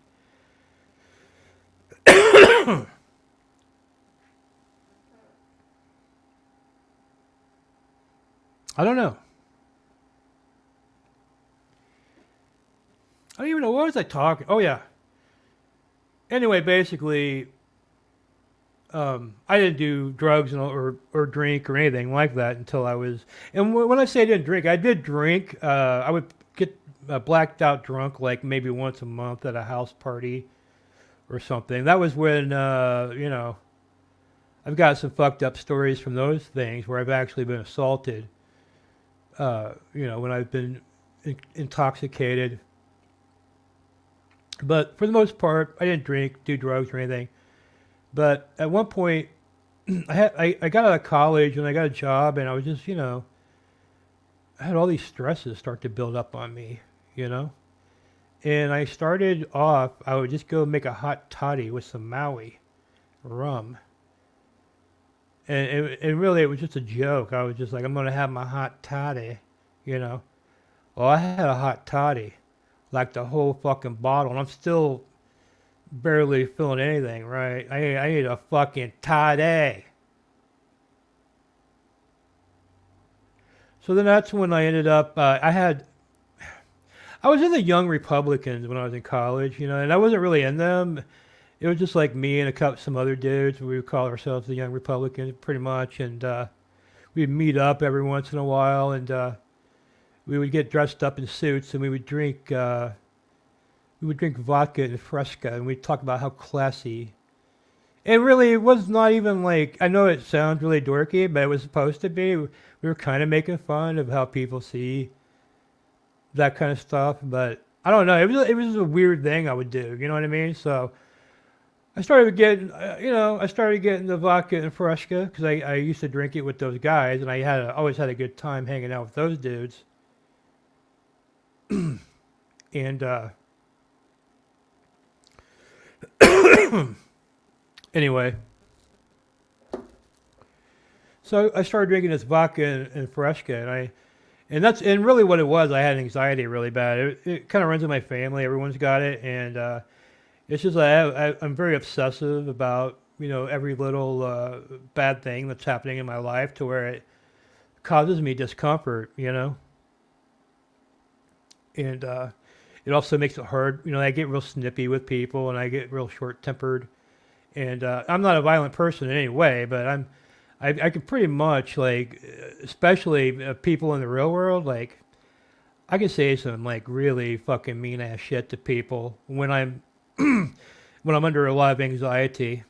I don't know. I don't even know, what was I talking? Oh yeah. Anyway, basically, I didn't do drugs or drink or anything like that until I was. And when I say I didn't drink, I did drink. I would get blacked out drunk like maybe once a month at a house party or something. That was when I've got some fucked up stories from those things where I've actually been assaulted. When I've been intoxicated. But for the most part, I didn't drink, do drugs or anything. But at one point, I got out of college and I got a job, and I was just, I had all these stresses start to build up on me, And I started off, I would just go make a hot toddy with some Maui rum. And really, it was just a joke. I was just like, I'm going to have my hot toddy, Well, I had a hot toddy, like the whole fucking bottle, and I'm still barely feeling anything, right? I ate a fucking toddy. So then that's when I ended up, I was in the Young Republicans when I was in college, and I wasn't really in them. It was just like me and some other dudes. We would call ourselves the Young Republicans, pretty much, and we'd meet up every once in a while, and we would get dressed up in suits, and we would drink vodka and Fresca, and we'd talk about how classy. And really, it was not even like, I know it sounds really dorky, but it was supposed to be. We were kind of making fun of how people see that kind of stuff, but I don't know. It was a weird thing I would do. You know what I mean? So I started getting, the vodka and Fresca because I used to drink it with those guys, and I always had a good time hanging out with those dudes. And anyway, so I started drinking this vodka and Fresca, and really what it was, I had anxiety really bad. It kind of runs in my family. Everyone's got it, and it's just I'm very obsessive about every little bad thing that's happening in my life to where it causes me discomfort, and it also makes it hard. I get real snippy with people, and I get real short-tempered. And I'm not a violent person in any way, but I can pretty much, like, especially people in the real world, like, I can say some like really fucking mean ass shit to people when I'm when I'm under a lot of anxiety,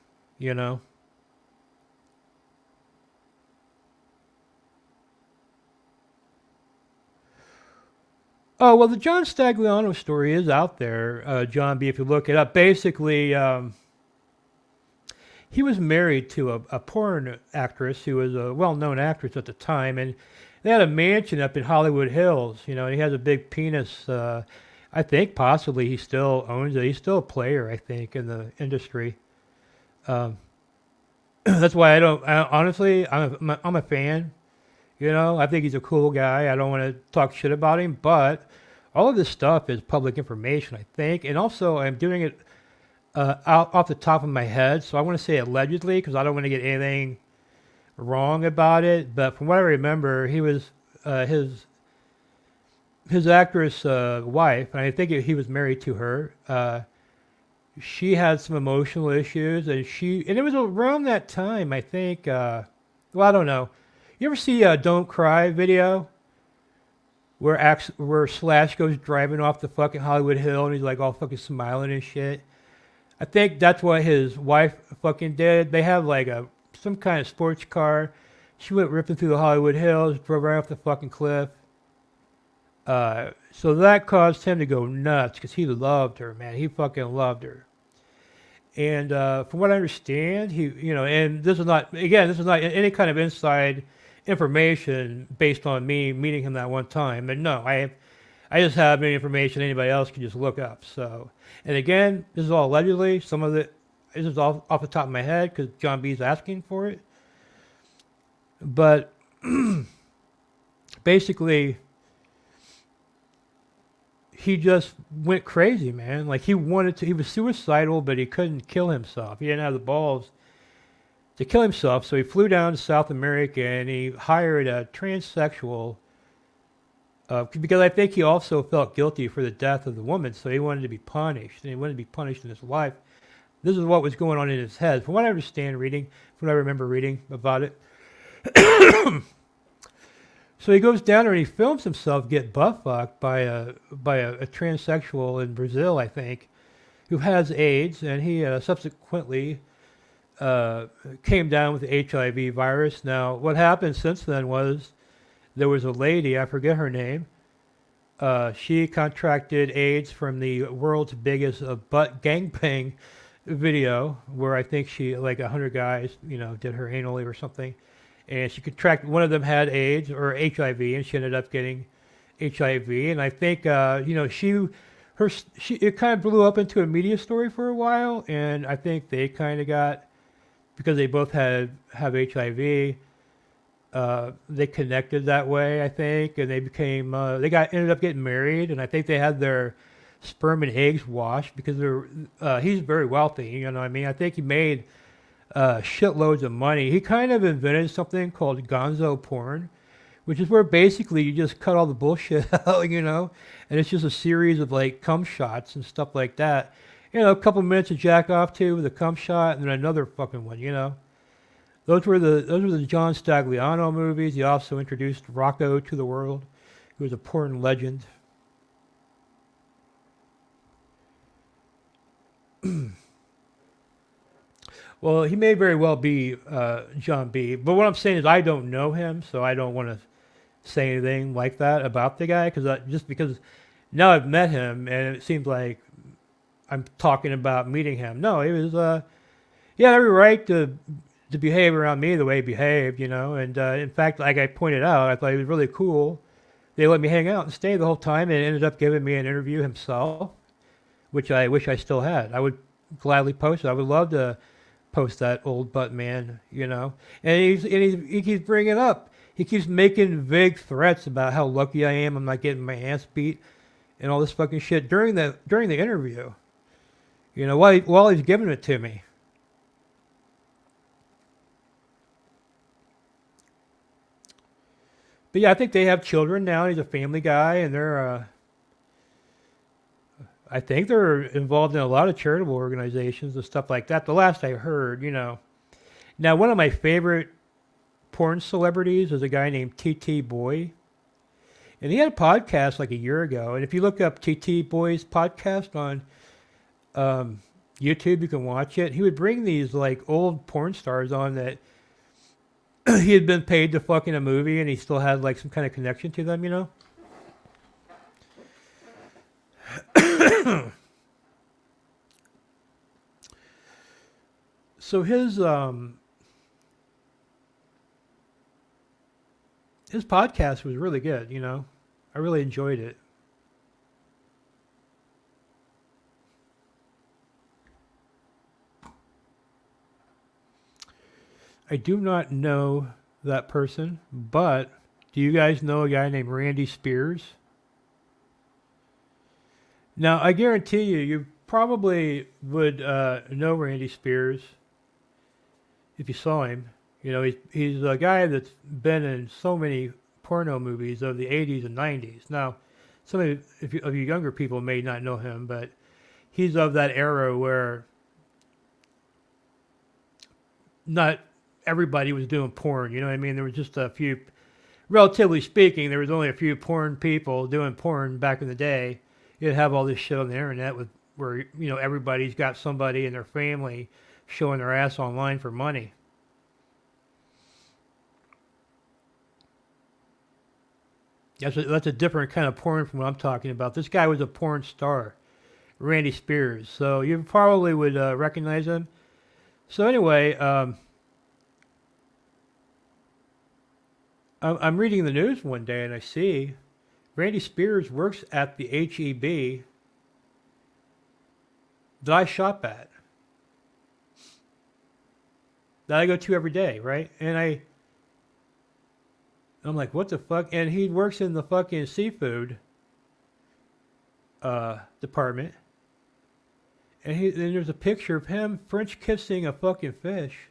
Oh, well, the John Stagliano story is out there, John B., if you look it up. Basically, he was married to a porn actress who was a well-known actress at the time, and they had a mansion up in Hollywood Hills, and he has a big penis. I think possibly he still owns it. He's still a player, I think, in the industry. That's why honestly, I'm a fan. I think he's a cool guy. I don't want to talk shit about him, but all of this stuff is public information, I think. And also, I'm doing it off the top of my head, so I want to say allegedly because I don't want to get anything wrong about it. But from what I remember, he was his actress wife, and I think he was married to her. She had some emotional issues, and it was around that time, I think. Well, I don't know. You ever see a "Don't Cry" video where Slash goes driving off the fucking Hollywood Hill and he's like all fucking smiling and shit? I think that's what his wife fucking did. They have like some kind of sports car. She went ripping through the Hollywood Hills, drove right off the fucking cliff. So that caused him to go nuts because he loved her, man. He fucking loved her. And from what I understand, and this is not any kind of inside information based on me meeting him that one time. But no, I just have any information anybody else can just look up. So, and again, this is all allegedly. Some of it this is off the top of my head because John B is asking for it. But basically, he just went crazy, man. Like he was suicidal, but he couldn't kill himself. He didn't have the balls to kill himself, so he flew down to South America and he hired a transsexual Because I think he also felt guilty for the death of the woman, so he wanted to be punished, and he wanted to be punished in his life. This is what was going on in his head. From what I understand reading, from what I remember reading about it. So he goes down there and he films himself get butt fucked by a transsexual in Brazil, I think, who has AIDS, and he subsequently came down with the HIV virus. Now, what happened since then was there was a lady, I forget her name, she contracted AIDS from the world's biggest butt gangbang video, where I think she, like 100 guys, did her anally or something. And she contracted, one of them had AIDS or HIV, and she ended up getting HIV. And I think, it kind of blew up into a media story for a while. And I think they kind of got, because they both have HIV, they connected that way, I think, and they became, ended up getting married. And I think they had their sperm and eggs washed because he's very wealthy. You know what I mean? I think he made shitloads of money. He kind of invented something called gonzo porn, which is where basically you just cut all the bullshit out, and it's just a series of like cum shots and stuff like that. A couple minutes to jack off to with a cum shot and then another fucking one, Those were the John Stagliano movies. He also introduced Rocco to the world, who was a porn legend. Well, he may very well be John B. But what I'm saying is I don't know him, so I don't want to say anything like that about the guy, because now I've met him and it seems like I'm talking about meeting him. No, he was he had every right to behave around me the way he behaved, And in fact, like I pointed out, I thought he was really cool. They let me hang out and stay the whole time, and ended up giving me an interview himself, which I wish I still had. I would gladly post it. I would love to post that old butt man, And he keeps bringing it up. He keeps making vague threats about how lucky I am. I'm not getting my ass beat, and all this fucking shit during the interview. While he's giving it to me. But yeah, I think they have children now. He's a family guy, and I think they're involved in a lot of charitable organizations and stuff like that. The last I heard, Now, one of my favorite porn celebrities is a guy named TT Boy. And he had a podcast like a year ago. And if you look up TT Boy's podcast on YouTube, you can watch it. He would bring these like old porn stars on that he had been paid to fuck in a movie, and he still had like some kind of connection to them, So his podcast was really good, I really enjoyed it. I do not know that person, but do you guys know a guy named Randy Spears? Now, I guarantee you probably would know Randy Spears if you saw him. He's a guy that's been in so many porno movies of the 80s and 90s. Now, some of you younger people may not know him, but he's of that era where not everybody was doing porn, you know what I mean? There was just a few, relatively speaking, there was only a few porn people doing porn back in the day. You'd have all this shit on the internet where everybody's got somebody in their family showing their ass online for money. That's a different kind of porn from what I'm talking about. This guy was a porn star, Randy Spears. So you probably would recognize him. So anyway, I'm reading the news one day and I see Randy Spears works at the HEB that I shop at, that I go to every day, right? And I'm like, what the fuck? And he works in the fucking seafood department. And there's a picture of him French kissing a fucking fish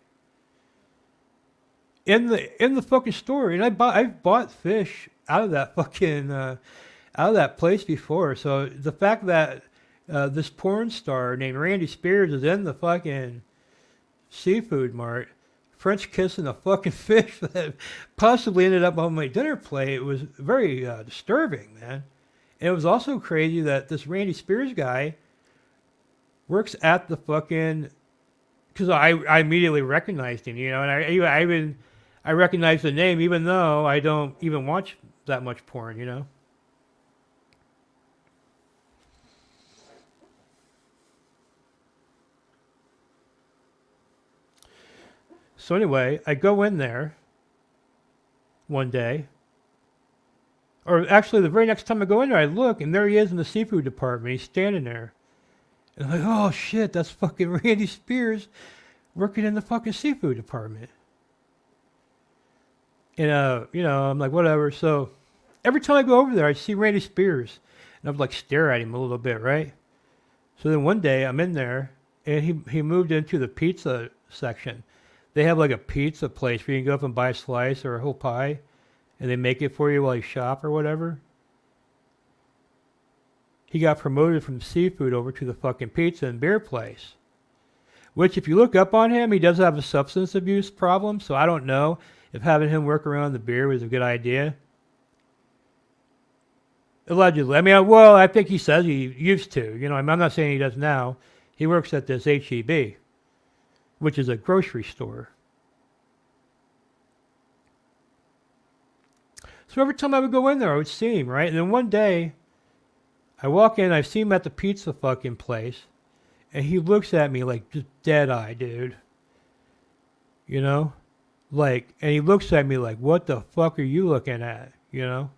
in the fucking store. And I've bought fish out of that fucking out of that place before. So the fact that this porn star named Randy Spears is in the fucking seafood mart, French kissing a fucking fish that possibly ended up on my dinner plate, it was very disturbing, man. And it was also crazy that this Randy Spears guy works at the fucking, because I immediately recognized him, you know, and I recognized the name even though I don't even watch that much porn, you know. So anyway, I go in there one day, or actually the very next time I go in there, I look, and there he is in the seafood department. He's standing there. And I'm like, oh shit, that's fucking Randy Spears working in the fucking seafood department. And, you know, I'm like, whatever. So every time I go over there, I see Randy Spears. And I'm like, stare at him a little bit, right? So then one day I'm in there, and he moved into the pizza section. They have like a pizza place where you can go up and buy a slice or a whole pie, and they make it for you while you shop or whatever. He got promoted from seafood over to the fucking pizza and beer place. Which, if you look up on him, he does have a substance abuse problem, so I don't know if having him work around the beer was a good idea. Allegedly. I mean, well, I think he says he used to. You know, I'm not saying he does now. He works at this Ymttd, which is a grocery store. So every time I would go in there, I would see him, right? And then one day, I walk in, I see him at the pizza fucking place, and he looks at me like just dead-eye, dude. You know? Like, and he looks at me like, what the fuck are you looking at? You know?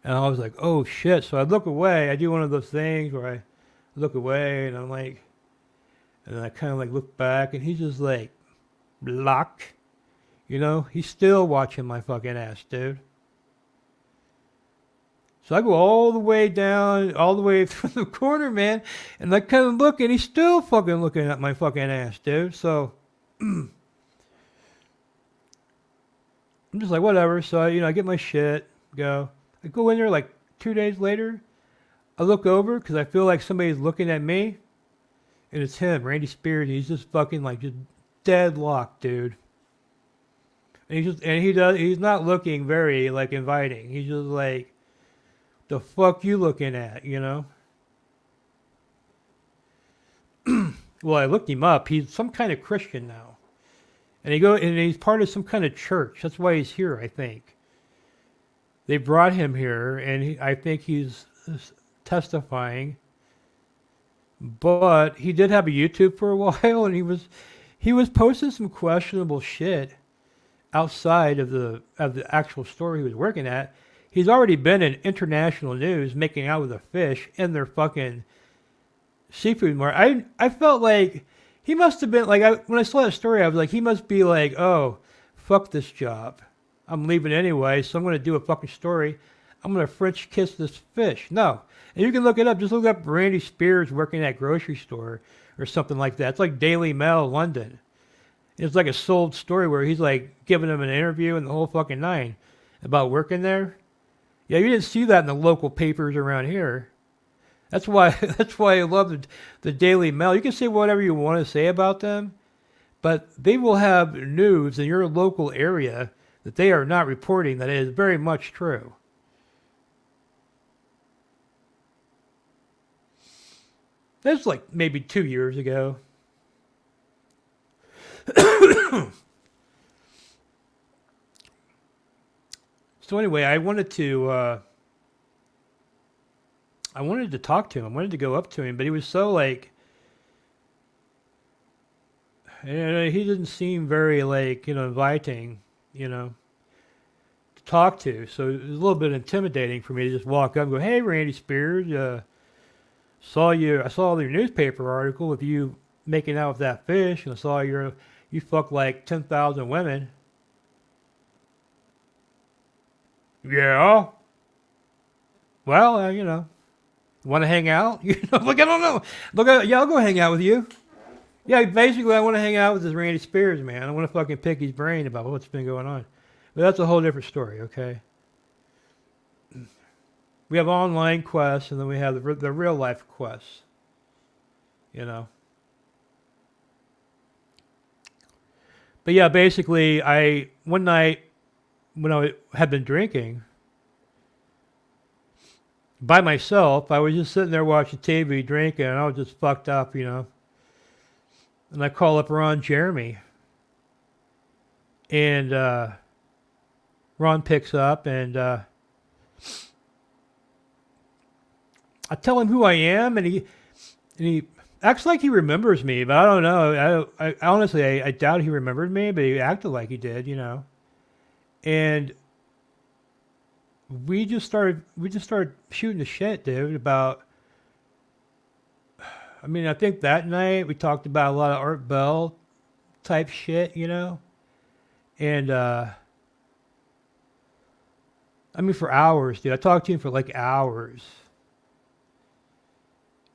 And I was like, oh shit. So I look away. I do one of those things where I look away, and I'm like, and then I kind of like look back, and he's just like, block. You know? He's still watching my fucking ass, dude. So I go all the way down, all the way through the corner, man, and I kind of look, and he's still fucking looking at my fucking ass, dude. So I'm just like, whatever. So, you know, I get my shit, go. I go in there like 2 days later. I look over because I feel like somebody's looking at me. And it's him, Randy Spears. He's just fucking like just deadlocked, dude. And he's not looking very like inviting. He's just like, the fuck you looking at, you know? Well, I looked him up. He's some kind of Christian now. And he's part of some kind of church. That's why he's here, I think. They brought him here, and I think he's testifying. But he did have a YouTube for a while, and he was posting some questionable shit outside of the actual store he was working at. He's already been in international news making out with a fish in their fucking seafood mart. I felt like he must have been like, when I saw that story, I was like, he must be like, oh, fuck this job. I'm leaving anyway, so I'm going to do a fucking story. I'm going to French kiss this fish. No. And you can look it up. Just look up Randy Spears working at grocery store or something like that. It's like Daily Mail London. It's like a sold story where he's like giving them an interview and the whole fucking nine about working there. Yeah, you didn't see that in the local papers around here. That's why I love the Daily Mail. You can say whatever you want to say about them, but they will have news in your local area that they are not reporting that is very much true. That's like maybe 2 years ago. So anyway, I wanted to talk to him. I wanted to go up to him, but he was so like, he didn't seem very like, inviting, to talk to. So it was a little bit intimidating for me to just walk up and go, "Hey, Randy Spears, I saw your newspaper article with you making out with that fish, and I saw you fucked like 10,000 women." Yeah. Well, want to hang out? Like, I don't know. Yeah, I'll go hang out with you. Yeah, basically, I want to hang out with this Randy Spears, man. I want to fucking pick his brain about what's been going on. But that's a whole different story, okay? We have online quests, and then we have the real life quests. You know. But yeah, basically, one night when I had been drinking by myself, I was just sitting there watching TV, drinking, and I was just fucked up, you know. And I call up Ron Jeremy, and Ron picks up, and I tell him who I am, and he acts like he remembers me, but I don't know. I honestly, I doubt he remembered me, but he acted like he did, you know. And we just started shooting the shit, dude, about. I mean, I think that night we talked about a lot of Art Bell type shit, you know. And I mean, for hours, dude. I talked to him for like hours.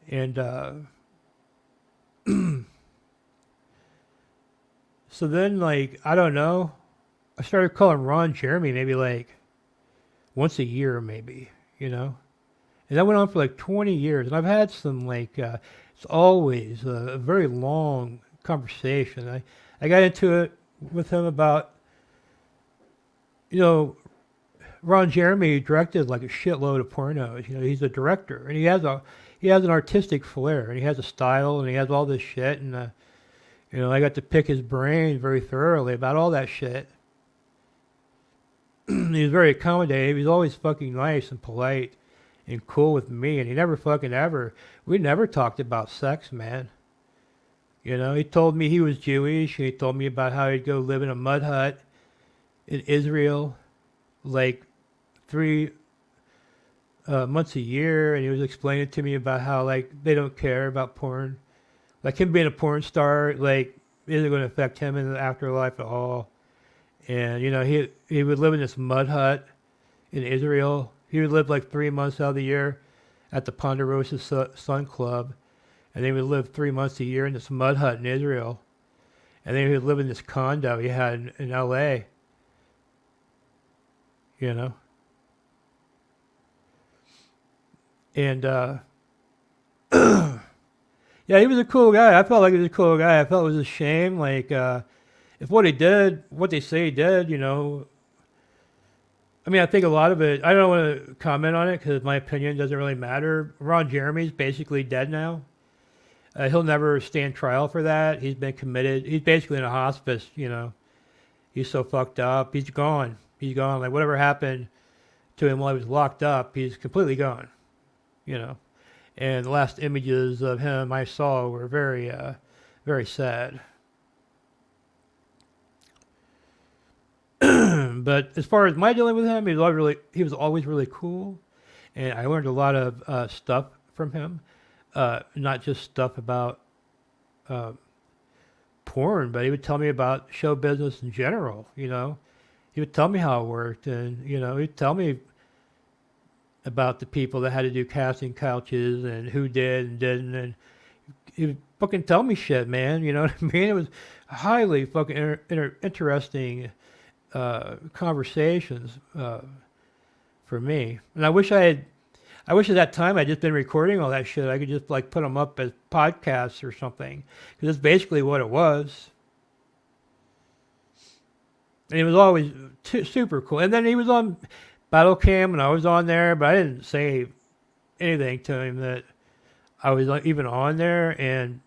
And so then, like, I don't know. I started calling Ron Jeremy maybe like once a year, maybe, you know. And that went on for like 20 years. And I've had some, like, it's always a very long conversation. I got into it with him about, you know, Ron Jeremy directed like a shitload of pornos. You know, he's a director, and he has an artistic flair, and he has a style, and he has all this shit. And you know, I got to pick his brain very thoroughly about all that shit. He was very accommodating. He was always fucking nice and polite and cool with me, and he never fucking ever. We never talked about sex, man. You know, he told me he was Jewish, and he told me about how he'd go live in a mud hut in Israel, like 3 months a year, and he was explaining to me about how, like, they don't care about porn. Like, him being a porn star, like, isn't going to affect him in the afterlife at all. And, you know, he would live in this mud hut in Israel. He would live like 3 months out of the year at the Ponderosa Sun Club. And then he would live 3 months a year in this mud hut in Israel. And then he would live in this condo he had in L.A. You know? And, yeah, he was a cool guy. I felt like he was a cool guy. I felt it was a shame, like, if what they say he did, you know, I mean, I think a lot of it, I don't want to comment on it because my opinion doesn't really matter. Ron Jeremy's basically dead now. He'll never stand trial for that. He's been committed. He's basically in a hospice, you know. He's so fucked up. He's gone. He's gone. Like, whatever happened to him while he was locked up, he's completely gone, you know. And the last images of him I saw were very, very sad. But as far as my dealing with him, he was always really cool, and I learned a lot of stuff from him, not just stuff about porn, but he would tell me about show business in general. You know, he would tell me how it worked, and you know, he'd tell me about the people that had to do casting couches and who did and didn't, and he would fucking tell me shit, man. You know what I mean? It was highly fucking interesting conversations for me. And I wish at that time I'd just been recording all that shit. I could just like put them up as podcasts or something, because that's basically what it was. And it was always super cool. And then he was on Battle Cam, and I was on there, but I didn't say anything to him that I was even on there. And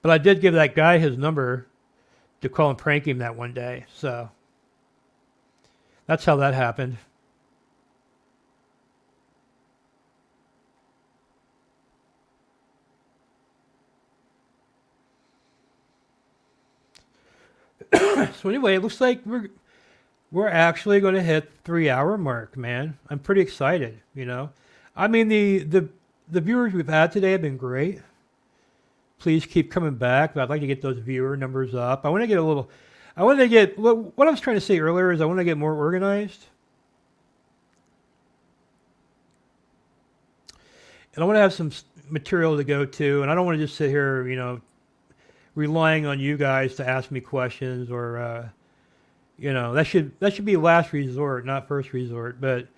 but I did give that guy his number to call and prank him that one day. So that's how that happened. So anyway, it looks like we're actually going to hit 3-hour mark, man. I'm pretty excited, you know. I mean, the viewers we've had today have been great. Please keep coming back. I'd like to get those viewer numbers up. What I was trying to say earlier is I want to get more organized. And I want to have some material to go to, and I don't want to just sit here, you know, relying on you guys to ask me questions or, That should be last resort, not first resort. But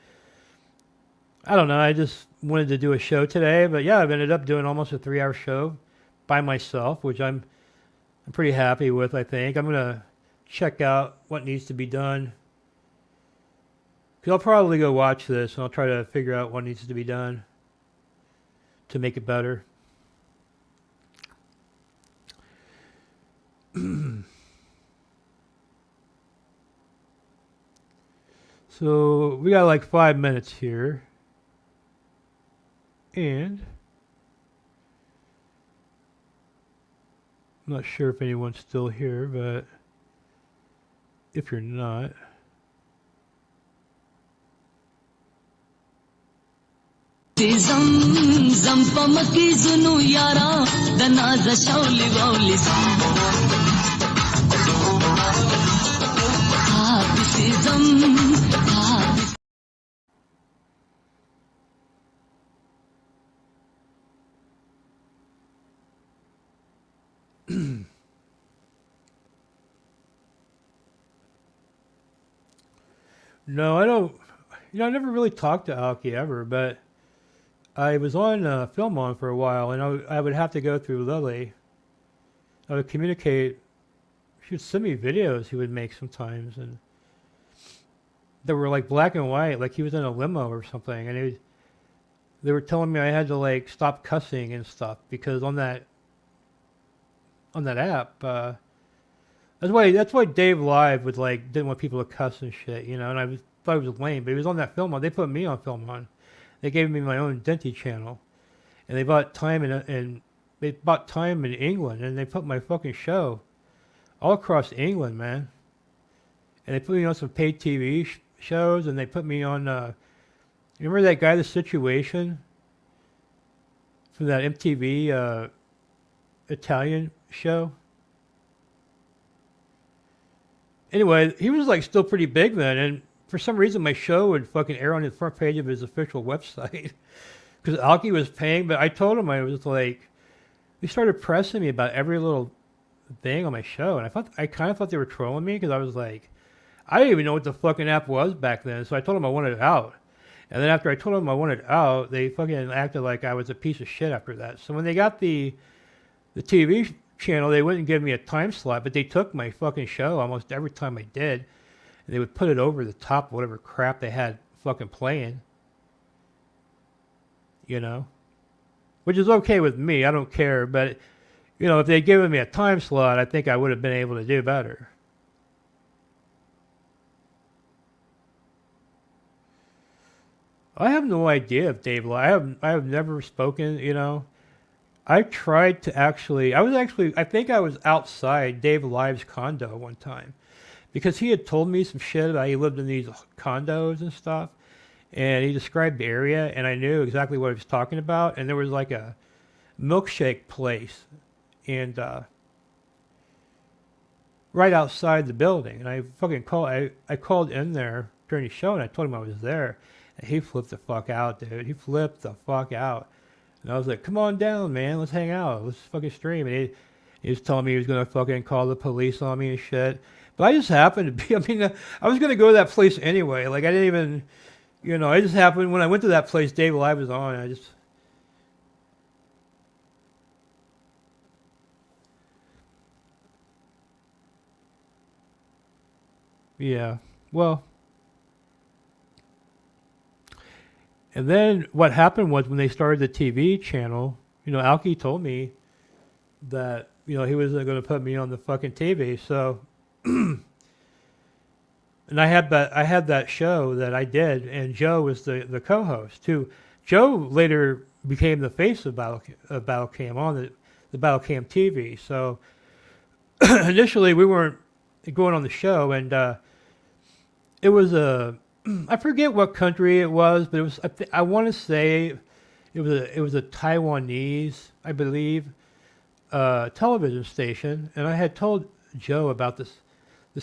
I don't know. I just wanted to do a show today. But yeah, I've ended up doing almost a 3-hour show by myself, which I'm pretty happy with. I think I'm gonna check out what needs to be done. Cause I'll probably go watch this and I'll try to figure out what needs to be done to make it better. So we got like 5 minutes here. And I'm not sure if anyone's still here, but if you're not, no, I don't. I never really talked to Alki ever, but I was on Film On for a while, and I would have to go through Lily. I would communicate. She would send me videos he would make sometimes, and they were like black and white, like he was in a limo or something, and they were telling me I had to like stop cussing and stuff because on that app. That's why Dave Live would like didn't want people to cuss and shit, and thought it was lame, but he was on that Film On. They put me on Film On. They gave me my own Denty channel, and they bought time in England, and they put my fucking show all across England, man. And they put me on some paid TV shows, and they put me on. You remember that guy, The Situation, from that MTV Italian show? Anyway, he was like still pretty big then, and for some reason my show would fucking air on the front page of his official website because Alki was paying. But I told him, I was like, he started pressing me about every little thing on my show, and I kind of thought they were trolling me because I was like, I didn't even know what the fucking app was back then. So I told him I wanted it out, and then after I told them I wanted it out, they fucking acted like I was a piece of shit after that. So when they got the TV channel, they wouldn't give me a time slot, but they took my fucking show almost every time I did, and they would put it over the top of whatever crap they had fucking playing, which is okay with me. I don't care, but if they'd given me a time slot, I think I would have been able to do better. I have no idea if Dave Live. I have never spoken. I tried to I think I was outside Dave Live's condo one time because he had told me some shit about he lived in these condos and stuff, and he described the area, and I knew exactly what he was talking about, and there was like a milkshake place and right outside the building, and I fucking called in there during the show, and I told him I was there, and he flipped the fuck out, dude. He flipped the fuck out. And I was like, come on down, man. Let's hang out. Let's fucking stream. And he was telling me he was going to fucking call the police on me and shit. But I just happened to be, I was going to go to that place anyway. Like, I didn't even, I just happened, when I went to that place, Dave Live was on. Yeah. Well. And then what happened was when they started the TV channel, Alki told me that, he wasn't going to put me on the fucking TV. So, and I had that show that I did, and Joe was the co-host too. Joe later became the face of Battlecam on the Battlecam TV. So initially we weren't going on the show, and it was I forget what country it was, but it was. I want to say it was a Taiwanese, I believe, television station, and I had told Joe about this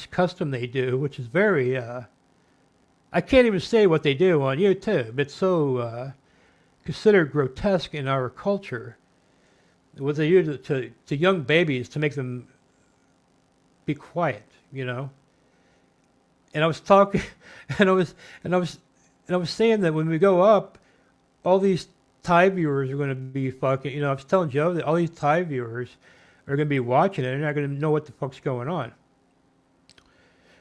custom they do, which is very. I can't even say what they do on YouTube. It's so considered grotesque in our culture. What they do to young babies to make them be quiet, And I was talking, and I was saying that when we go up, all these Thai viewers are going to be fucking. I was telling Joe that all these Thai viewers are going to be watching it. And they're not going to know what the fuck's going on.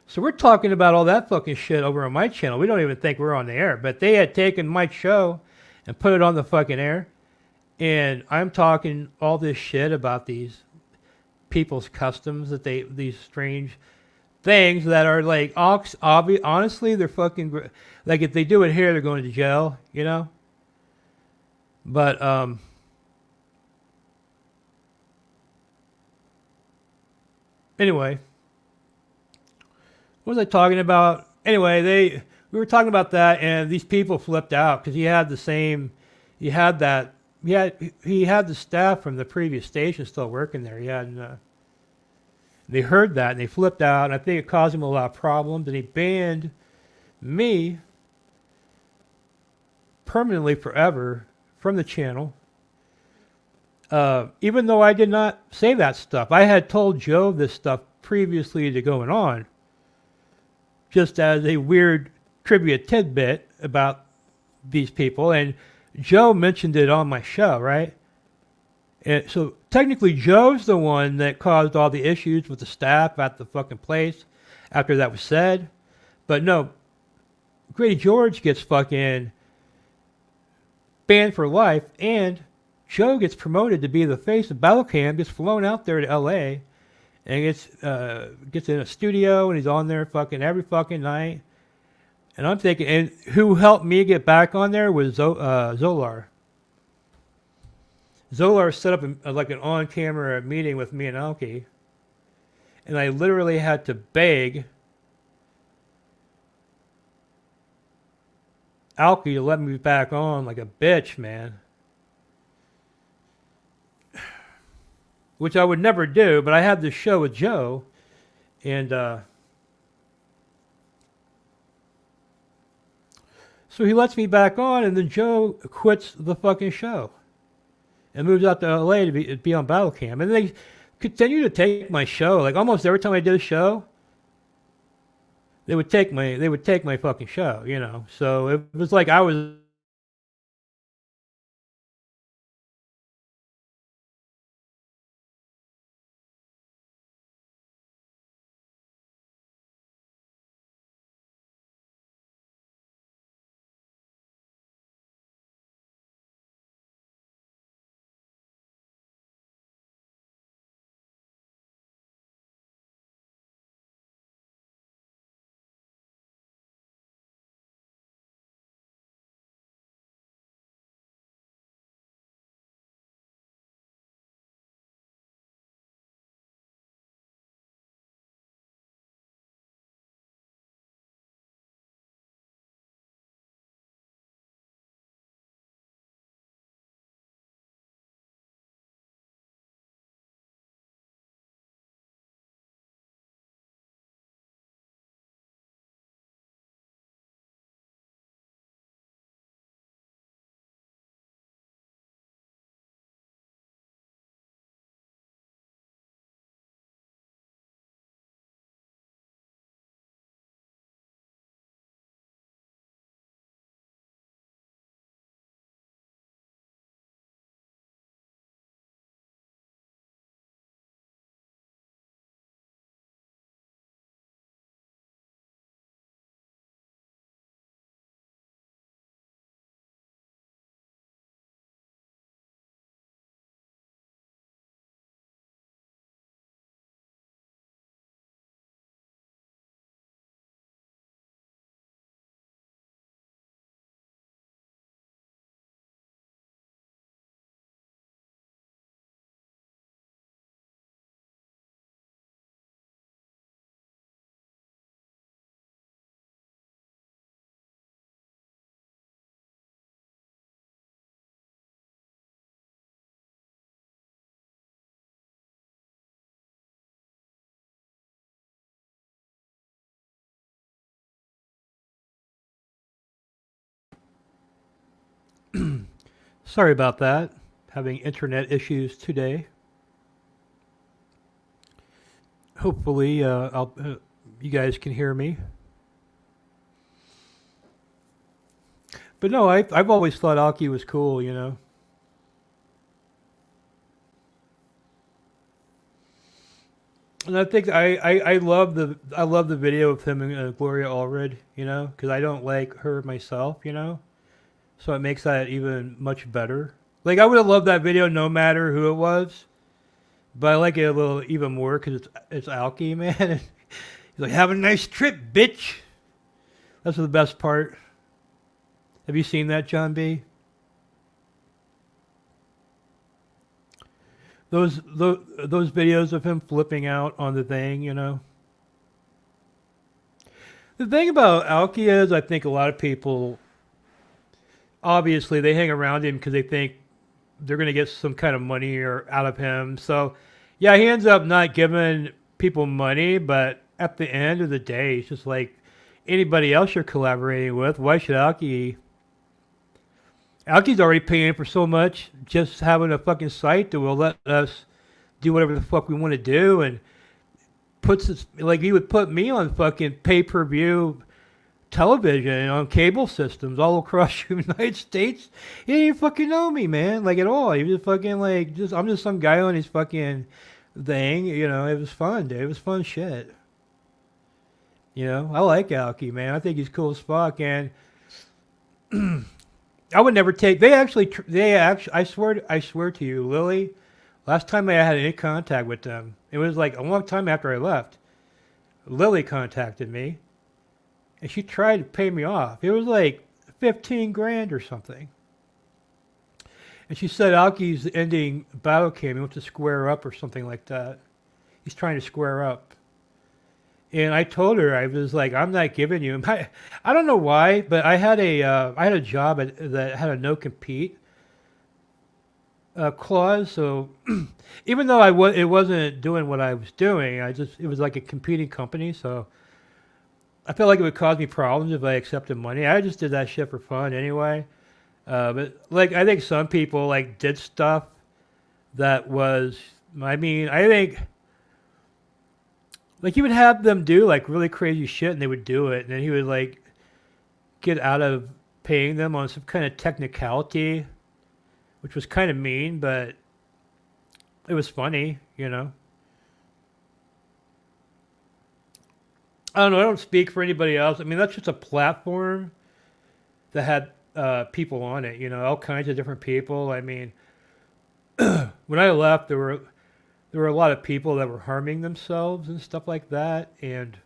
So we're talking about all that fucking shit over on my channel. We don't even think we're on the air. But they had taken my show and put it on the fucking air. And I'm talking all this shit about these people's customs that these strange things that are like honestly, they're fucking like if they do it here, they're going to jail, But anyway. What was I talking about? Anyway, we were talking about that, and these people flipped out because he had the staff from the previous station still working there. They heard that and they flipped out, and I think it caused him a lot of problems, and he banned me permanently forever from the channel. Even though I did not say that stuff, I had told Joe this stuff previously to going on. Just as a weird trivia tidbit about these people. And Joe mentioned it on my show, right? And so technically Joe's the one that caused all the issues with the staff at the fucking place after that was said. But no, Grady George gets fucking banned for life, and Joe gets promoted to be the face of Battlecam, gets flown out there to LA, and gets in a studio, and he's on there fucking every fucking night. And I'm thinking, and who helped me get back on there was Zolar. Zolar set up like an on-camera meeting with me and Alki. And I literally had to beg Alki to let me back on like a bitch, man. Which I would never do, but I had this show with Joe, and so he lets me back on, and then Joe quits the fucking show and moves out to LA to be on Battlecam. And they continue to take my show. Like almost every time I did a show, they would take my fucking show, So it was like I was sorry about that. Having internet issues today. Hopefully, you guys can hear me. But no, I've always thought Alki was cool, you know. And I think I love the video of him and Gloria Allred, you know, because I don't like her myself, you know. So it makes that even much better. Like I would have loved that video no matter who it was, but I like it a little even more because it's Alki, man. He's like, "Have a nice trip, bitch." That's the best part. Have you seen that, John B? Those videos of him flipping out on the thing, you know. The thing about Alki is, I think a lot of people, obviously, they hang around him because they think they're going to get some kind of money or out of him. So, yeah, he ends up not giving people money, but at the end of the day, it's just like anybody else you're collaborating with. Why should Alki? Alki's already paying for so much just having a fucking site that will let us do whatever the fuck we want to do, and puts us, like he would put me on fucking pay-per-view television on cable systems all across the United States. He didn't even fucking know me, man, like at all. He was just fucking like, I'm just some guy on his fucking thing, you know. It was fun, dude. It was fun shit. You know, I like Alki, man. I think he's cool as fuck, and I would never take. They actually. I swear to you, Lily. Last time I had any contact with them, it was like a long time after I left. Lily contacted me, and she tried to pay me off. It was like 15 grand or something. And she said Alki's ending battle came. He wants to square up or something like that. He's trying to square up. And I told her, I was like, I'm not giving you. I don't know why, but I had a job that had a no compete clause. So even though it wasn't doing what I was doing, it was like a competing company. So I felt like it would cause me problems if I accepted money. I just did that shit for fun anyway. But like I think some people like did stuff that was. I mean, I think. Like, he would have them do, like, really crazy shit, and they would do it. And then he would, like, get out of paying them on some kind of technicality, which was kind of mean, but it was funny, you know. I don't know. I don't speak for anybody else. I mean, that's just a platform that had people on it, you know, all kinds of different people. I mean, when I left, there were a lot of people that were harming themselves and stuff like that, and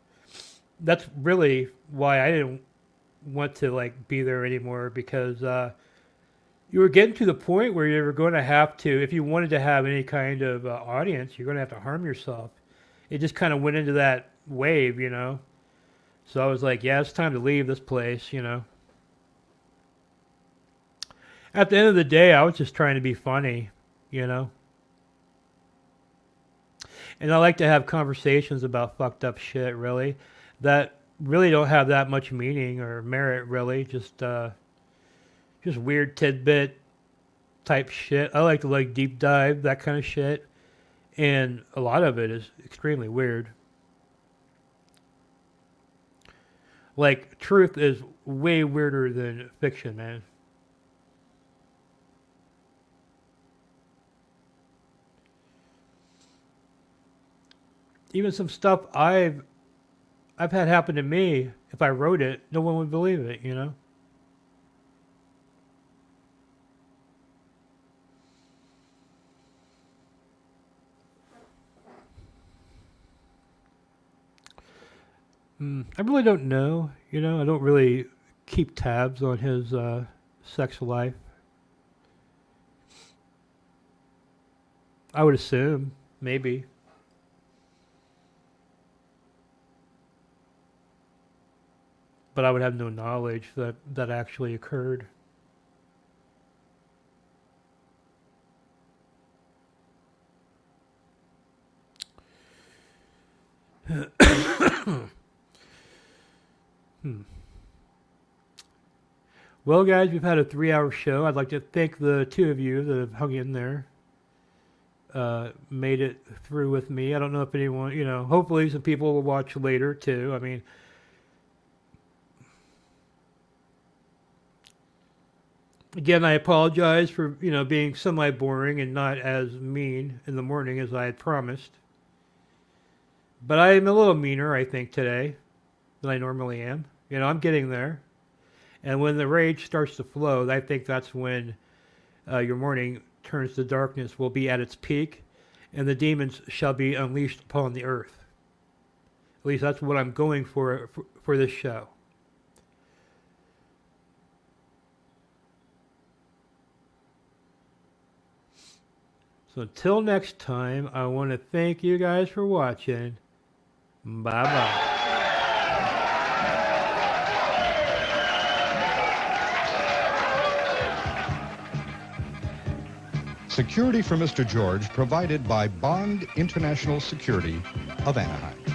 that's really why I didn't want to like be there anymore, because you were getting to the point where you were going to have to, if you wanted to have any kind of audience, you're going to have to harm yourself. It just kind of went into that wave, you know. So I was like, yeah, it's time to leave this place, you know. At the end of the day, I was just trying to be funny, you know. And I like to have conversations about fucked up shit, really, that really don't have that much meaning or merit, really. Just weird tidbit type shit. I like to like deep dive that kind of shit, and a lot of it is extremely weird. Like, truth is way weirder than fiction, man. Even some stuff I've had happen to me, if I wrote it, no one would believe it, you know? I really don't know, you know? I don't really keep tabs on his sex life. I would assume, maybe. But I would have no knowledge that that actually occurred. Well, guys, we've had a 3-hour show. I'd like to thank the two of you that have hung in there, made it through with me. I don't know if anyone, you know, hopefully some people will watch later too. I mean, Again, I apologize for, being semi-boring and not as mean in the morning as I had promised. But I am a little meaner, I think, today than I normally am. I'm getting there. And when the rage starts to flow, I think that's when your morning turns to darkness will be at its peak, and the demons shall be unleashed upon the earth. At least that's what I'm going for this show. So until next time, I want to thank you guys for watching. Bye-bye. Security for Mr. George provided by Bond International Security of Anaheim.